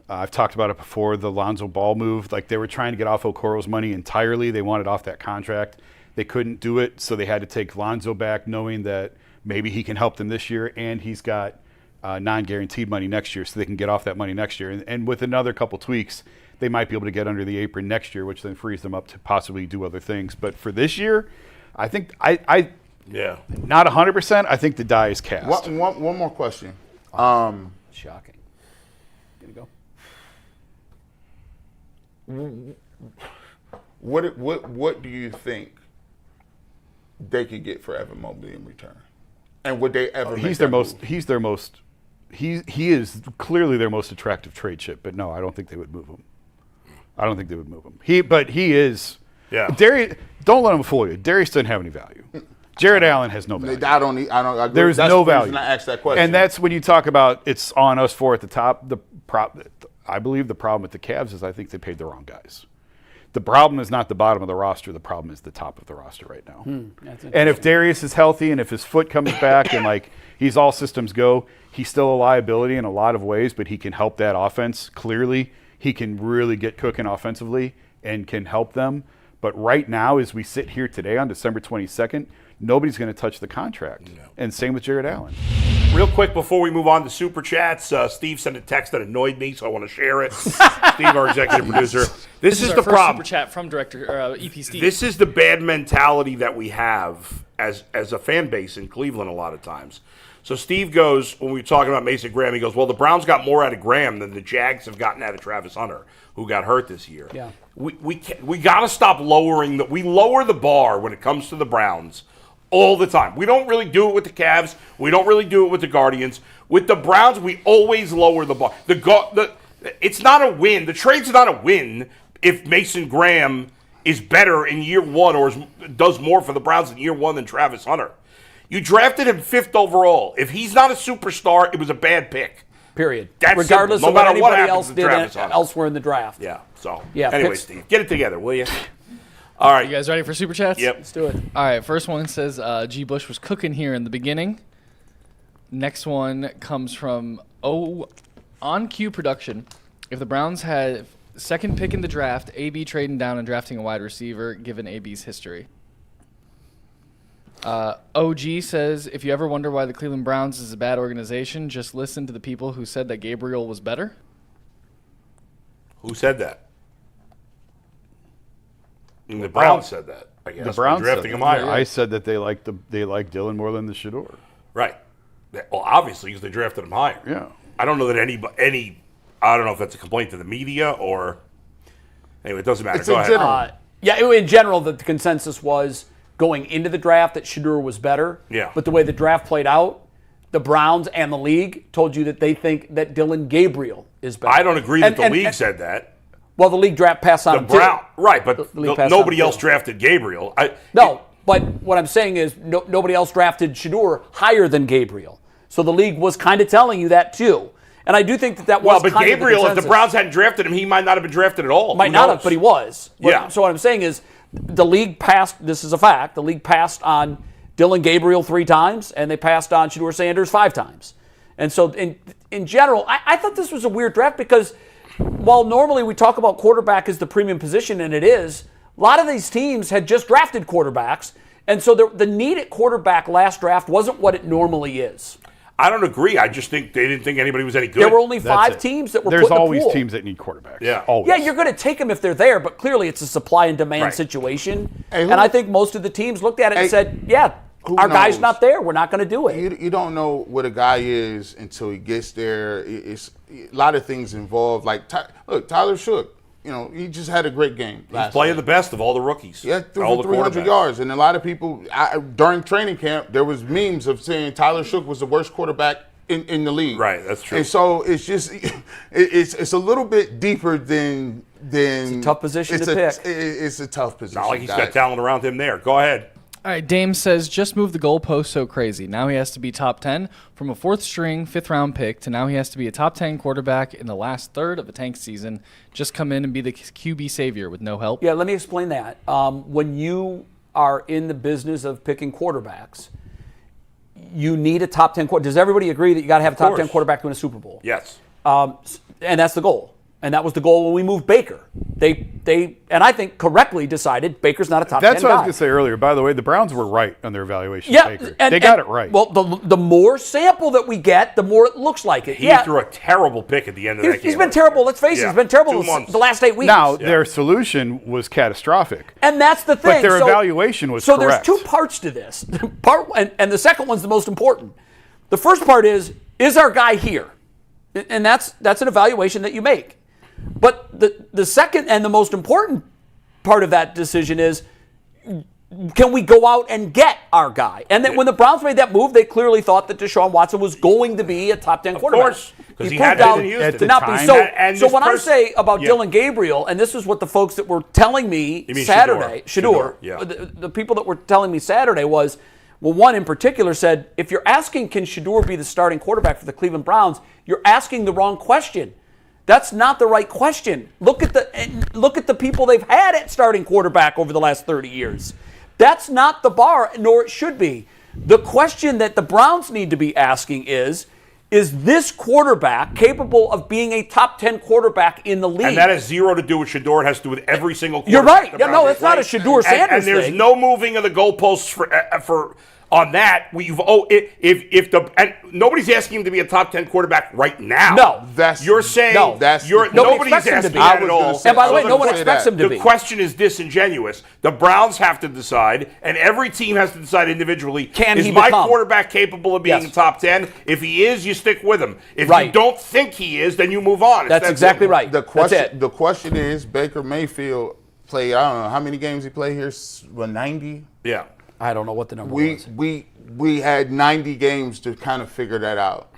I've talked about it before, the Lonzo Ball move. Like, they were trying to get off Okoro's money entirely. They wanted off that contract. They couldn't do it, so they had to take Lonzo back, knowing that maybe he can help them this year, and he's got non-guaranteed money next year, so they can get off that money next year. And with another couple tweaks, they might be able to get under the apron next year, which then frees them up to possibly do other things. But for this year, I think Yeah. Not 100%. I think the die is cast. One more question. Shocking. Gonna go. What do you think they could get for Evan Mobley in return? And would they ever? He is clearly their most attractive trade chip. But no, I don't think they would move him. He is. Yeah. Darius, don't let him fool you. Darius doesn't have any value. Jared Allen has no value. There's no value. I asked that question. And that's when you talk about it's on us four at the top. I believe the problem with the Cavs is I think they paid the wrong guys. The problem is not the bottom of the roster. The problem is the top of the roster right now. And if Darius is healthy and if his foot comes back and like he's all systems go, he's still a liability in a lot of ways, but he can help that offense. Clearly, he can really get cooking offensively and can help them. But right now, as we sit here today on December 22nd, nobody's going to touch the contract. No. And same with Jared Allen. Real quick before we move on to Super Chats, Steve sent a text that annoyed me, so I want to share it. Steve, our executive producer. This is the our first problem. Super Chat from Director EP Steve. This is the bad mentality that we have as a fan base in Cleveland a lot of times. So Steve goes, when we were talking about Mason Graham, he goes, well, the Browns got more out of Graham than the Jags have gotten out of Travis Hunter, who got hurt this year. Yeah. We got to stop lowering we lower the bar when it comes to the Browns all the time. We don't really do it with the Cavs. We don't really do it with the Guardians. With the Browns, we always lower the bar. It's not a win. The trade's not a win if Mason Graham is better in year one or does more for the Browns in year one than Travis Hunter. You drafted him 5th overall. If he's not a superstar, it was a bad pick. Period. That's regardless simple. of what anybody else did elsewhere in the draft. Yeah. So, yeah. Anyway, Steve, get it together, will you? All right. You guys ready for Super Chats? Yep. Let's do it. All right. First one says G. Bush was cooking here in the beginning. Next one comes from On Cue Production. If the Browns had second pick in the draft, AB trading down and drafting a wide receiver, given AB's history. OG says, if you ever wonder why the Cleveland Browns is a bad organization, just listen to the people who said that Gabriel was better. Who said that? The Browns said that, I guess. The Browns drafting him higher. I said that they like Dylan more than the Shedeur. Right. Well, obviously, because they drafted him higher. Yeah. I don't know that I don't know if that's a complaint to the media or... Anyway, it doesn't matter. Go ahead. In general, the consensus was going into the draft that Shedeur was better. Yeah. But the way the draft played out, the Browns and the league told you that they think that Dylan Gabriel is better. I don't agree that the league said that. Well, the league draft passed on him too. Right, but nobody else drafted Gabriel. But what I'm saying is nobody else drafted Shedeur higher than Gabriel. So the league was kind of telling you that too. And I do think that was but kind Gabriel, of the if the Browns hadn't drafted him, he might not have been drafted at all. Might not have, but he was. Yeah. So what I'm saying is the league passed, this is a fact, the league passed on Dylan Gabriel 3 times, and they passed on Shedeur Sanders 5 times. And so in general, I thought this was a weird draft because while normally we talk about quarterback as the premium position, and it is, a lot of these teams had just drafted quarterbacks, and so the need at quarterback last draft wasn't what it normally is. I don't agree. I just think they didn't think anybody was any good. There were only 5 teams that were put in the pool. There's always teams that need quarterbacks. Yeah. Always. Yeah, you're going to take them if they're there, but clearly it's a supply and demand situation. And I think most of the teams looked at it and said, yeah, our guy's not there. We're not going to do it. You don't know what a guy is until he gets there. It's a lot of things involved. Like, look, Tyler Shook. You know, he just had a great game. He's playing the best of all the rookies. Yeah, threw for 300 yards. And a lot of people, during training camp, there was memes of saying Tyler Shook was the worst quarterback in the league. Right, that's true. And so it's just, it's a little bit deeper than it's a tough position to pick. It's a tough position. Not like he's got talent around him there. Go ahead. All right, Dame says, just move the goalpost so crazy. Now he has to be top 10 from a 4th string, 5th round pick to now he has to be a top 10 quarterback in the last third of a tank season. Just come in and be the QB savior with no help. Yeah, let me explain that. When you are in the business of picking quarterbacks, you need a top 10 quarterback. Does everybody agree that you got to have a top 10 quarterback to win a Super Bowl? Yes. And that's the goal. And that was the goal when we moved Baker. They and I think correctly decided Baker's not a top 10 That's what I was guy. going to say earlier. By the way, the Browns were right on their evaluation Yeah, of Baker. and, They got it right. Well, the more sample that we get, the more it looks like it. He threw a terrible pick at the end of that game. He's been terrible. Let's face it. Yeah. He's been terrible 2 months. the last 8 weeks. Now, their solution was catastrophic. And that's the thing. But their evaluation was so correct. there's 2 parts to this. And the second one's the most important. The first part is our guy here? And that's an evaluation that you make. But the second and the most important part of that decision is, can we go out and get our guy? And then when the Browns made that move, they clearly thought that Deshaun Watson was going to be a top 10 quarterback. Of course, because he had proved been in out Houston. to not be. At the So, time. And so this when I person- say about Yeah. Dylan Gabriel, and this is what the folks that were telling me You mean Saturday, Shedeur, yeah. the people that were telling me Saturday was, well, one in particular said, if you're asking can Shedeur be the starting quarterback for the Cleveland Browns, you're asking the wrong question. That's not the right question. Look at the people they've had at starting quarterback over the last 30 years. That's not the bar, nor it should be. The question that the Browns need to be asking is this quarterback capable of being a top 10 quarterback in the league? And that has zero to do with Shedeur. It has to do with every single You're quarterback. right. the Yeah, no, Browns it's not a play. Shedeur Sanders and there's thing. no moving of the goalposts for on that. And nobody's asking him to be a top 10 quarterback right now. No. You're saying No. nobody's expects him to asking be. that I was at gonna all. say- And by the way, I was no one gonna say expects that. him to be. The question is disingenuous. The Browns have to decide, and every team has to decide individually, Can is he my become? quarterback capable of being Yes. a top 10? If he is, you stick with him. If Right. you don't think he is, then you move on. It's That's that exactly simple. right. The That's it. question is, Baker Mayfield played, I don't know how many games he played here, 90? Yeah. I don't know what the number was. We had 90 games to kind of figure that out.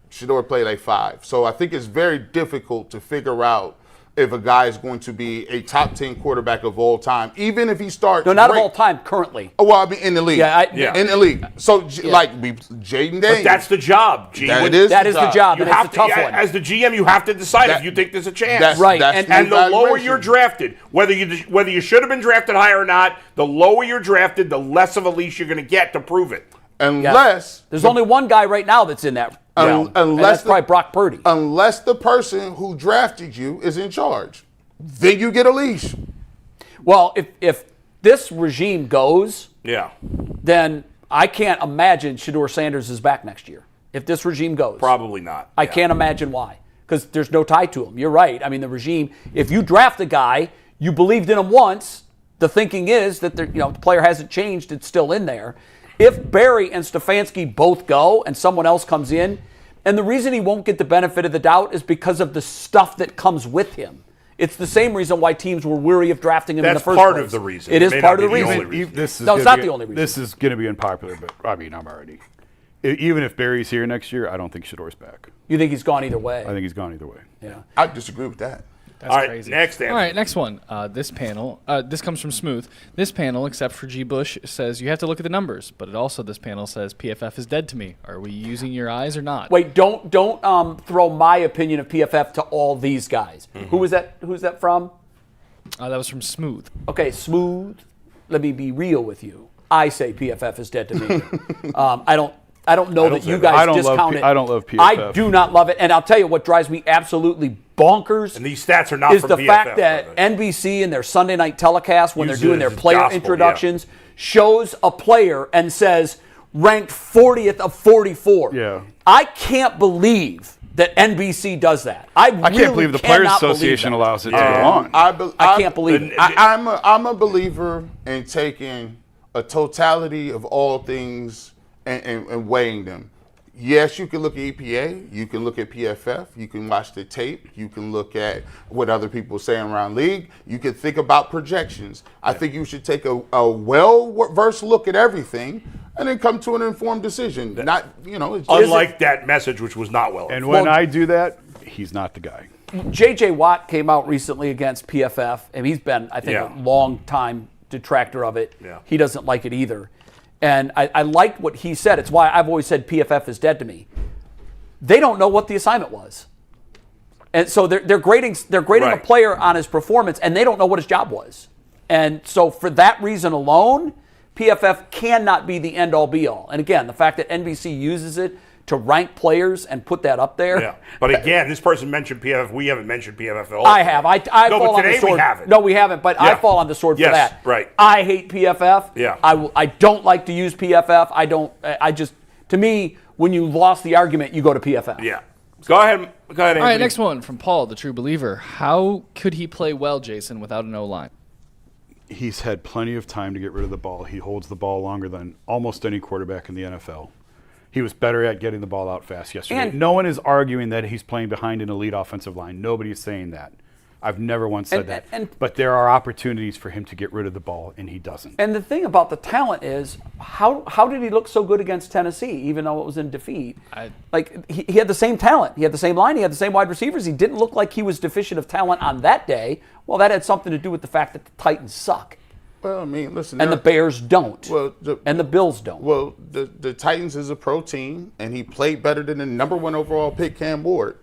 Shedeur played like 5. So I think it's very difficult to figure out if a guy is going to be a top 10 quarterback of all time, even if he starts. No, not of great. all time, currently. Oh, well, I mean, in the league. Yeah, In the league. So, Jaden Daniels. But that's the job, G. That When- is That is the job, You and it's have a to, tough one. as the GM, you have to decide That- if you think there's a chance. That's, Right, That's and And the lower evaluation. you're drafted, whether you should have been drafted higher or not, the lower you're drafted, the less of a leash you're going to get to prove it. Unless There's only one guy right now that's in that realm, and unless that's probably Brock Purdy. unless the person who drafted you is in charge, then you get a leash. Well, if this regime goes, Yeah. then I can't imagine Shedeur Sanders is back next year. If this regime goes. Probably not. I can't imagine why. Because there's no tie to him. You're right. I mean, the regime, if you draft a guy, you believed in him once, the thinking is that the player hasn't changed, it's still in there. If Barry and Stefanski both go and someone else comes in, and the reason he won't get the benefit of the doubt is because of the stuff that comes with him. It's the same reason why teams were weary of drafting him in the That's first part place. of the reason. It It is may part not of the be the reason. only reason. This is No, it's gonna not be- the only reason. This is going to be unpopular, but I mean, I'm already. Even if Barry's here next year, I don't think Shedeur's back. You think he's gone either way? I think he's gone either way. Yeah. I disagree with that. That's All right, crazy. next, Anthony. All right, next one. This panel, this comes from Smooth. This panel, except for G. Bush, says you have to look at the numbers, but it also, this panel says PFF is dead to me. Are we using your eyes or not? Wait, don't throw my opinion of PFF to all these guys. Who was that? Who's that from? That was from Smooth. Okay, Smooth. Let me be real with you. I say PFF is dead to me. I don't know that you guys I don't love discount P- it. I don't love PFF. I do not love it, and I'll tell you what drives me absolutely bonkers. And these stats are not is from the PFF, fact that by the way. NBC in their Sunday night telecast, when Use they're doing it their as player gospel, introductions, shows a player and says ranked 40th of 44. Yeah. I can't believe that NBC does that. I can't believe the Players Association allows it to go on. I can't believe it. I'm a believer in taking a totality of all things and weighing them. Yes, you can look at EPA, you can look at PFF, you can watch the tape, you can look at what other people are saying around league, you can think about projections. I think you should take a well-versed look at everything and then come to an informed decision. Not, it's Unlike that message, which was not well. And when I do that, he's not the guy. J.J. Watt came out recently against PFF, and he's been, I think, Yeah. a long-time detractor of it. Yeah. He doesn't like it either. And I liked what he said. It's why I've always said PFF is dead to me. They don't know what the assignment was. And so they're grading a Right. player on his performance, and they don't know what his job was. And so for that reason alone, PFF cannot be the end-all, be-all. And again, the fact that NBC uses it to rank players and put that up there. Yeah. But again, this person mentioned PFF. We haven't mentioned PFF at all. I have. I no, fall but on the today sword. we haven't. No, we haven't. But I fall on the sword for Yes, that. right. I hate PFF. Yeah. I don't like to use PFF. I don't. I just, to me, when you lost the argument, you go to PFF. Yeah. Go ahead. Go ahead, Anthony. All right, next one from Paul, the true believer. How could he play well, Jason, without an O-line? He's had plenty of time to get rid of the ball. He holds the ball longer than almost any quarterback in the NFL. He was better at getting the ball out fast yesterday. And no one is arguing that he's playing behind an elite offensive line. Nobody's saying that. I've never once said that. But there are opportunities for him to get rid of the ball, and he doesn't. And the thing about the talent is, how did he look so good against Tennessee, even though it was in defeat? He had the same talent. He had the same line. He had the same wide receivers. He didn't look like he was deficient of talent on that day. Well, that had something to do with the fact that the Titans suck. Well, I mean, listen. And the Bears don't. Well, and the Bills don't. Well, the Titans is a pro team, and he played better than the #1 overall pick, Cam Ward.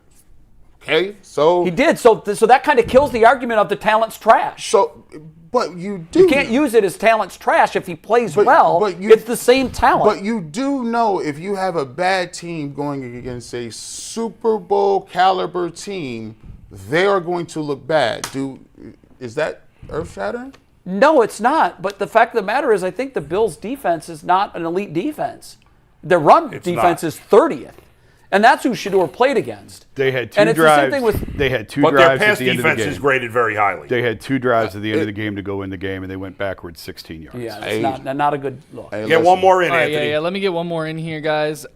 Okay, so he did. So that kind of kills the argument of the talent's trash. So, but you do. You can't use it as talent's trash if he plays well. It's the same talent. But you do know if you have a bad team going against a Super Bowl caliber team, they are going to look bad. Is that earth-shattering? No, it's not. But the fact of the matter is, I think the Bills' defense is not an elite defense. Their run defense is 30th. And that's who Shedeur played against. They had two and it's drives. The same thing with, they had two but drives their pass at the end of the game. defense is graded very highly. They had 2 drives at the end of the game to go win the game, and they went backwards 16 yards. Yeah, it's not a good look. Get one more in, Anthony. Yeah, let me get one more in here, guys.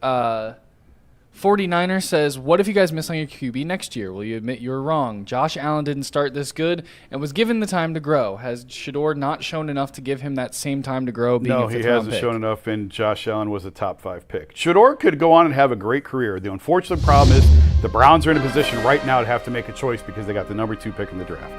49er says, what if you guys miss on your QB next year? Will you admit you're wrong? Josh Allen didn't start this good and was given the time to grow. Has Shedeur not shown enough to give him that same time to grow? No, he hasn't shown enough, and Josh Allen was a top 5 pick. Shedeur could go on and have a great career. The unfortunate problem is the Browns are in a position right now to have to make a choice because they got the #2 pick in the draft.